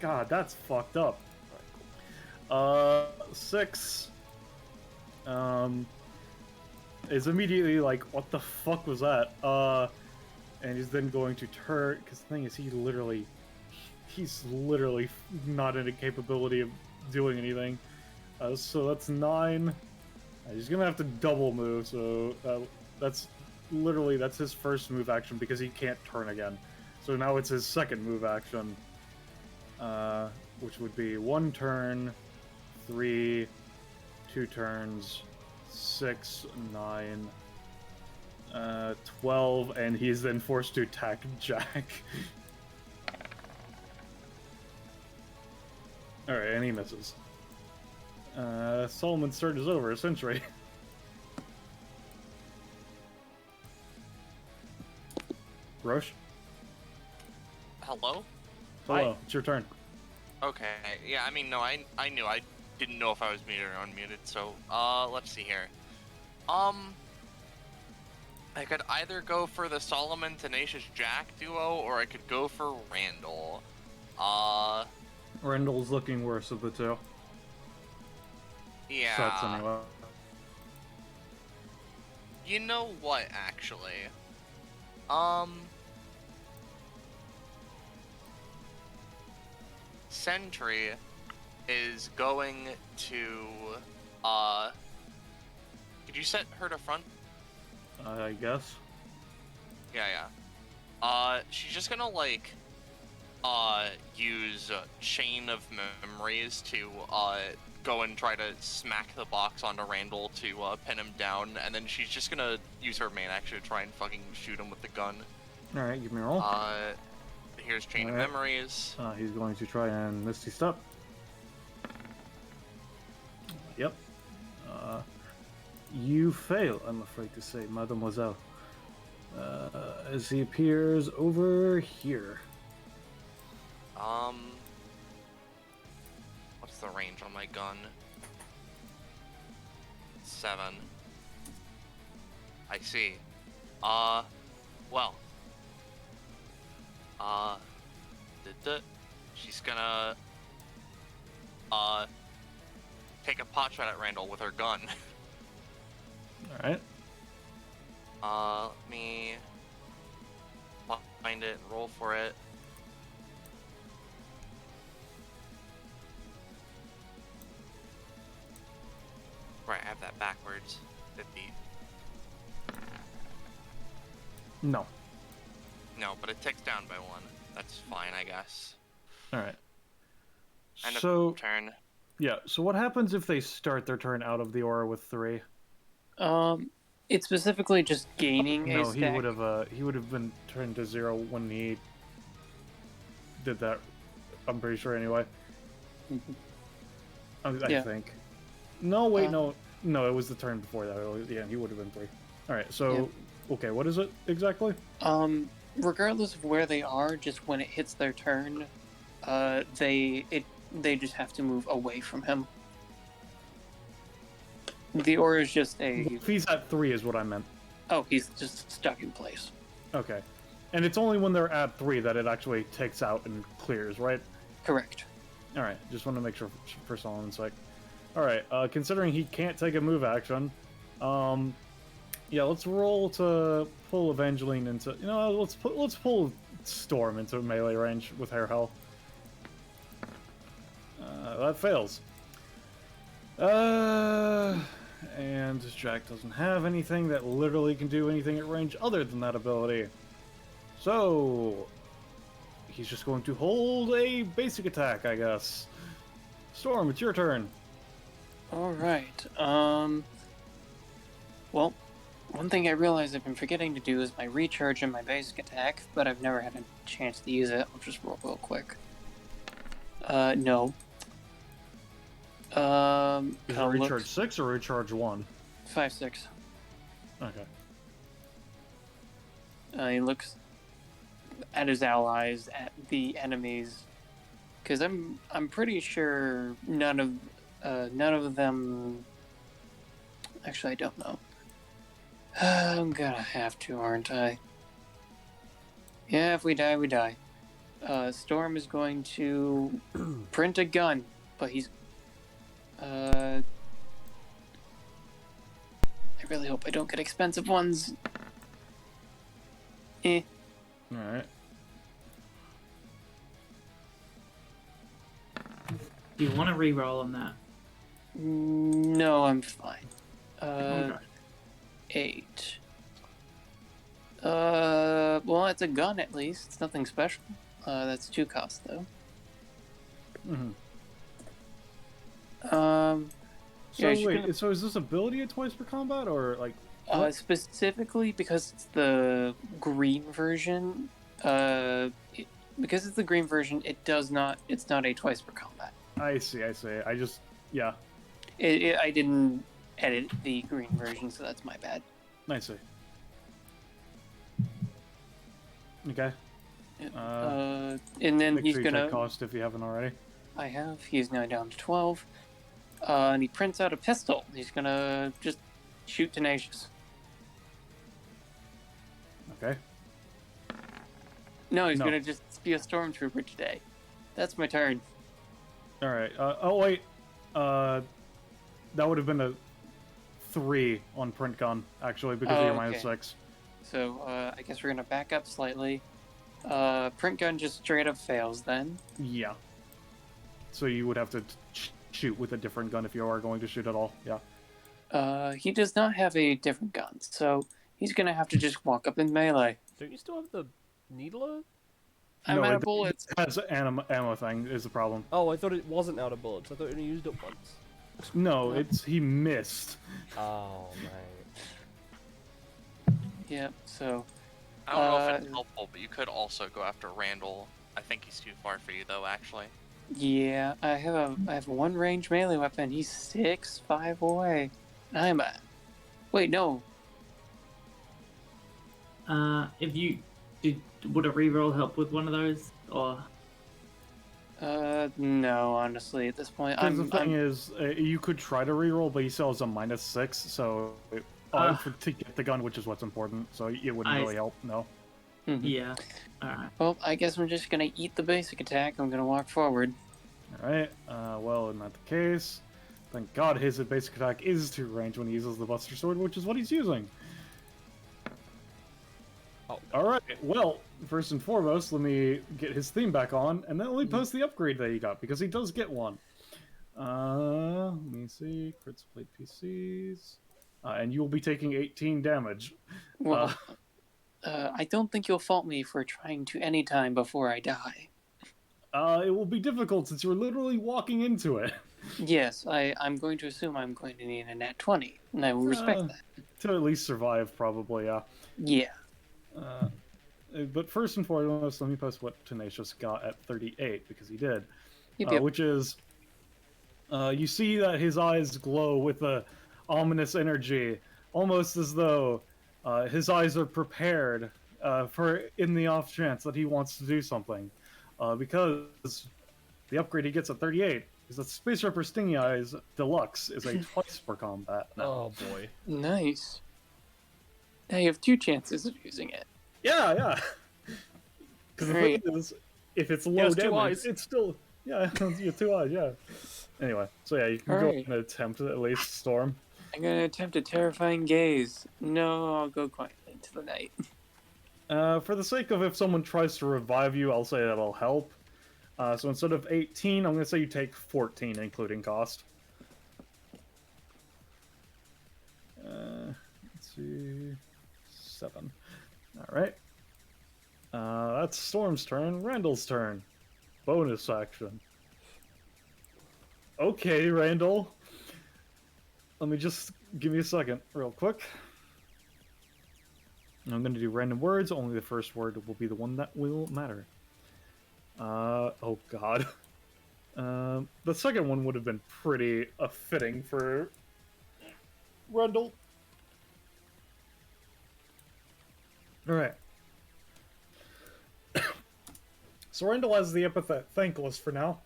B: God, that's fucked up.
A: Alright, cool.
B: 6. Is immediately like, what the fuck was that? And he's then going to turn, because the thing is, he's literally not in a capability of doing anything. So that's 9. He's gonna have to double move, so that's his first move action because he can't turn again. So now it's his second move action, which would be 1 turn, 3, 2 turns, 6, 9, 12, and he's then forced to attack Jack. Alright, and he misses. Solomon's turn is over, essentially. Roche?
E: Hello?
B: Hello,
A: Hi.
B: it's your turn.
E: Okay, yeah, I mean, no, I knew. I didn't know if I was muted or unmuted, so, let's see here. I could either go for the Solomon Tenacious Jack duo, or I could go for Randall.
B: Randall's looking worse of the two.
E: Yeah.
B: Sets anyway.
E: You know what, actually? Sentry is going to, could you set her to front?
B: I guess.
E: Yeah. She's just gonna, like, use Chain of Memories to, go and try to smack the box onto Randall to, pin him down, and then she's just gonna use her main action to try and fucking shoot him with the gun.
B: Alright, give me a roll.
E: Here's Chain of
B: Alright.
E: Memories.
B: He's going to try and Misty Step. Yep. You fail, I'm afraid to say, mademoiselle. As he appears over here.
E: What's the range on my gun? 7. I see. Well. She's gonna, take a pot shot at Randall with her gun.
B: Alright.
E: Let me find it and roll for it. Right, I have that backwards. 50.
B: No.
E: No, but it ticks down by 1. That's fine, I guess.
B: Alright.
E: End
B: So,
E: of turn.
B: yeah, so what happens if they start their turn out of the aura with 3?
C: It's specifically just gaining a
B: No,
C: stack.
B: he would have been turned to 0 when he did that. I'm pretty sure anyway.
C: Mhm.
B: I
C: Yeah.
B: think. No, wait, no. No, it was the turn before that. Yeah, he would have been 3. All right, so
C: Yeah.
B: okay, what is it exactly?
C: Regardless of where they are, just when it hits their turn, they just have to move away from him. The aura is just a.
B: If he's at 3, is what I meant.
C: Oh, he's just stuck in place.
B: Okay, and it's only when they're at 3 that it actually takes out and clears, right?
C: Correct.
B: All right, just want to make sure for Solomon's sake. All right, considering he can't take a move action, yeah, let's roll to pull Evangeline into. You know, let's pull Storm into melee range with Hair Hell. That fails. And Jack doesn't have anything that literally can do anything at range other than that ability. So he's just going to hold a basic attack, I guess. Storm, it's your turn.
C: All right. Well, one thing I realize I've been forgetting to do is my recharge and my basic attack, but I've never had a chance to use it. I'll just roll real quick. No.
B: Is it recharge 6 or recharge 1?
C: 5, 6.
B: Okay.
C: He looks at his allies, at the enemies, because I'm pretty sure none of them. Actually, I don't know. I'm gonna have to, aren't I? Yeah, if we die, we die. Storm is going to print a gun, but he's. I really hope I don't get expensive ones. Eh.
B: Alright.
D: Do you want to reroll on that?
C: No, I'm fine.
D: Okay.
C: 8. Well, it's a gun at least. It's nothing special. That's 2 costs though.
B: Mm-hmm.
C: Yeah,
B: So
C: you
B: wait,
C: can-
B: so is this ability at twice per combat, or like?
C: Specifically because it's the green version. Because it's the green version, it's not a twice per combat.
B: I see. I just, yeah,
C: I didn't edit the green version, so that's my bad.
B: I see. Okay.
C: And then
B: Make
C: he's
B: sure you
C: gonna.
B: check cost if you haven't already.
C: I have. He's now down to 12. And he prints out a pistol. He's gonna just shoot Tenacious.
B: Okay.
C: No, he's
B: No.
C: gonna just be a stormtrooper today. That's my turn.
B: All right. Oh wait. That would have been a 3 on print gun actually because of your
C: okay.
B: -6.
C: So I guess we're gonna back up slightly. Print gun just straight up fails then.
B: Yeah. So you would have to shoot with a different gun if you are going to shoot at all. Yeah.
C: He does not have a different gun, so he's gonna have to just walk up in melee.
A: Don't you still have the needler?
C: I'm
B: No,
C: out
B: it-
C: of bullets.
B: Has ammo thing is the problem.
A: Oh, I thought it wasn't out of bullets. I thought you only used it once.
B: No, he missed.
A: Oh, right.
C: Yep. So
E: I don't know if it's helpful, but you could also go after Randall. I think he's too far for you, though, actually.
C: yeah, I have one range melee weapon. He's 6'5" away. I'm at. Wait, no.
D: If you would a reroll help with one of those, or
C: No, honestly, at this point,
B: Because the thing is, you could try to reroll, but he still has a -6, so to get the gun, which is what's important, so it wouldn't really help. No.
D: yeah, all right.
C: Well, I guess I'm just gonna eat the basic attack. I'm gonna walk forward.
B: All right. Well, in that case, thank God his basic attack is to range when he uses the Buster Sword, which is what he's using.
A: Oh.
B: All right. Well, first and foremost, let me get his theme back on, and then let me post the upgrade that he got because he does get one. Let me see. Crits plate PCs, and you will be taking 18 damage.
C: Well, I don't think you'll fault me for trying to any time before I die.
B: It will be difficult since you're literally walking into it.
C: Yes, I'm going to assume I'm going to need a nat 20, and I will respect that.
B: To at least survive, probably, yeah.
C: Yeah.
B: But first and foremost, let me post what Tenacious got at 38, because he did.
C: Yep.
B: Which is, you see that his eyes glow with a ominous energy, almost as though his eyes are prepared for in the off chance that he wants to do something. Because the upgrade he gets at 38 is that Space Ripper Stingy Eyes Deluxe is a twice per combat now.
A: Oh boy.
C: Nice. Now you have 2 chances of using it.
B: Yeah. Because the thing is, if it's low
A: has 2
B: damage,
A: eyes.
B: it's still you have 2 eyes. Yeah. Anyway, so yeah, you can go
C: Alright.
B: and attempt at least Storm.
C: I'm gonna attempt a terrifying gaze. No, I'll go quietly into the night.
B: For the sake of if someone tries to revive you, I'll say that'll help. So instead of 18, I'm going to say you take 14, including cost. Let's see... 7. Alright. That's Storm's turn. Randall's turn. Bonus action. Okay, Randall. Let me just... give me a second, real quick. I'm going to do random words. Only the first word will be the one that will matter. Oh god. The second one would have been pretty fitting for Randall. Alright. So Randall has the epithet Thankless for now.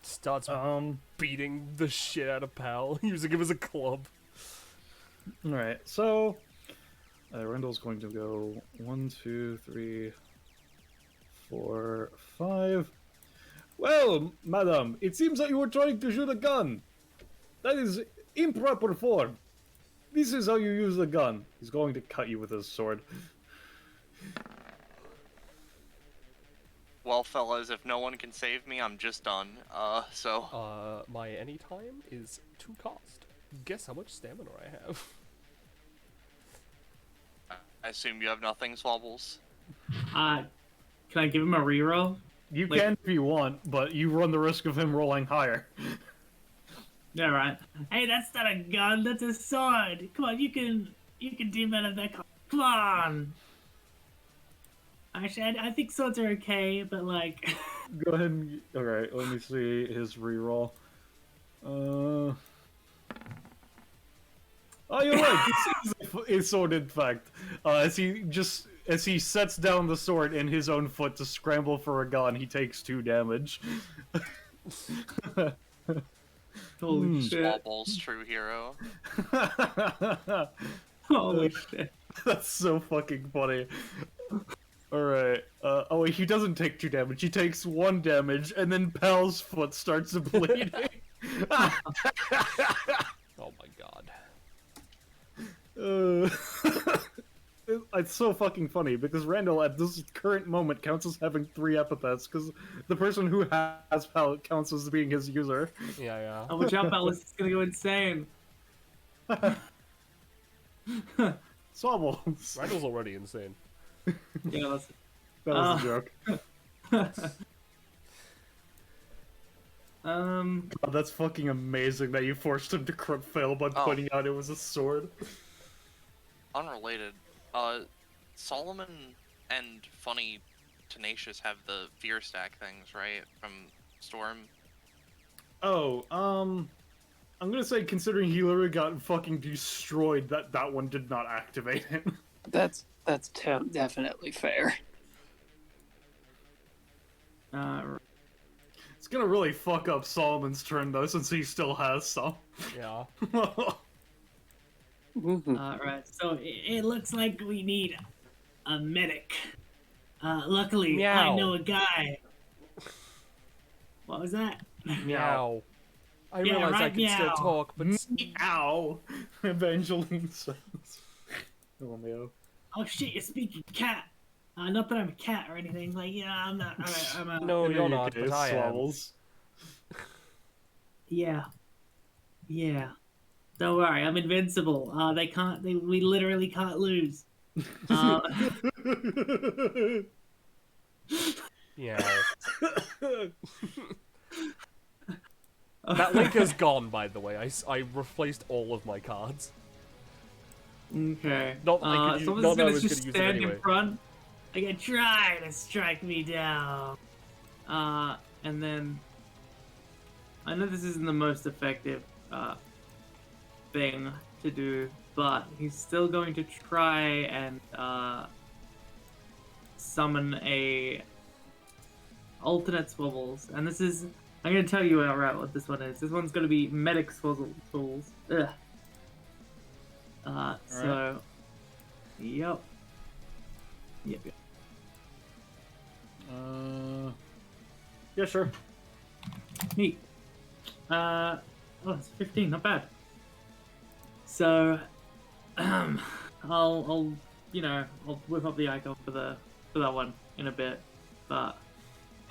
A: Starts beating the shit out of Pal, using him as a club.
B: Alright, so... Randall's going to go 1, 2, 3, 4, 5. Well, madam, it seems that you were trying to shoot a gun. That is improper form. This is how you use a gun. He's going to cut you with his sword.
E: Well, fellas, if no one can save me, I'm just done.
A: My anytime is 2 cost. Guess how much stamina I have.
E: I assume you have nothing, Swabbles?
D: Can I give him a reroll?
B: You
D: Like-
B: can if you want, but you run the risk of him rolling higher.
D: Yeah, right.
F: Hey, that's not a gun, that's a sword. Come on, you can do better than that. Come on.
D: Actually, I think swords are okay, but like...
B: Go ahead and... Alright, let me see his reroll. Oh, you're right. This is a sword, in fact. As he sets down the sword in his own foot to scramble for a gun, he takes 2 damage.
D: Holy shit.
E: Swabbles, true hero.
D: Holy shit.
B: That's so fucking funny. Alright. Oh wait, he doesn't take 2 damage. He takes 1 damage, and then Pal's foot starts bleeding.
A: Oh my god.
B: It's so fucking funny because Randall at this current moment counts as having 3 epithets because the person who has Pal counts as being his user.
A: Yeah.
D: Oh, watch out, Ballast is gonna go insane.
B: Swabbles.
A: Randall's already insane.
D: Yeah, that's...
B: That was a joke. God, that's fucking amazing that you forced him to crit fail by pointing out it was a sword.
E: Unrelated. Solomon and Funny Tenacious have the fear stack things, right? From Storm.
B: Oh, I'm gonna say considering he literally got fucking destroyed, that one did not activate him.
C: That's definitely fair.
B: It's gonna really fuck up Solomon's turn though, since he still has some.
A: Yeah.
F: Alright, so it looks like we need a medic. Luckily,
A: Meow.
F: I know a guy. What was that?
A: Meow. I
F: Yeah,
A: realize I
F: right,
A: can still
F: meow.
A: talk, but
B: Ow! Evangeline says. Oh, meow.
F: Oh shit, you're speaking cat. Not that I'm a cat or anything. Like, yeah, I'm not. Alright, I'm a.
A: no, you're not.
B: Okay,
A: But I am.
B: Swabbles.
F: Yeah. Yeah. Don't worry, I'm invincible. We literally can't lose.
A: Yeah. That link is gone, by the way. I replaced all of my cards.
D: Okay.
A: Not that I could use-
F: Someone's
A: not that I
F: gonna
A: was
F: just
A: gonna use it
F: stand
A: anyway.
F: in front. They can try to strike me down.
D: And then... I know this isn't the most effective, thing, to do, but he's still going to try and summon a alternate swivels. And this is, I'm going to tell you outright what this one is. This one's going to be medic swivels. Ugh. So, yep. Yep.
B: Yeah, sure.
D: Neat. Oh, it's 15, not bad. So, I'll whip up the icon for that one in a bit, but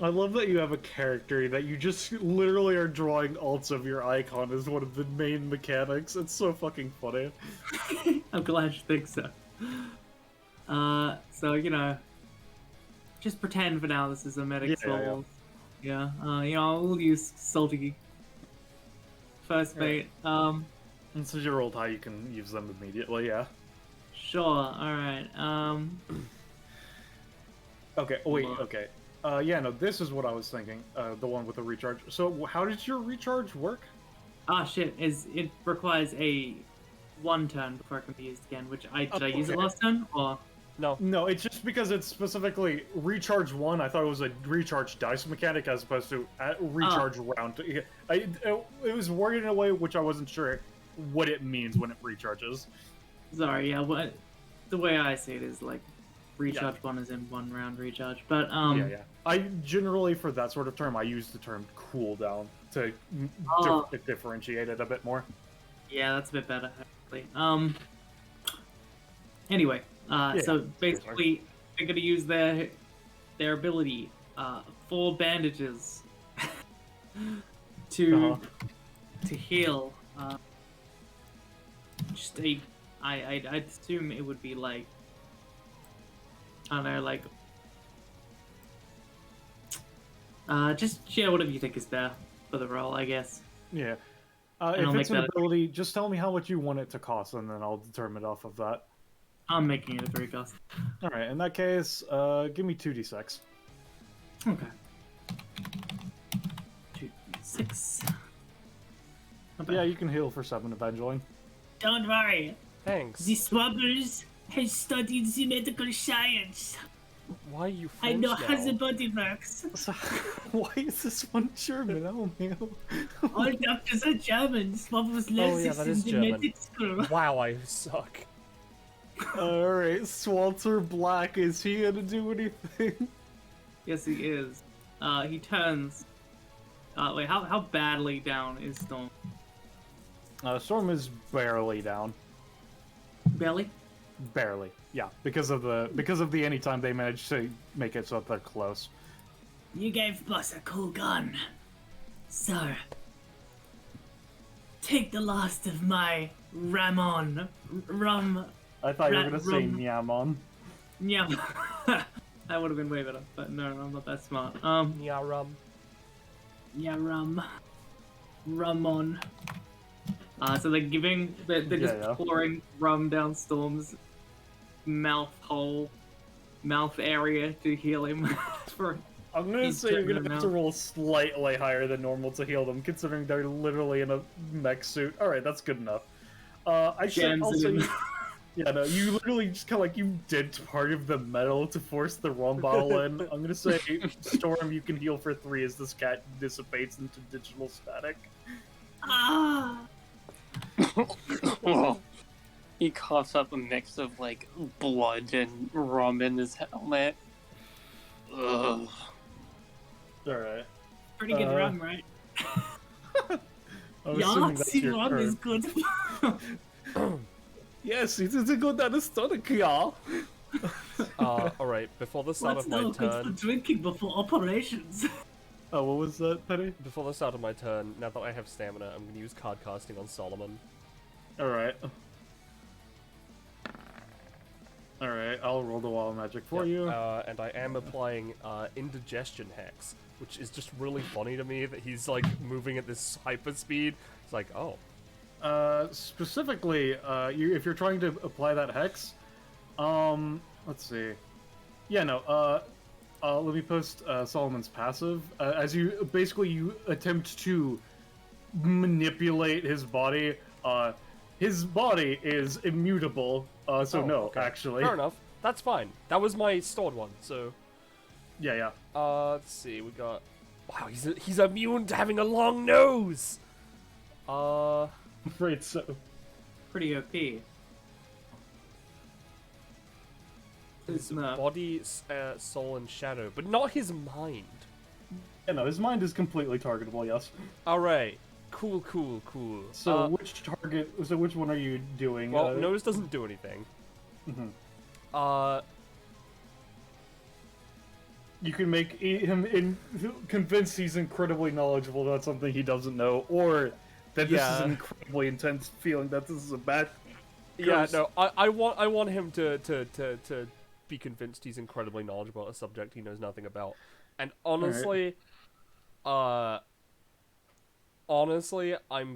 B: I love that you have a character that you just literally are drawing alts of your icon as one of the main mechanics. It's so fucking funny.
D: I'm glad you think so. So just pretend for now this is a medic soul. Yeah. We'll use salty first mate.
B: And since you rolled high, you can use them immediately. Yeah.
D: Sure. All right.
B: Okay. Wait. Okay. Yeah. No. This is what I was thinking. The one with the recharge. So, how does your recharge work?
D: Ah, shit. It requires a 1 turn before it can be used again. Which did I use it last turn or?
B: No, it's just because it's specifically recharge 1. I thought it was a recharge dice mechanic as opposed to recharge round. It was worded in a way which I wasn't sure what it means when it recharges.
D: Sorry, yeah. The way I see it is like recharge 1 is in 1 round recharge, but
B: Yeah. I generally for that sort of term I use the term cooldown to differentiate it a bit more.
D: Yeah, that's a bit better actually. Anyway. So basically, they're going to use their ability, 4 bandages, to heal. I'd assume it would be like, I don't know, like, just share whatever you think is fair for the roll, I guess.
B: Yeah. If it's an ability, just tell me how much you want it to cost, and then I'll determine it off of that.
D: I'm making it a 3 cost.
B: Alright, in that case, give me 2d6.
D: Okay. 2d6.
B: Yeah, you can heal for 7 eventually.
F: Don't worry.
A: Thanks.
F: The swabbers has studied the medical science.
A: Why are you
F: I
A: French
F: know
A: now?
F: how the body works.
B: Why is this one German? Oh, man.
F: All doctors are German. Swabbers learned
A: yeah,
F: this
A: that
F: in
A: is
F: the
A: German.
F: medic school.
A: Wow, I suck.
B: Alright, Swalter Black, is he gonna do anything?
D: Yes, he is. He turns. Wait, how badly down is Storm?
B: Storm is barely down.
D: Barely?
B: Barely, yeah. Because of the anytime they manage to make it so that they're close.
F: You gave boss a cool gun. So, take the last of my rum.
B: I thought you were gonna say Nyamon.
D: Yeah. That would have been way better, but no, I'm not that smart.
A: Yeah, rum.
F: Yeah, rum.
D: Rumon. So they're just pouring rum down Storm's mouth area to heal him.
B: I'm gonna say you're gonna have to roll slightly higher than normal to heal them, considering they're literally in a mech suit. Alright, that's good enough. I should also... Yeah, no, you literally just kind of like, you did part of the metal to force the rum bottle in. I'm gonna say, Storm, you can heal for 3 as this cat dissipates into digital static.
F: Ah!
C: He coughs up a mix of, like, blood and rum in his helmet. Ugh.
B: Alright.
F: Pretty good rum, right?
B: Yeah,
F: rum is good.
B: Yes, it is a good anesthetic, yeah.
A: Alright, before the start of my
F: Good for
A: turn...
F: drinking before operations.
B: Oh, what was that, Penny?
A: Before the start of my turn, now that I have stamina, I'm gonna use card casting on Solomon.
B: Alright. Alright, I'll roll the wild magic for you.
A: And I am applying indigestion hex, which is just really funny to me that he's like moving at this hyper speed. It's like, oh.
B: Specifically, if you're trying to apply that hex, let's see. Yeah, no, let me post Solomon's passive. As you attempt to manipulate his body, his body is immutable. So
A: Oh,
B: no,
A: okay.
B: actually.
A: Fair enough. That's fine. That was my stored one, so...
B: Yeah.
A: let's see, we got... Wow, he's immune to having a long nose!
B: I'm afraid so.
D: Pretty OP.
A: His
D: No.
A: body, soul, and shadow, but not his mind.
B: Yeah, no, his mind is completely targetable, yes.
A: Alright. Cool.
B: So which one are you doing?
A: Well, nose doesn't do anything.
B: Mhm. You can make him convinced he's incredibly knowledgeable about something he doesn't know, or that this is
A: Yeah.
B: an incredibly intense feeling that this is a bad.
A: Yeah,
B: curse.
A: no, I want him to be convinced he's incredibly knowledgeable about a subject he knows nothing about. And honestly, I'm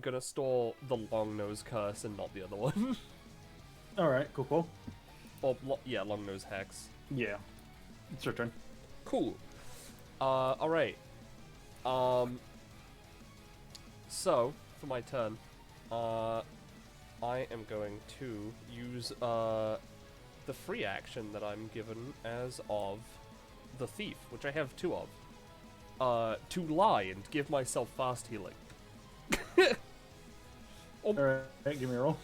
A: gonna store the long nose curse and not the other one.
B: All right, cool.
A: Or yeah, long nose hex.
B: Yeah, it's your turn.
A: Cool. All right. So for my turn, I am going to use the free action that I'm given as of the thief, which I have 2 of, to lie and give myself fast healing.
B: All right, give me a roll.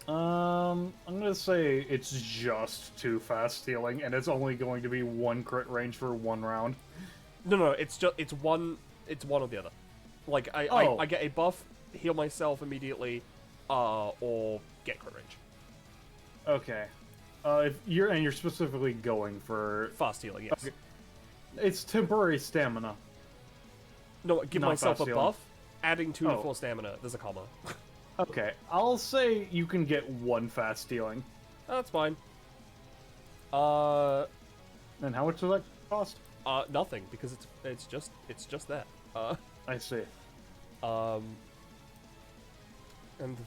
B: I'm gonna say it's just 2 fast healing, and it's only going to be 1 crit range for 1 round.
A: No, it's one or the other. Like I get a buff, heal myself immediately, or get crit range.
B: Okay. If you're specifically going for
A: Fast healing, yes.
B: Okay. It's temporary stamina.
A: No, give
B: Not
A: myself a
B: fast healing.
A: buff, adding 2 to
B: Oh.
A: full stamina. There's a comma.
B: Okay, I'll say you can get 1 fast healing.
A: That's fine.
B: And how much does that cost?
A: Nothing, because it's just that.
B: I see.
A: And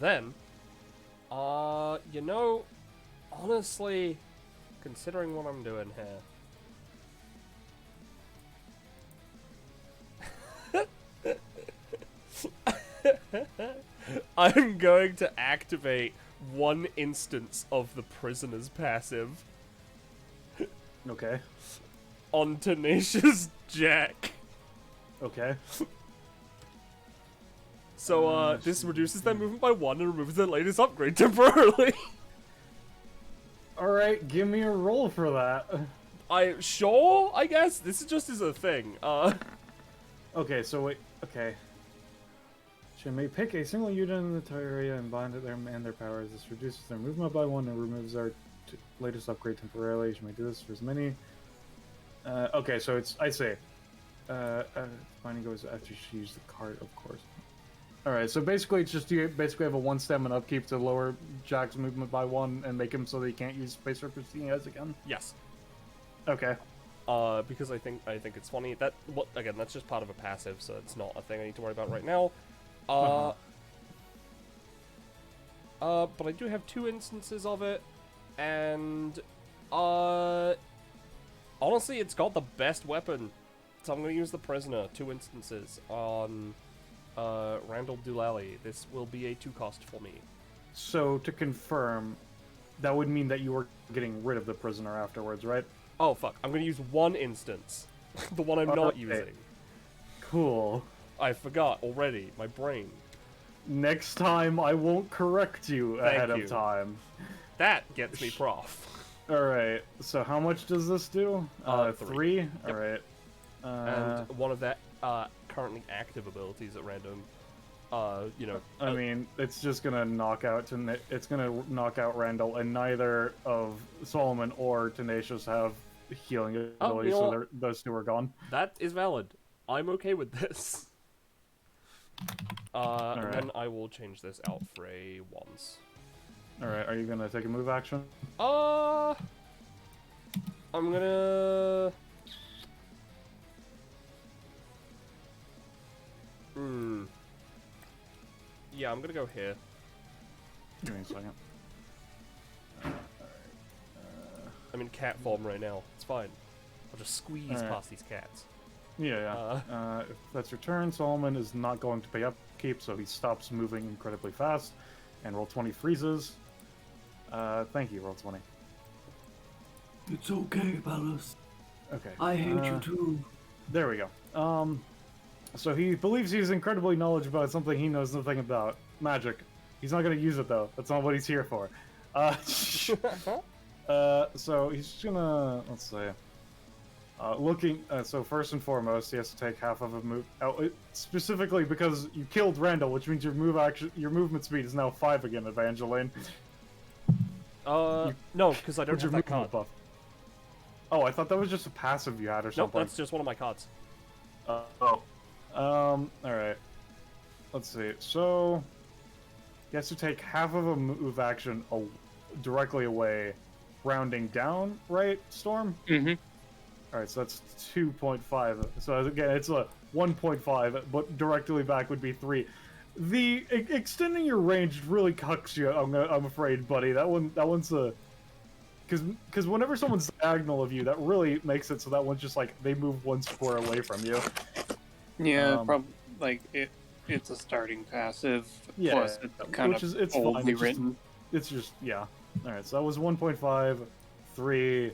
A: then, you know, honestly, considering what I'm doing here, I'm going to activate 1 instance of the prisoner's passive
B: Okay.
A: on Tenacious Jack.
B: Okay.
A: So, this reduces their movement by 1 and removes their latest upgrade temporarily.
B: Alright, give me a roll for that.
A: Sure, I guess? This is just as a thing.
B: Okay, so wait. Okay. She may pick a single unit in the entire area and bind it them and their powers. This reduces their movement by 1 and removes their latest upgrade temporarily. She may do this for as many. Okay, so it's. I say. Binding goes after she used the card, of course. Alright, so basically it's just you basically have a 1 stamina upkeep to lower Jack's movement by 1 and make him so that he can't use space referencing he has again?
A: Yes.
B: Okay.
A: Because I think it's funny. Again, that's just part of a passive, so it's not a thing I need to worry about right now. But I do have 2 instances of it, and, honestly, it's got the best weapon. So I'm going to use the prisoner, 2 instances, on, Randall Doolally. This will be a 2 cost for me.
B: So, to confirm, that would mean that you were getting rid of the prisoner afterwards, right?
A: Oh, fuck. I'm going to use 1 instance. The one I'm not
B: Okay.
A: using.
B: Cool.
A: I forgot already. My brain.
B: Next time, I won't correct you ahead
A: you.
B: of time.
A: That gets me prof.
B: Alright, so how much does this do?
A: 3.
B: Yep. Alright.
A: And one of that currently active abilities at random, you know.
B: I mean, it's just gonna knock out Randall, and neither of Solomon or Tenacious have healing abilities,
A: you know
B: so those 2 are gone.
A: That is valid. I'm okay with this. And then I will change this out for a once.
B: Alright, are you gonna take a move action?
A: I'm gonna... Yeah, I'm gonna go here.
B: Give me a second.
A: I'm in cat form right now. It's fine. I'll just squeeze
B: Alright.
A: past these cats.
B: Yeah. If that's your turn, Solomon is not going to pay upkeep, so he stops moving incredibly fast. And roll 20 freezes. Thank you, roll 20.
F: It's okay, Ballast.
B: Okay.
F: I hate you too.
B: There we go. So he believes he's incredibly knowledgeable about something he knows nothing about. Magic. He's not going to use it, though. That's not what he's here for. So he's just gonna, let's see. So first and foremost, he has to take half of a move. Specifically because you killed Randall, which means your movement speed is now 5 again, Evangeline.
A: No, because I don't have that card.
B: Buff. Oh, I thought that was just a passive you had or
A: Nope,
B: something.
A: that's just one of my cards.
B: Alright. Let's see. So, he has to take half of a move action directly away, rounding down, right, Storm?
C: Mm-hmm.
B: Alright, so that's 2.5. So again, it's a 1.5, but directly back would be 3. The extending your range really cucks you, I'm afraid, buddy. That one's a... Because whenever someone's diagonal of you, that really makes it so that one's just like, they move 1 square away from you.
C: Yeah, probably, like, it's a starting passive,
B: Yeah,
C: plus it's kind of
B: it's
C: oldly
B: fine.
C: written.
B: It's just, yeah. Alright, so that was 1.5, 3...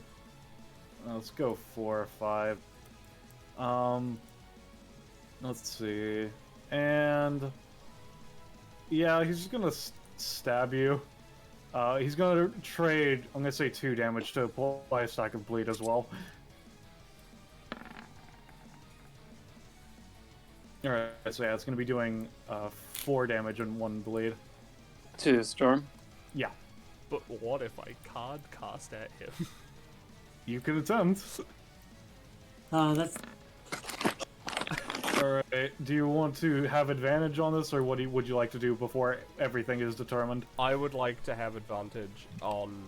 B: Let's go 4 or 5. Let's see. And... Yeah, he's just gonna stab you. He's gonna trade, I'm gonna say 2 damage to apply a stack of bleed as well. Alright, so yeah, it's gonna be doing 4 damage and 1 bleed.
C: To Storm?
B: Yeah.
A: But what if I card cast at him?
B: You can attempt.
F: That's
B: Alright, do you want to have advantage on this, or what would you like to do before everything is determined?
A: I would like to have advantage on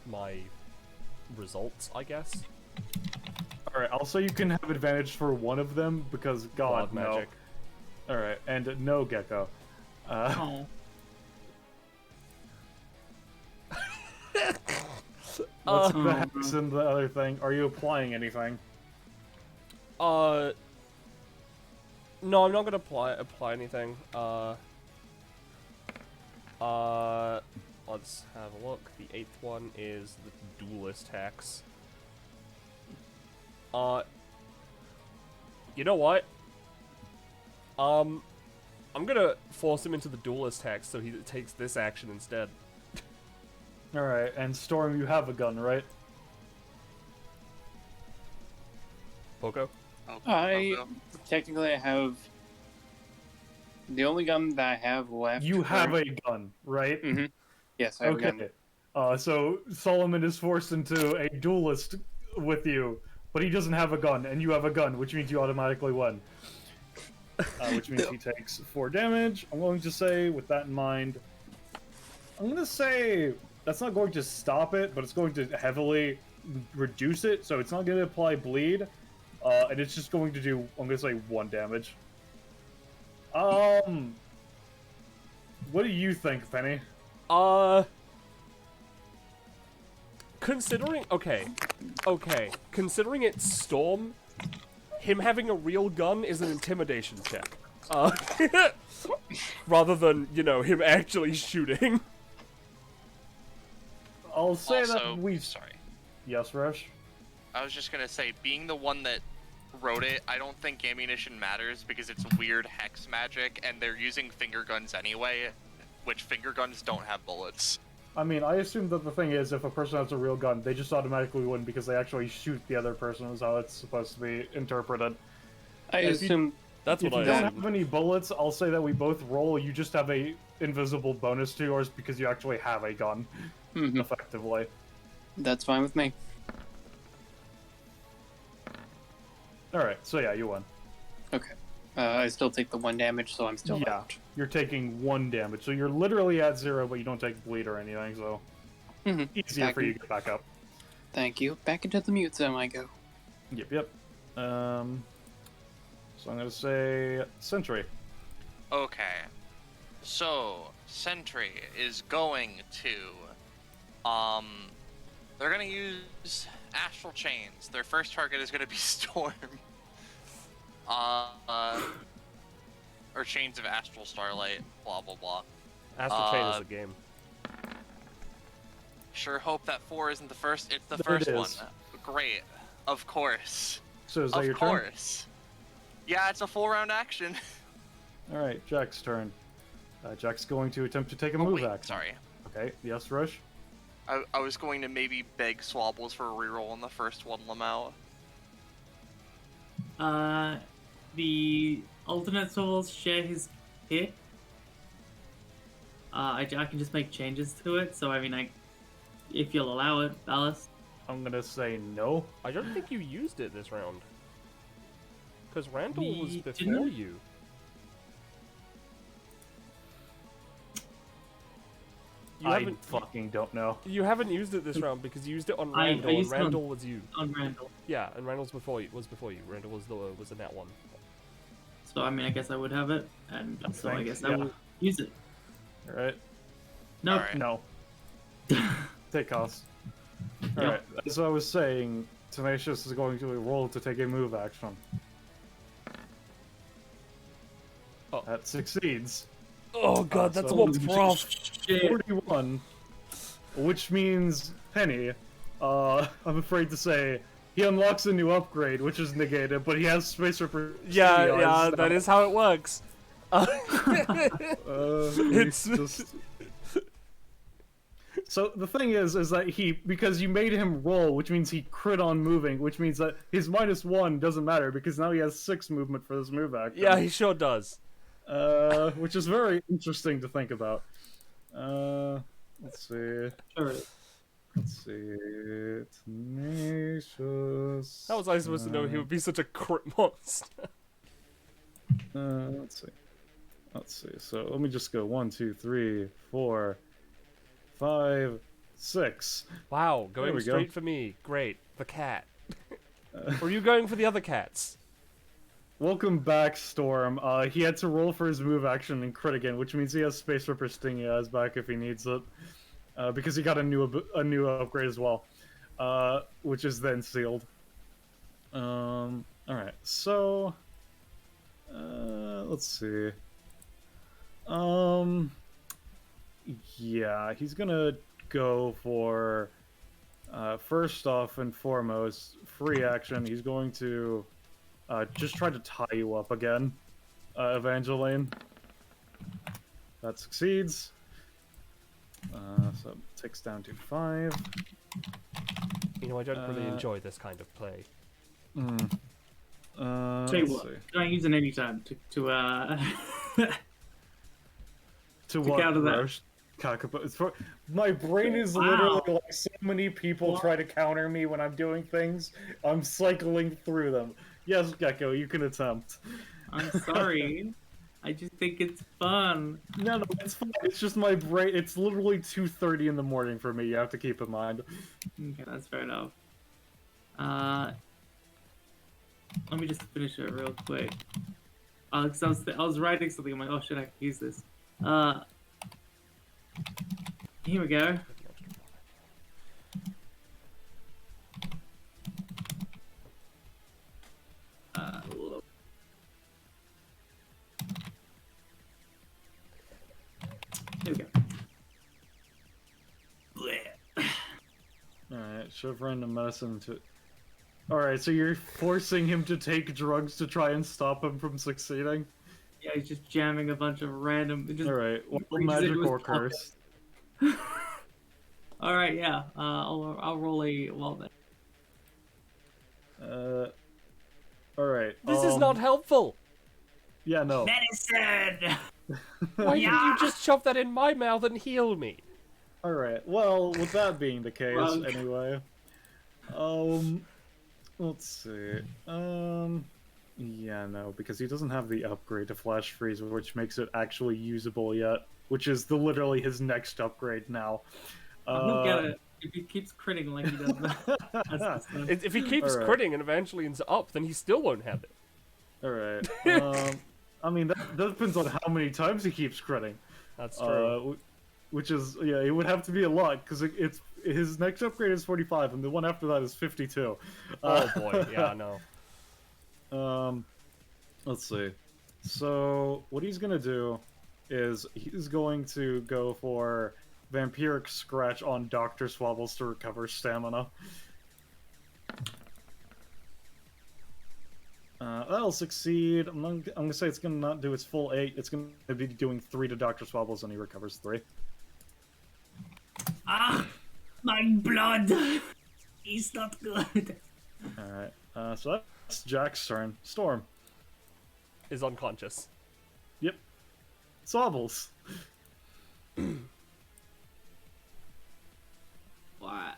A: my results, I guess.
B: Alright, I'll say you can have advantage for one of them, because God,
A: Blood
B: no.
A: magic.
B: Alright, and no, Gecko.
F: oh.
B: What's the hex and the other thing? Are you applying anything?
A: No, I'm not gonna apply anything. Let's have a look. The 8th one is the duelist hex. You know what? I'm gonna force him into the duelist hex so he takes this action instead.
B: Alright, and Storm, you have a gun, right?
A: Poco?
C: I technically have the only gun that I have left.
B: You have a gun, right?
C: Mm-hmm. Yes, I have a gun.
B: Okay. So Solomon is forced into a duelist with you, but he doesn't have a gun, and you have a gun, which means you automatically win. Which means he takes 4 damage. I'm going to say, with that in mind, I'm going to say that's not going to stop it, but it's going to heavily reduce it, so it's not going to apply bleed, and it's just going to do, I'm going to say 1 damage. What do you think, Penny?
A: Considering, okay, considering it's Storm, him having a real gun is an intimidation check. Rather than, you know, him actually shooting.
B: I'll say
E: Also,
B: that we've...
E: sorry.
B: Yes, Rush?
E: I was just gonna say, being the one that wrote it, I don't think ammunition matters because it's weird hex magic, and they're using finger guns anyway, which finger guns don't have bullets.
B: I mean, I assume that the thing is, if a person has a real gun, they just automatically win because they actually shoot the other person, is how it's supposed to be interpreted.
C: I assume
A: That's
B: If
A: what
B: you
A: I
B: don't
A: assumed.
B: have any bullets, I'll say that we both roll, you just have a invisible bonus to yours because you actually have a gun, effectively.
C: that's fine with me.
B: Alright, so yeah, you won.
C: Okay. I still take the 1 damage, so I'm still
B: Yeah,
C: out.
B: you're taking 1 damage, so you're literally at 0, but you don't take bleed or anything, so easier
C: Back
B: for you
C: in.
B: to get back up.
C: Thank you. Back into the mute zone I go.
B: Yep. So I'm gonna say Sentry.
E: Okay. So, Sentry is going to, they're gonna use Astral Chains. Their first target is gonna be Storm. Or Chains of Astral Starlight, blah blah blah.
A: Astral Chain is the game.
E: Sure hope that 4 isn't the first. It's the
B: It
E: first
B: is.
E: one. Great. Of course.
B: So is that
E: Of
B: your turn?
E: course. Yeah, it's a full round action.
B: All right, Jack's turn. Jack's going to attempt to take a
E: Oh,
B: move
E: wait,
B: action.
E: sorry.
B: Okay, yes, Rush?
E: I was going to maybe beg Swabbles for a reroll on the first one, Lamau.
F: The alternate souls share his hit. I can just make changes to it, so I mean, if you'll allow it, Ballast.
B: I'm gonna say no.
A: I don't think you used it this round. Because Randall was
F: We
A: before
F: didn't?
A: you.
B: I fucking don't know.
A: You haven't used it this round because you used it on
F: I
A: Randall, and
F: used it on-
A: Randall was you.
F: On Randall.
A: Yeah, and Randall's before you. Randall was the net one.
F: So I mean, I guess I would have it, and so I
B: think,
F: guess
B: yeah.
F: I will use it.
B: All right.
F: Nope.
E: Alright.
B: No. Take cost.
F: Yep.
B: Alright, as I was saying, Tenacious is going to roll to take a move action.
A: Oh.
B: That succeeds.
A: Oh god, that's
B: so-
A: what's rough.
F: Shit.
B: 41, which means, Penny, I'm afraid to say, he unlocks a new upgrade, which is negated, but he has space for
A: Yeah, that is how it works.
B: It's just... So the thing is that because you made him roll, which means he crit on moving, which means that his -1 doesn't matter because now he has 6 movement for this move action.
A: Yeah, he sure does.
B: Which is very interesting to think about. Let's see.
F: Sure.
B: Let's see. Tenacious.
A: How was I supposed to know he would be such a crit monster?
B: Let's see. Let's see. So let me just go 1, 2, 3, 4, 5, 6.
A: Wow,
B: There
A: going
B: we go.
A: straight for me. Great. The cat. Were you going for the other cats?
B: Welcome back, Storm. He had to roll for his move action and crit again, which means he has space for Pristingia's back if he needs it. Because he got a new upgrade as well, which is then sealed. Alright, so... let's see. Yeah, he's gonna go for... first off and foremost, free action. He's going to... just try to tie you up again, Evangeline. That succeeds. So it takes down to 5.
A: You know, I don't really
B: Uh,
A: enjoy this kind of play.
F: Tell you
B: let's
F: what,
B: see.
F: can I use it anytime to
B: To
F: to
B: what,
F: counter that.
B: Roche? It's for... My brain is
F: Wow.
B: literally like so many people
F: What?
B: try to counter me when I'm doing things. I'm cycling through them. Yes, Gecko, you can attempt.
F: I'm sorry. I just think it's fun.
B: No, it's fine. It's just my brain. It's literally 2:30 in the morning for me. You have to keep in mind.
F: Okay, that's fair enough. Let me just finish it real quick. Cause I was writing something. I'm like, oh shit, I can use this. Here we go. Here we go.
B: Alright, shove random medicine to... Alright, so you're forcing him to take drugs to try and stop him from succeeding?
F: Yeah, he's just jamming a bunch of random.
B: Alright, well,
F: reaches into
B: magic
F: his
B: or
F: pocket.
B: curse.
F: All right, yeah. I'll roll a well then.
B: Alright.
A: This is not helpful!
B: Yeah, no.
F: Medicine.
A: Why didn't
F: Yeah.
A: you just shove that in my mouth and heal me?
B: Alright, well, with that being the case,
F: Drunk.
B: anyway. Let's see. Yeah, no, because he doesn't have the upgrade to Flash Freeze, which makes it actually usable yet, which is literally his next upgrade now.
F: He'll get it if he keeps critting like he does. That's the stuff.
A: If he keeps
B: Alright.
A: critting and Evangeline's up, then he still won't have it.
B: Alright. I mean, that depends on how many times he keeps critting.
A: That's true.
B: Which is, yeah, it would have to be a lot, because it's his next upgrade is 45, and the one after that is 52.
A: Oh boy, yeah, no.
B: Let's see. So what he's gonna do is he's going to go for Vampiric Scratch on Dr. Swabbles to recover stamina. That'll succeed. I'm gonna say it's gonna not do its full 8. It's gonna be doing 3 to Dr. Swabbles, and he recovers 3.
F: Ah, my blood. He's not good.
B: Alright, so that's Jack's turn. Storm.
A: Is unconscious.
B: Yep. Swabbles.
D: What?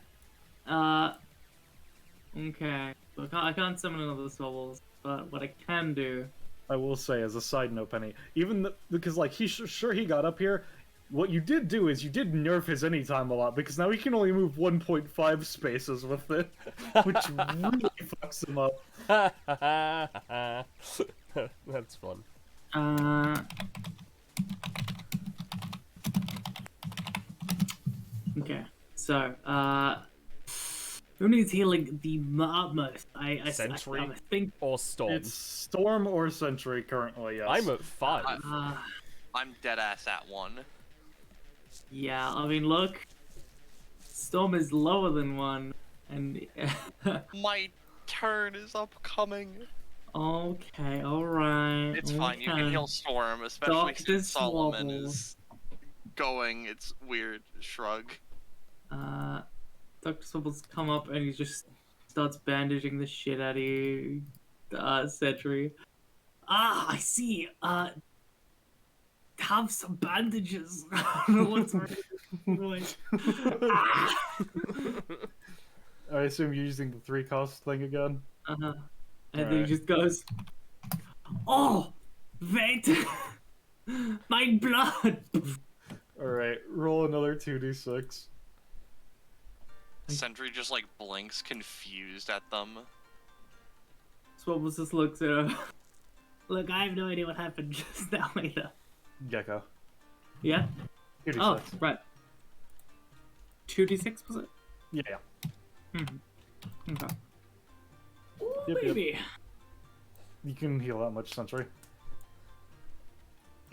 D: Okay. So I can't summon another Swabbles, but what I can do...
B: I will say, as a side note, Penny, because like sure he got up here, what you did do is you did nerf his anytime a lot, because now he can only move 1.5 spaces with it, which really fucks him up.
A: That's fun.
D: Okay. So, who needs healing the utmost?
A: Sentry
D: I think...
A: or Storm?
B: It's Storm or Sentry currently, yes.
A: I'm at 5.
E: I'm dead ass at 1.
D: Yeah, I mean, look. Storm is lower than 1, and...
E: My turn is upcoming.
D: Okay, alright.
E: It's fine, you can heal Storm, especially
D: Dr.
E: since Solomon
D: Swabble.
E: is going. It's weird. Shrug.
D: Dr. Swabbles come up and he just starts bandaging the shit out of you, Sentry. Ah, I see. Have some bandages. I don't know what's wrong. Ah!
B: I assume you're using the 3-cost thing again?
D: And then he
B: Alright.
D: just goes, oh, wait, my blood.
B: Alright, roll another 2d6.
E: Sentry just like blinks confused at them.
D: Swabbles just looks at her. Look, I have no idea what happened just now either.
B: Gecko.
D: Yeah?
B: 2d6.
D: Oh, right. 2d6 was it?
B: Yeah.
D: Okay. Ooh,
B: Yep, yep.
D: baby.
B: You can heal that much, Sentry.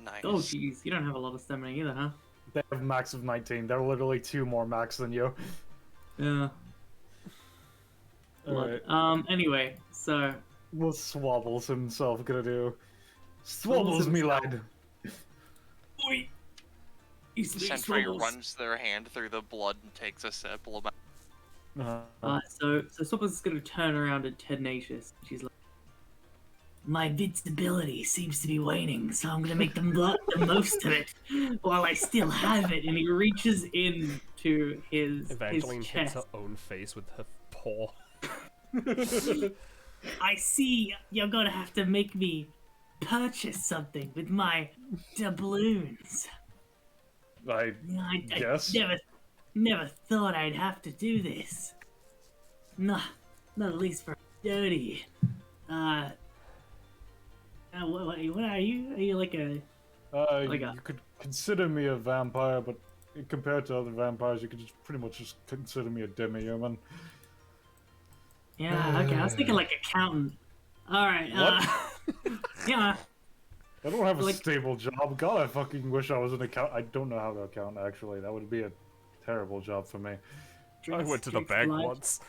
E: Nice.
D: Oh, jeez, you don't have a lot of stamina either, huh?
B: They have max of 19. They're literally 2 more max than you.
D: Yeah.
B: Alright.
D: Anyway, so...
B: What's Swabbles himself gonna do? Swabbles me
D: himself.
B: lad!
D: Oi! He's
E: Sentry runs their hand through the blood and takes a sip.
D: So Swabbles is gonna turn around and tenacious. She's like,
F: My invincibility seems to be waning, so I'm gonna make the most of it while I still have it.
D: and he reaches into his
A: Evangeline hits
D: chest.
A: her own face with her paw.
F: I see you're gonna have to make me purchase something with my doubloons.
B: I
F: I
B: guess.
F: never thought I'd have to do this. Not at least for dirty. What are you? Are you like a...
B: You could consider me a vampire, but compared to other vampires, you could just pretty much just consider me a demi-human.
F: Yeah, okay, I was thinking like accountant. Alright, yeah.
B: I don't have a
D: Like-
B: stable job. God, I fucking wish I was an accountant. I don't know how to account, actually. That would be a terrible job for me.
A: I went to the
D: Drinks
A: bank
D: blood.
A: once.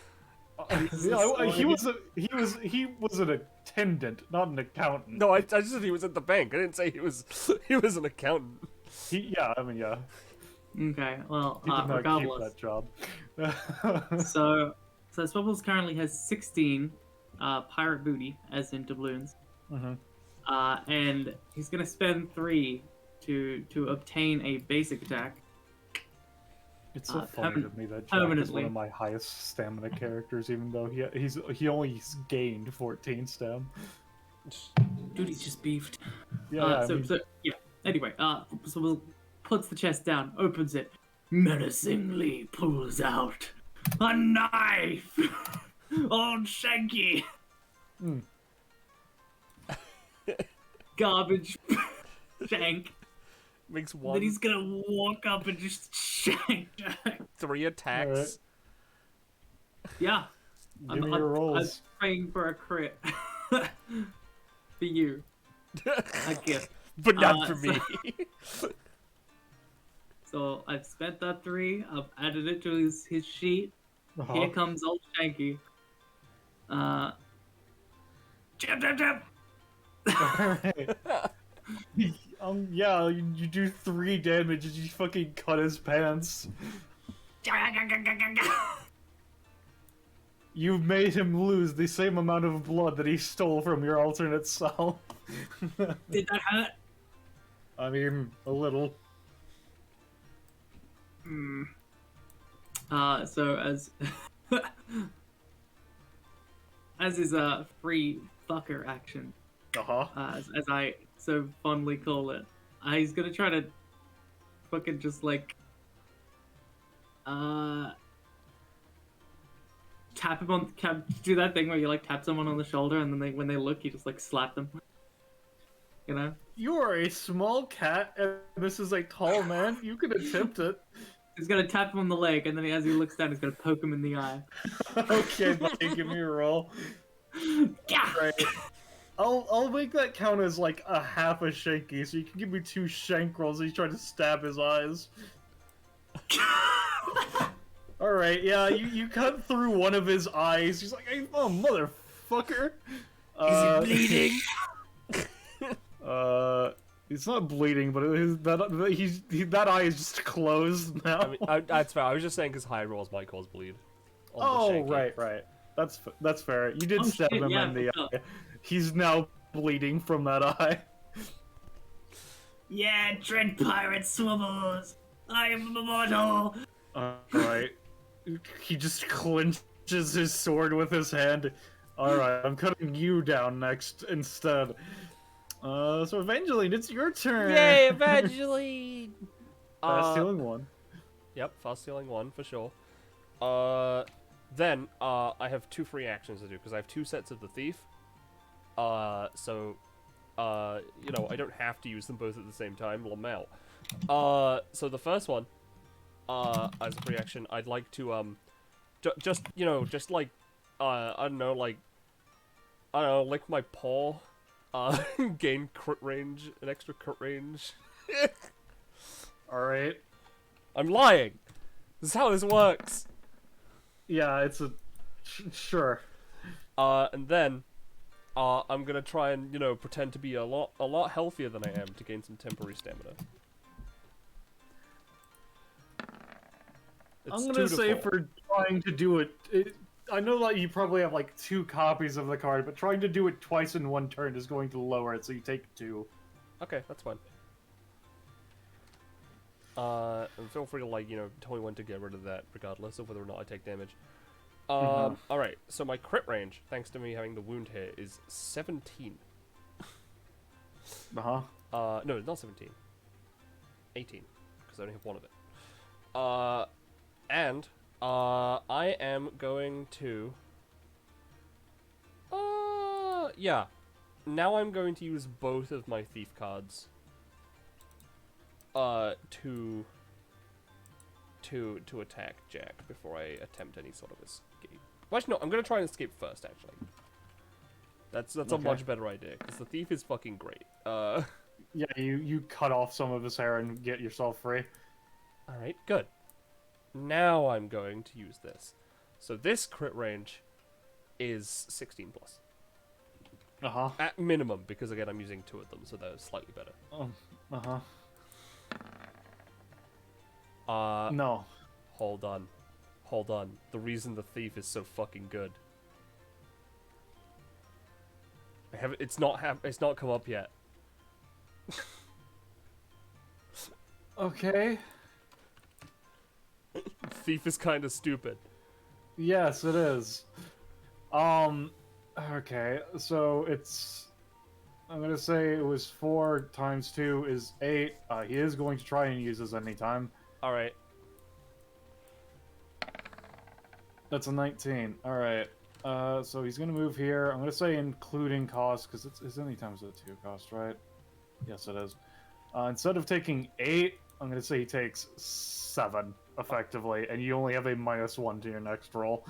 B: He was an attendant, not an accountant.
A: No, I just said he was at the bank. I didn't say he was an accountant.
B: Yeah.
D: Okay, well,
B: He did not
D: regardless.
B: keep that job.
D: So Swabbles currently has 16 pirate booty, as in doubloons.
B: Mhm.
D: And he's gonna spend 3 to obtain a basic attack.
B: It's so funny to me that Jack is
D: permanently.
B: one of my highest stamina characters, even though he only gained 14 stam.
D: Dude, he's just beefed.
B: Yeah,
D: Anyway, Swabbles puts the chest down, opens it, menacingly pulls out a knife. Old Shanky.
B: Mm.
D: Garbage shank.
A: Makes
D: Then
A: one,
D: he's gonna walk up and just shank Jack.
A: 3 attacks.
D: Yeah.
B: Give me your rolls.
D: I'm praying for a crit. For you. Thank you.
A: But not for
D: so-
A: me.
D: So I've spent that 3. I've added it to his sheet. Here comes old Shanky. Jab.
B: Alright. Yeah, you do 3 damage and you fucking cut his pants. You've made him lose the same amount of blood that he stole from your alternate self.
F: Did that hurt?
B: I mean, a little.
D: So as his free fucker action, as I so fondly call it, he's gonna try to fucking just like tap him on do that thing where you like tap someone on the shoulder and then when they look you just like slap them, you know.
B: You are a small cat and this is a tall man. You can attempt it.
D: He's gonna tap him on the leg and then as he looks down he's gonna poke him in the eye.
B: Okay, buddy, give me a roll. Right. I'll make that count as like a half a shanky, so you can give me 2 shank rolls as you try to stab his eyes. Alright, yeah, you cut through one of his eyes. He's like, hey, oh, motherfucker.
A: Is he bleeding?
B: He's not bleeding, but that eye is just closed now.
A: I mean, that's fair. I was just saying because high rolls might cause bleed. on the
B: Oh,
A: shanky.
B: right. That's fair. You did stab
D: shit,
B: him
D: yeah,
B: in the
D: for
B: eye. He's now bleeding from that eye.
F: Yeah, Dread Pirate Swivels! I am immortal!
B: Alright. He just clenches his sword with his hand. Alright, I'm cutting you down next instead. So Evangeline, it's your turn!
A: Yay, Evangeline!
B: Fast healing 1.
A: Yep, fast healing 1 for sure. Then I have 2 free actions to do because I have 2 sets of the thief. So you know, I don't have to use them both at the same time. Lamau. So the first one, as a free action, I'd like to just like I don't know, lick my paw, gain crit range, an extra crit range.
B: Alright.
A: I'm lying. This is how this works.
B: Yeah, it's a... Sure.
A: And then, I'm gonna try and, pretend to be a lot healthier than I am to gain some temporary stamina. It's
B: I'm
A: 2
B: gonna
A: to
B: say
A: 4.
B: for trying to do it, I know that you probably have like 2 copies of the card, but trying to do it twice in one turn is going to lower it, so you take 2.
A: Okay, that's fine. And feel free to, tell me when to get rid of that, regardless of whether or not I take damage. Alright, so my crit range, thanks to me having the wound here, is 17.
B: Uh-huh.
A: No, not 17. 18, because I only have 1 of it. And, I am going to... yeah. Now I'm going to use both of my thief cards. To attack Jack before I attempt any sort of escape. Well, actually, no, I'm gonna try and escape first, actually. That's a much better idea, because the thief is fucking great.
B: Yeah, you cut off some of his hair and get yourself free.
A: Alright, good. Now I'm going to use this. So this crit range is 16 plus.
B: Uh-huh.
A: At minimum, because again, I'm using 2 of them, so they're slightly better.
B: Uh-huh. No.
A: Hold on. The reason the thief is so fucking good. It's not come up yet.
B: Okay.
A: Thief is kind of stupid.
B: Yes, it is. Okay, so it's... I'm gonna say it was 4 times 2 is 8. He is going to try and use this anytime.
A: Alright.
B: That's a 19. Alright. So he's gonna move here. I'm gonna say including cost, because it's anytime is a 2 cost, right? Yes, it is. Instead of taking 8, I'm gonna say he takes 7, effectively, and you only have a -1 to your next roll.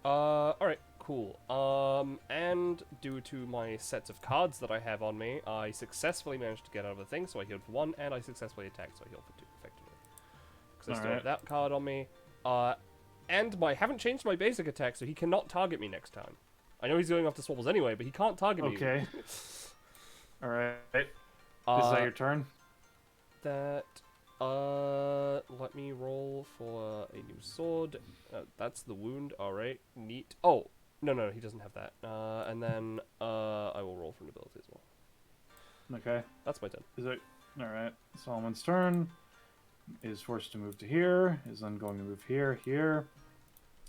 A: Alright, Cool. And due to my sets of cards that I have on me, I successfully managed to get out of the thing, so I healed for 1, and I successfully attacked, so I healed for 2, effectively. Because I still have that card on me. And I haven't changed my basic attack, so he cannot target me next time. I know he's going after Swabbles anyway, but he can't target me.
B: Okay. Alright. Is that your turn?
A: Let me roll for a new sword. That's the wound, alright. Neat. Oh, no, he doesn't have that. And then, I will roll for an ability as well.
B: Okay.
A: That's my turn.
B: Is it... Alright. Solomon's turn. Is forced to move to here. Is then going to move here, here.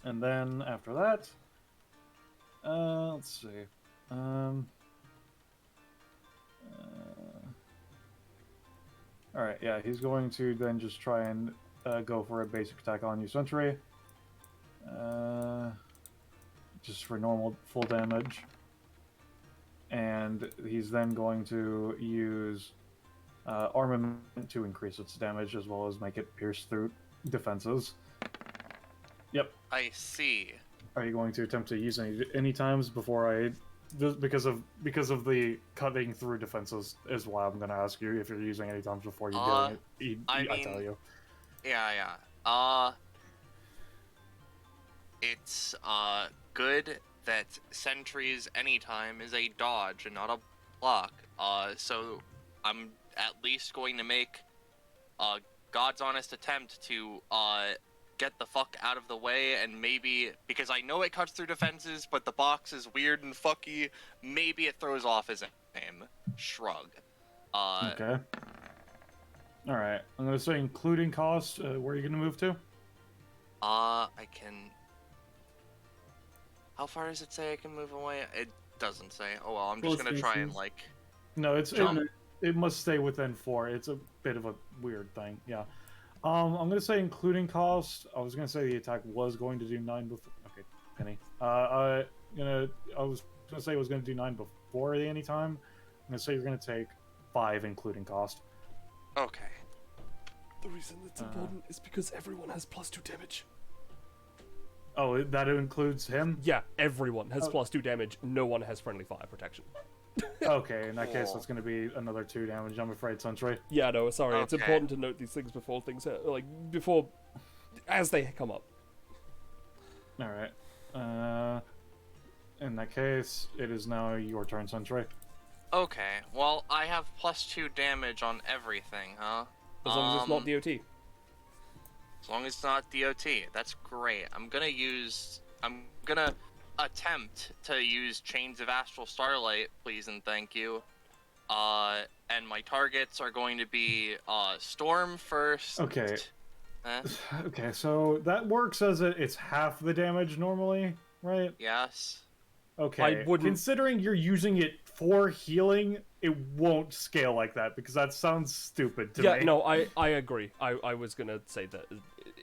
B: And then, after that... let's see. Alright, yeah, he's going to then just try and go for a basic attack on you, Sentry. Just for normal full damage. And he's then going to use armament to increase its damage as well as make it pierce through defenses. Yep.
E: I see.
B: Are you going to attempt to use any times before I... Because of the cutting through defenses is why I'm going to ask you if you're using any times before you do it. I tell you.
E: Yeah. It's good that sentries anytime is a dodge and not a block. So I'm at least going to make a God's honest attempt to get the fuck out of the way, and maybe, because I know it cuts through defenses, but the box is weird and fucky, maybe it throws off his aim. Shrug.
B: Okay. Alright, I'm going to say including cost, where are you going to move to?
E: I can... How far does it say I can move away? It doesn't say. Oh well, I'm just going to try and, like...
B: No,
E: jump.
B: it must stay within 4. It's a bit of a weird thing, yeah. I'm going to say including cost. I was going to say the attack was going to do 9 before... Okay, Penny. I was going to say it was going to do 9 before the any time. I'm going to say you're going to take 5 including cost.
E: Okay.
A: The reason it's important is because everyone has +2 damage.
B: Oh, that includes him?
A: Yeah, everyone has +2 damage. No one has friendly fire protection.
B: Okay, in that case, that's going to be another 2 damage, I'm afraid, Sentry.
A: Yeah, no, sorry.
E: Okay.
A: It's important to note these things before as they come up.
B: Alright. In that case, it is now your turn, Sentry.
E: Okay, well, I have +2 damage on everything, huh?
A: As long as it's not DOT.
E: As long as it's not DOT, that's great. I'm gonna attempt to use Chains of Astral Starlight, please and thank you. And my targets are going to be Storm first.
B: Okay. Okay, so that works as it's half the damage normally, right?
E: Yes.
B: Okay.
A: I wouldn't...
B: Considering you're using it for healing, it won't scale like that because that sounds stupid to me.
A: Yeah, no, I agree. I was gonna say that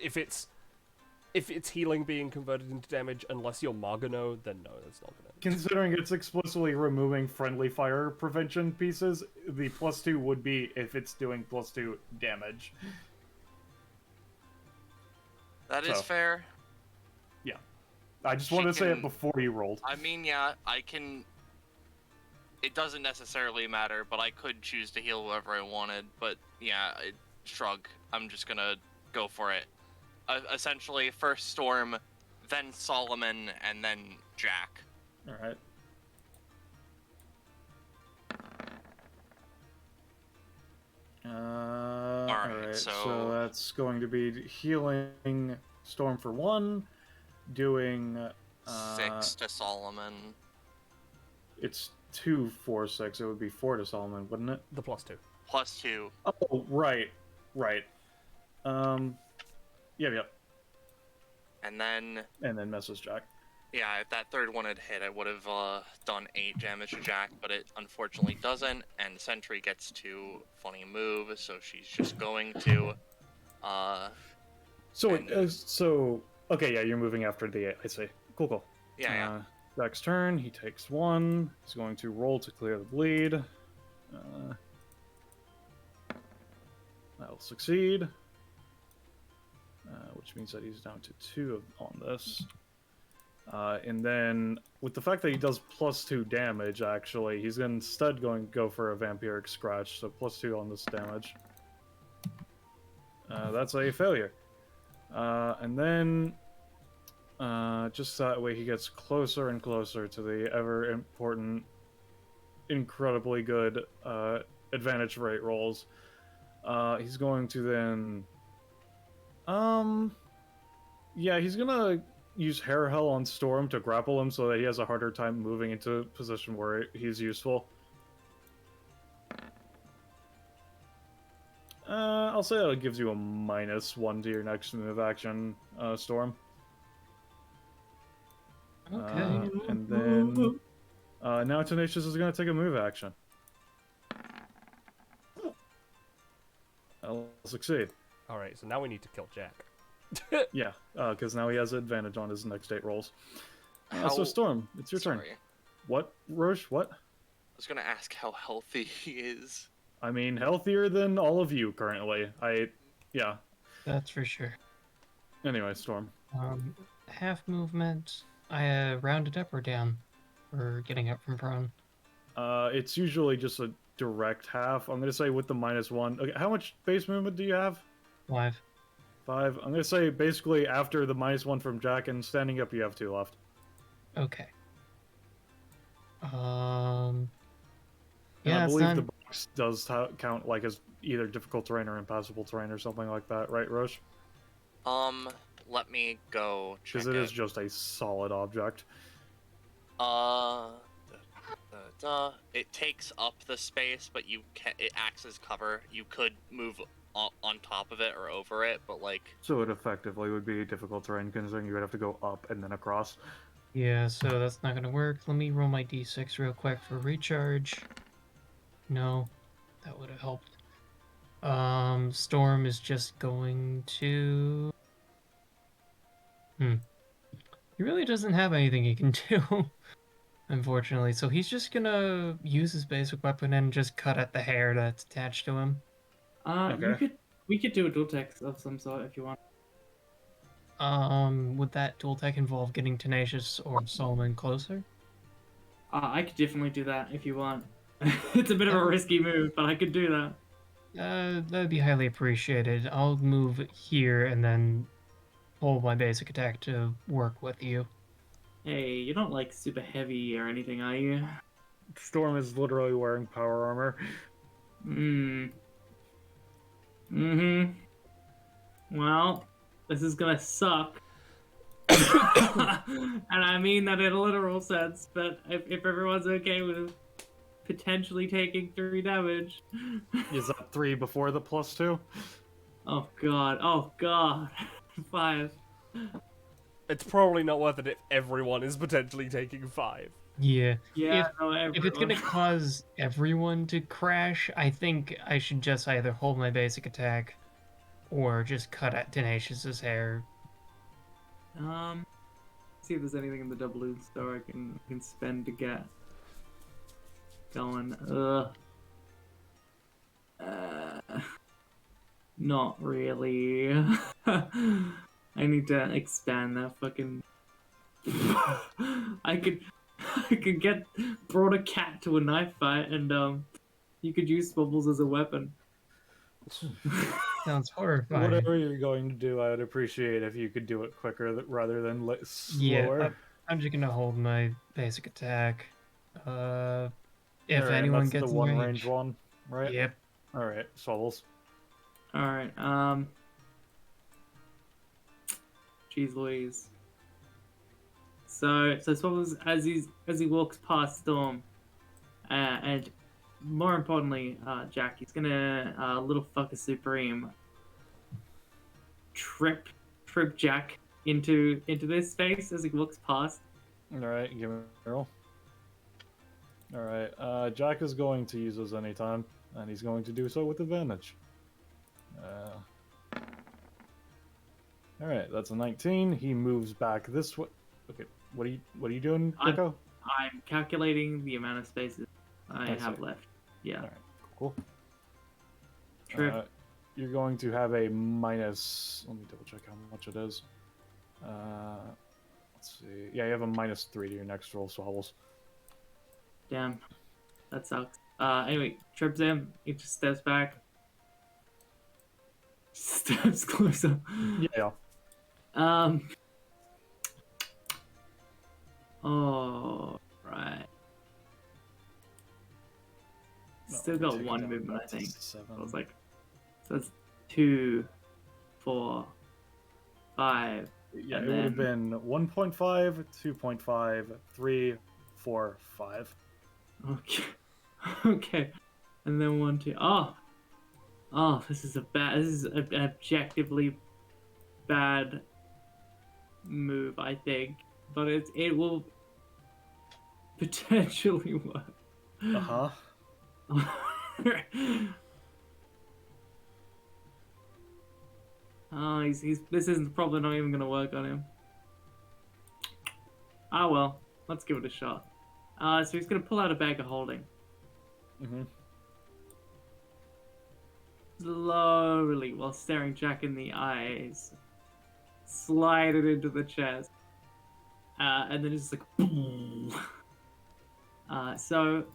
A: if it's healing being converted into damage, unless you're Margano, then no, that's not gonna...
B: Considering it's explicitly removing friendly fire prevention pieces, the +2 would be if it's doing +2 damage.
E: That is fair.
B: Yeah. I just wanted to say it before you rolled.
E: I mean, yeah, I can... It doesn't necessarily matter, but I could choose to heal whoever I wanted. But, yeah, shrug. I'm just gonna go for it. Essentially, first Storm, then Solomon, and then Jack.
B: Alright. Alright, so that's going to be healing Storm for 1, doing...
E: 6 to Solomon.
B: It's 2, 4, 6. It would be 4 to Solomon, wouldn't it?
A: The +2.
E: +2.
B: Oh, right. Yep.
E: And then
B: messes Jack.
E: Yeah, if that third one had hit, I would have done 8 damage to Jack, but it unfortunately doesn't, and Sentry gets to funny move, so she's just going to...
B: Okay, yeah, you're moving after the 8, I see. Cool.
E: Yeah.
B: Jack's turn, he takes 1, he's going to roll to clear the bleed. That'll succeed. Which means that he's down to 2 on this. And then, with the fact that he does +2 damage, actually, he's instead going to go for a vampiric scratch, so +2 on this damage. That's a failure. And then, just that way he gets closer and closer to the ever-important, incredibly good advantage rate rolls. He's going to then... Yeah, he's gonna use Hair Hell on Storm to grapple him so that he has a harder time moving into a position where he's useful. I'll say that it gives you a -1 to your next move action, Storm.
F: Okay.
B: And then now Tenacious is going to take a move action. I'll succeed.
A: All right, so now we need to kill Jack.
B: Yeah, because now he has advantage on his next 8 rolls.
E: How-
B: So Storm, it's your turn.
E: Sorry.
B: What, Roche? What?
E: I was gonna ask how healthy he is.
B: I mean, healthier than all of you currently. Yeah.
F: That's for sure.
B: Anyway, Storm.
F: Half movement. I rounded up or down for getting up from prone.
B: It's usually just a direct half. I'm gonna say with the -1. Okay, how much base movement do you have?
F: 5.
B: 5. I'm gonna say basically after the -1 from Jack and standing up, you have 2 left.
F: Okay.
B: And
F: Yeah,
B: I
F: it's
B: believe
F: not...
B: the box does count like as either difficult terrain or impassable terrain or something like that, right, Roche?
E: Let me go check
B: Because it is just a solid object.
E: It takes up the space, but it acts as cover. You could move on top of it or over it, but like...
B: So it effectively would be difficult terrain considering you would have to go up and then across.
F: Yeah, so that's not gonna work. Let me roll my d6 real quick for recharge. No, that would have helped. Storm is just going to... He really doesn't have anything he can do, unfortunately. So he's just gonna use his basic weapon and just cut at the hair that's attached to him.
B: Okay.
D: We could do a dual text of some sort if you want.
F: Would that dual tech involve getting Tenacious or Solomon closer?
D: I could definitely do that if you want. It's a bit of a risky move, but I could do that.
F: That'd be highly appreciated. I'll move here and then hold my basic attack to work with you.
D: Hey, you're not like super heavy or anything, are you?
B: Storm is literally wearing power armor.
D: Well, this is gonna suck. And I mean that in a literal sense, but if everyone's okay with potentially taking 3 damage.
B: Is that 3 before the +2?
D: Oh god. 5.
A: It's probably not worth it if everyone is potentially taking 5.
F: Yeah.
D: Yeah,
F: If it's gonna cause everyone to crash, I think I should just either hold my basic attack or just cut at Tenacious's hair.
D: See if there's anything in the doubloon store I can spend to get going. Not really. I need to expand that fucking. I could get brought a cat to a knife fight, and you could use Swubbles as a weapon.
F: Sounds horrifying.
B: Whatever you're going to do, I would appreciate if you could do it quicker rather than
F: Yeah,
B: slower.
F: I'm just gonna hold my basic attack. If
B: Alright,
F: anyone
B: that's
F: gets
B: the
F: in
B: one
F: range,
B: range one, right?
F: Yep.
B: Alright, Swubbles.
D: Alright, jeez Louise. So Swubbles, as he walks past Storm, and more importantly, Jack, he's gonna little fucker supreme trip Jack into this space as he walks past.
B: Alright, give me a roll. Alright, Jack is going to use those anytime, and he's going to do so with advantage. Alright, that's a 19. He moves back this way. Okay, what are you doing, Rico?
D: I'm calculating the amount of spaces I
B: I
D: have
B: see.
D: left. Yeah.
B: Alright, cool.
D: Trip.
B: You're going to have a minus... Let me double check how much it is. Let's see. Yeah, you have a -3 to your next roll, Swabbles.
D: Damn, that sucks. Anyway, trips him. He just steps back. Steps closer.
B: Yeah.
D: Oh, right. Still got one movement, I think. So I was like, so that's 2, 4, 5.
B: Yeah,
D: and
B: it would have
D: then-
B: been 1.5, 2.5, 3, 4, 5.
D: Okay. Okay. And then 1, 2. Oh, this is an objectively bad move, I think. But it will potentially work.
B: Uh-huh.
D: Oh, this isn't probably not even gonna work on him. Ah well, let's give it a shot. So he's gonna pull out a bag of holding.
B: Mm-hmm.
D: Slowly, while staring Jack in the eyes, slide it into the chest. And then it's just like boom. So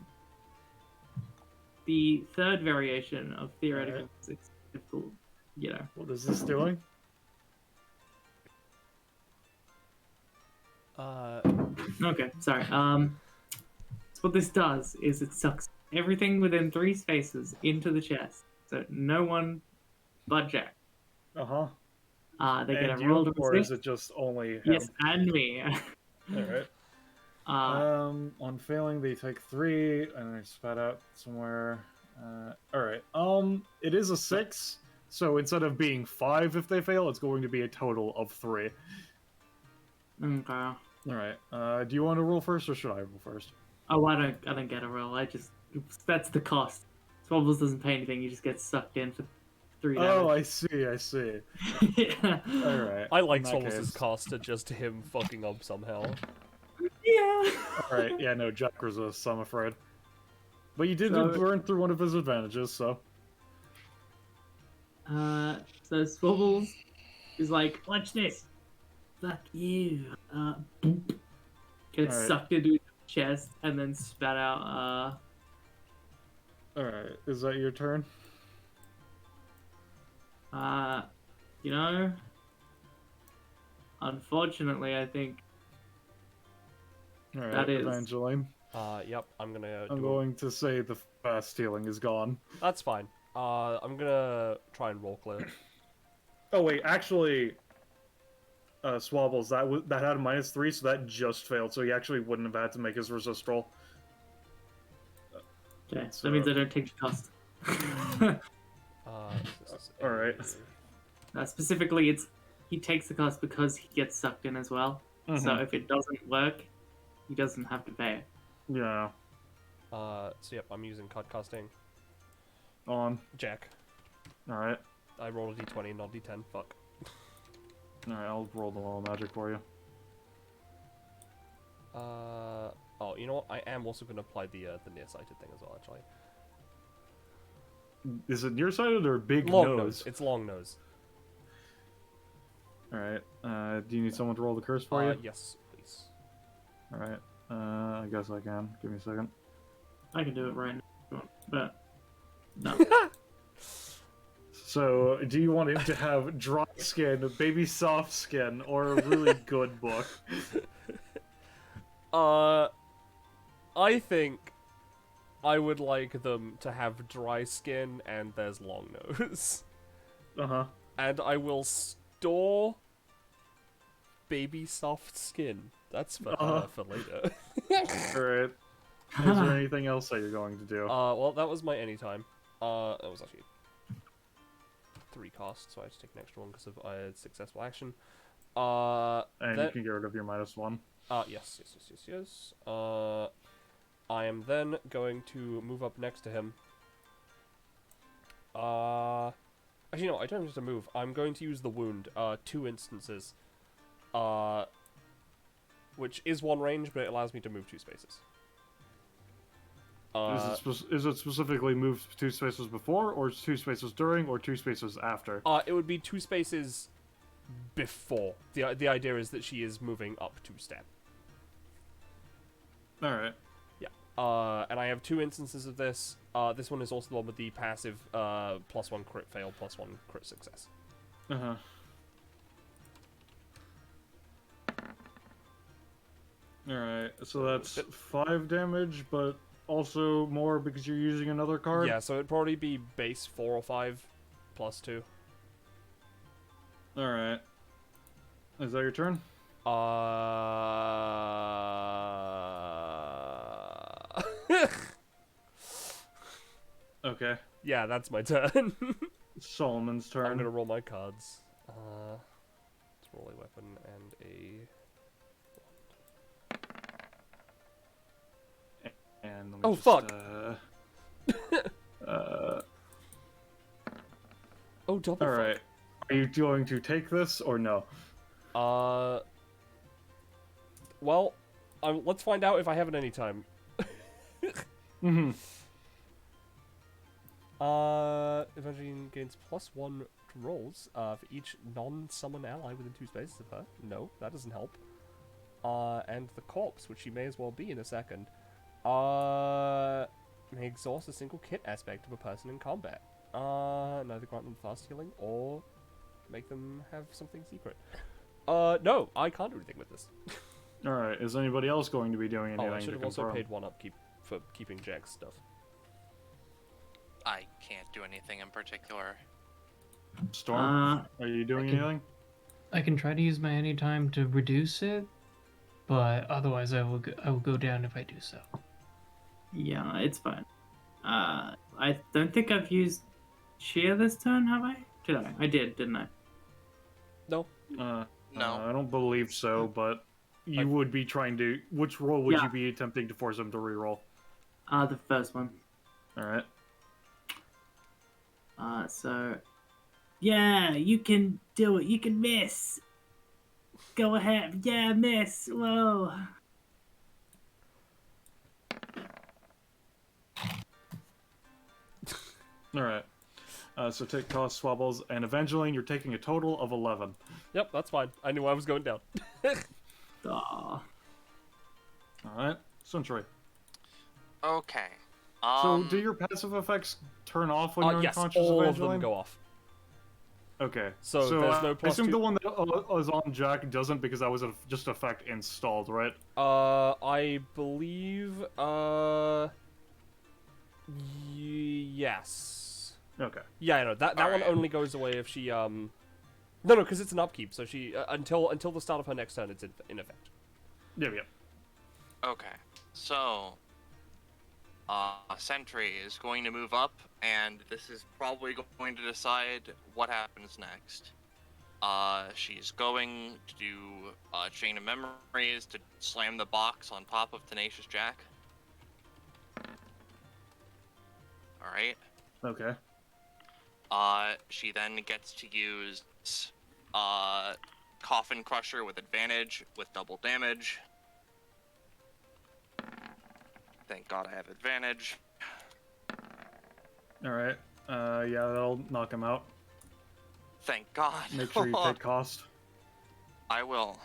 D: the third variation of theoretical physics is difficult, you know.
B: What is this doing?
D: Okay, sorry. So what this does is it sucks everything within 3 spaces into the chest. So no one but Jack.
B: Uh-huh.
D: They get a
B: And
D: roll
B: you,
D: to
B: or is
D: resist.
B: it just only him?
D: Yes, and me.
B: Alright. On failing, they take 3, and they spat out somewhere. Alright. It is a 6, so instead of being 5 if they fail, it's going to be a total of 3.
D: Okay.
B: Alright. Do you want to roll first, or should I roll first?
D: Oh, I don't get a roll. That's the cost. Swabbles doesn't pay anything. You just get sucked in for 3
B: Oh,
D: damage.
B: I see.
D: Yeah.
B: Alright.
A: I like
B: in that
A: Solus'
B: case.
A: cost to just him fucking up somehow.
D: Yeah.
B: Alright, yeah, no, Jack resists, I'm afraid. But you did
D: So-
B: burn through one of his advantages, so...
D: So Swabbles is like, watch this.
F: Fuck you.
D: Boop. Gets
B: Alright.
D: sucked into his chest and then spat out,
B: Alright, is that your turn?
D: you know, unfortunately, I think
B: Alright,
D: That is.
B: Evangeline.
A: Yep, I'm gonna
B: I'm
A: do
B: going to say the fast healing is gone.
A: That's fine. I'm gonna try and roll clear.
B: Oh wait, actually, Swabbles, that had a -3, so that just failed, so he actually wouldn't have had to make his resist roll.
D: okay,
B: So-
D: that means I don't take the cost.
A: This is
B: Alright.
D: Specifically, he takes the cost because he gets sucked in as well. So if it doesn't work, he doesn't have to pay it.
B: Yeah,
A: So yep, I'm using cut casting.
B: on.
A: Jack.
B: Alright.
A: I rolled a d20, not d10. Fuck.
B: Alright, I'll roll the wall of magic for you.
A: Oh, you know what? I am also gonna apply the nearsighted thing as well, actually.
B: Is it nearsighted or big
A: Long
B: nose?
A: nose. It's long nose.
B: Alright, do you need someone to roll the curse for you?
A: Yes, please.
B: Alright, I guess I can. Give me a second.
D: I can do it right now, if you want, but no.
B: So, do you want him to have dry skin, baby soft skin, or a really good book?
A: I think I would like them to have dry skin and there's long nose.
B: Uh-huh.
A: And I will store baby soft skin. That's for later.
B: Alright. Is there anything else that you're going to do?
A: Well, that was my anytime. That was actually 3 costs, so I had to take an extra one because of a successful action.
B: And you
A: then-
B: can get rid of your -1.
A: Yes. I am then going to move up next to him. Actually, no, I don't have to move. I'm going to use the wound. 2 instances. Which is 1 range, but it allows me to move 2 spaces.
B: Is it specifically moved 2 spaces before, or 2 spaces during, or 2 spaces after?
A: It would be 2 spaces before. The idea is that she is moving up 2 step.
B: Alright.
A: And I have 2 instances of this. This one is also the one with the passive +1 crit fail, +1 crit success.
B: Uh-huh. Alright, so that's 5 damage, but also more because you're using another card?
A: Yeah, so it'd probably be base 4 or 5 +2.
B: Alright. Is that your turn? Okay.
A: Yeah, that's my turn.
B: Solomon's
A: I'm
B: turn.
A: gonna roll my cards. Let's roll a weapon and a...
B: And let me
A: Oh,
B: just,
A: fuck! Oh, double
B: Alright. Are you going to take this, or no?
A: Well, let's find out if I have it any time.
B: Mm-hmm.
A: Eventually gains +1 to rolls for each non-summon ally within 2 spaces of her. No, that doesn't help. And the corpse, which she may as well be in a second, may exhaust a single kit aspect of a person in combat. Neither grant them fast healing or make them have something secret. No, I can't do anything with this.
B: Alright, is anybody else going to be doing anything
A: Oh, I
B: to
A: should have also
B: confirm?
A: paid 1 upkeep for keeping Jack's stuff.
E: I can't do anything in particular.
B: Storm, are you doing anything?
G: I can try to use my anytime to reduce it, but otherwise I will go down if I do so.
D: Yeah, it's fine. I don't think I've used cheer this turn, have I? Did I? I did, didn't I?
A: No.
E: No.
B: I don't believe so, but you would be trying to... Which roll would
D: Yeah.
B: you be attempting to force him to reroll?
D: The first one.
B: Alright.
D: So
F: Yeah, you can do it. You can miss. Go ahead. Yeah, miss. Whoa.
B: Alright. So take cost swabbles, and Evangeline, you're taking a total of 11.
A: Yep, that's fine. I knew I was going down.
D: Aw.
B: Alright. Suntroy.
E: Okay.
B: So, do your passive effects turn off when you're
A: Yes,
B: unconscious,
A: all of
B: Evangeline?
A: them go off.
B: Okay.
A: So there's no
B: I
A: plus
B: assume
A: two-
B: the one that was on Jack doesn't because that was just effect installed, right?
A: I believe, yes.
B: Okay.
A: Yeah, no, that one
E: Alright.
A: only goes away if she, no, because it's an upkeep, so she, until the start of her next turn, it's in effect.
B: Yeah.
E: Okay. So, Sentry is going to move up, and this is probably going to decide what happens next. She's going to do Chain of Memories to slam the box on top of Tenacious Jack. Alright.
B: Okay.
E: She then gets to use Coffin Crusher with advantage with double damage. Thank God I have advantage.
B: Alright. Yeah, that'll knock him out.
E: Thank God.
B: Make sure you take cost.
E: I will.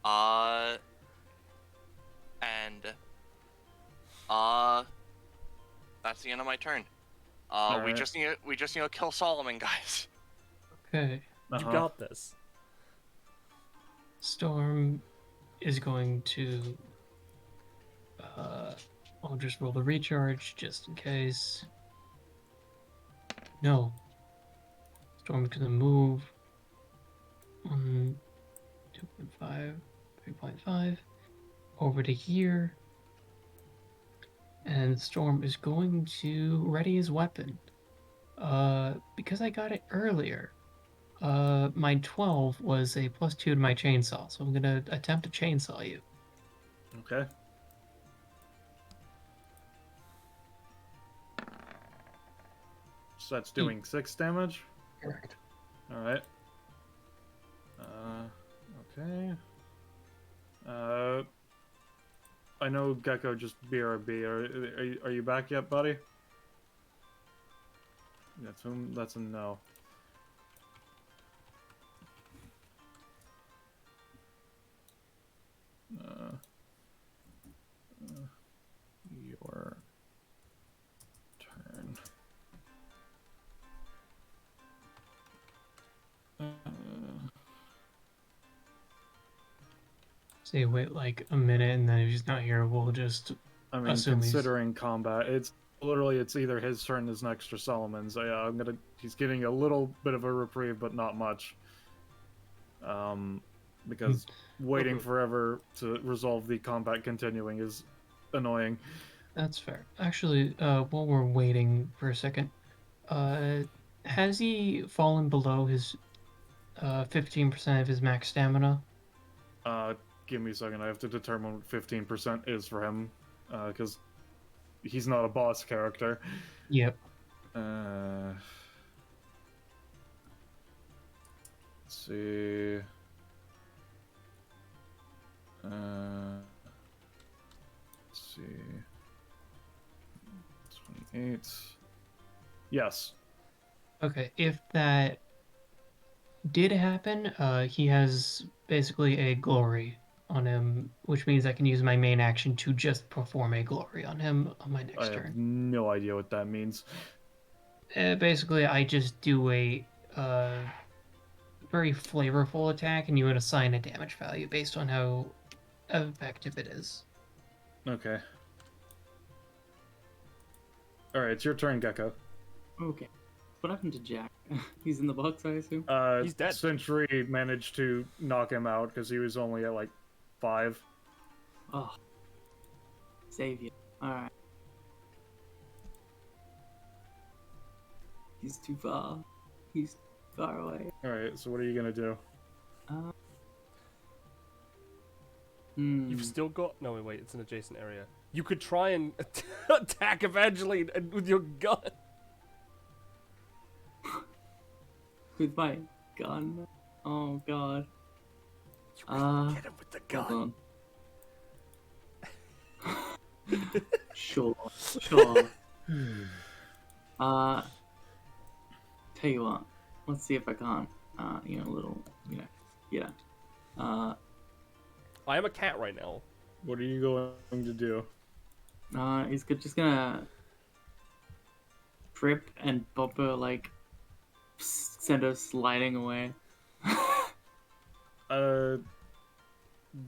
E: That's the end of my turn. We
B: Alright.
E: just need to kill Solomon, guys.
G: Okay.
A: You got this.
G: Storm is going to. I'll just roll the recharge just in case. No. Storm's gonna move 1, 2.5, 3.5 over to here. And Storm is going to ready his weapon. Because I got it earlier. My 12 was a +2 to my chainsaw, so I'm gonna attempt to chainsaw you.
B: Okay. So that's doing 6 damage.
G: Correct.
B: Alright. Okay. I know Gecko just BRB. Are you back yet, buddy? That's a no.
G: say wait like a minute, and then if he's not here, we'll just
B: I mean,
G: assume he's...
B: considering combat, it's either his turn as next or Solomon's. So yeah, he's getting a little bit of a reprieve, but not much. Because waiting forever to resolve the combat continuing is annoying.
G: That's fair. Actually, while we're waiting for a second, has he fallen below his 15% of his max stamina?
B: Give me a second. I have to determine what 15% is for him, because he's not a boss character.
G: Yep.
B: Let's see. Let's see. 28. Yes.
G: Okay, if that did happen, he has basically a glory on him, which means I can use my main action to just perform a glory on him on my
B: I
G: next
B: have
G: turn.
B: no idea what that means.
G: Basically, I just do a very flavorful attack, and you would assign a damage value based on how effective it is.
B: Okay. Alright, it's your turn, Gecko.
D: Okay. What happened to Jack? He's in the box, I assume?
A: He's dead.
B: Sentry managed to knock him out because he was only at like 5.
D: Oh. Save you. Alright. He's too far. He's far away.
B: Alright, so what are you gonna do?
A: You've still got... No, wait, it's an adjacent area. You could try and attack Evangeline with your gun.
D: With my gun? Oh god.
A: You can get him with the gun.
D: Sure. Tell you what. Let's see if I can't.
A: I am a cat right now.
B: What are you going to do?
D: He's just gonna trip and bump her, like, send her sliding away.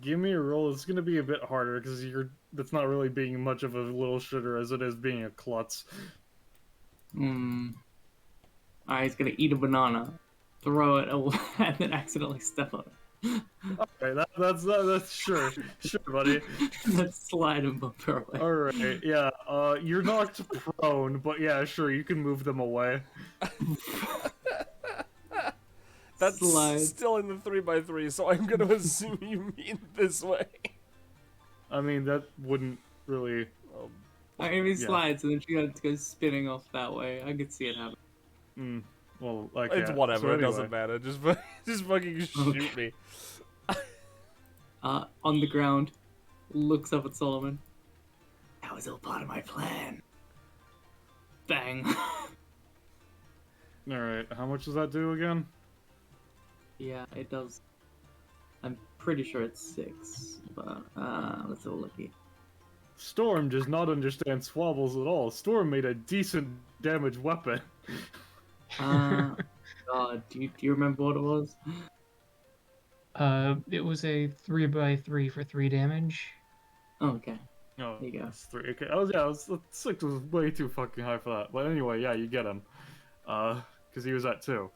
B: Give me a roll. It's gonna be a bit harder because that's not really being much of a little shitter as it is being a klutz.
D: Alright, he's gonna eat a banana, throw it away, and then accidentally step on it.
B: Okay, that's sure, buddy.
D: Let's slide and bump her away.
B: Alright, yeah, you're knocked prone, but yeah, sure, you can move them away.
A: That's
D: Slide.
A: still in the 3x3, so I'm gonna assume you mean this way.
B: I mean, that wouldn't really...
D: I mean, he slides, and then she goes spinning off that way. I could see it happen.
B: Well, like,
A: It's
B: yeah.
A: whatever,
B: So
A: it
B: anyway.
A: doesn't matter. Just fucking shoot me.
D: On the ground, looks up at Solomon. That was all part of my plan. Bang.
B: Alright, how much does that do again?
D: Yeah, it does. I'm pretty sure it's 6, but let's have a look here.
B: Storm does not understand swabbles at all. Storm made a decent damage weapon.
D: God, do you remember what it was?
G: It was a 3x3 for 3 damage.
D: Oh, okay.
B: Oh,
D: There you go.
B: that's 3. Okay, 6 was way too fucking high for that. But anyway, yeah, you get him. Because he was at 2.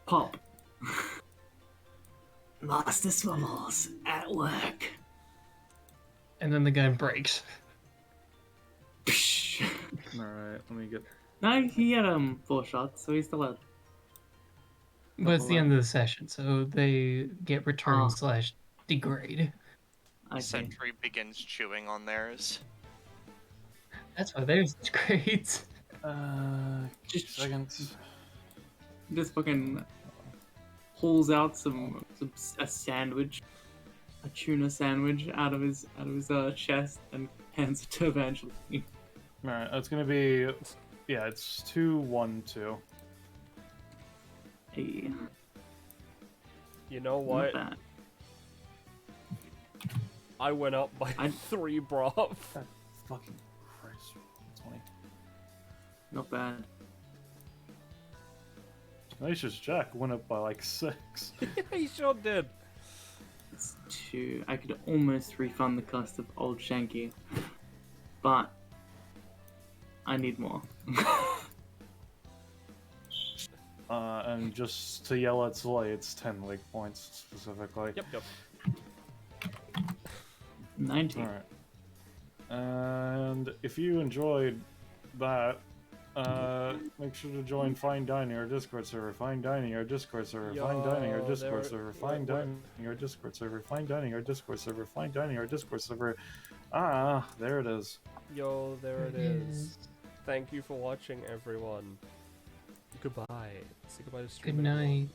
D: Pop.
F: Master Swabbles at work.
G: And then the gun breaks.
B: Alright, let me get...
D: No, he had 4 shots, so he still had.
G: But it's the end of the session, so they get return / degrade.
D: I see.
E: Sentry begins chewing on theirs.
G: That's why there's grades.
B: Just seconds.
D: Just fucking pulls out a sandwich, a tuna sandwich out of his chest and hands it to Evangeline.
B: Alright, it's gonna be... Yeah, it's 2, 1, 2.
D: Hey,
A: You know
D: not
A: what?
D: bad.
A: I went up by 3, bro.
B: Fucking Christ. 20.
D: Not bad.
B: Tenacious Jack went up by like 6.
A: He sure did.
D: is I could almost refund the cost of Old Shanky, but I need more.
B: And just to yell at Slay, it's 10 league points specifically.
A: Yep.
D: 90.
B: Alright. And if you enjoyed that, make sure to join Fine Dining, our Discord server. Fine Dining, our Discord server. Fine Dining, our
A: Yo,
B: Discord
A: there-
B: server. Fine Dining, our Discord server. Fine Dining, our Discord server. Fine Dining, our Discord server. Ah, there it is.
A: Yo, there it is. Thank you for watching, everyone. Goodbye. Say goodbye to
G: Good
A: stream. everyone.
G: night.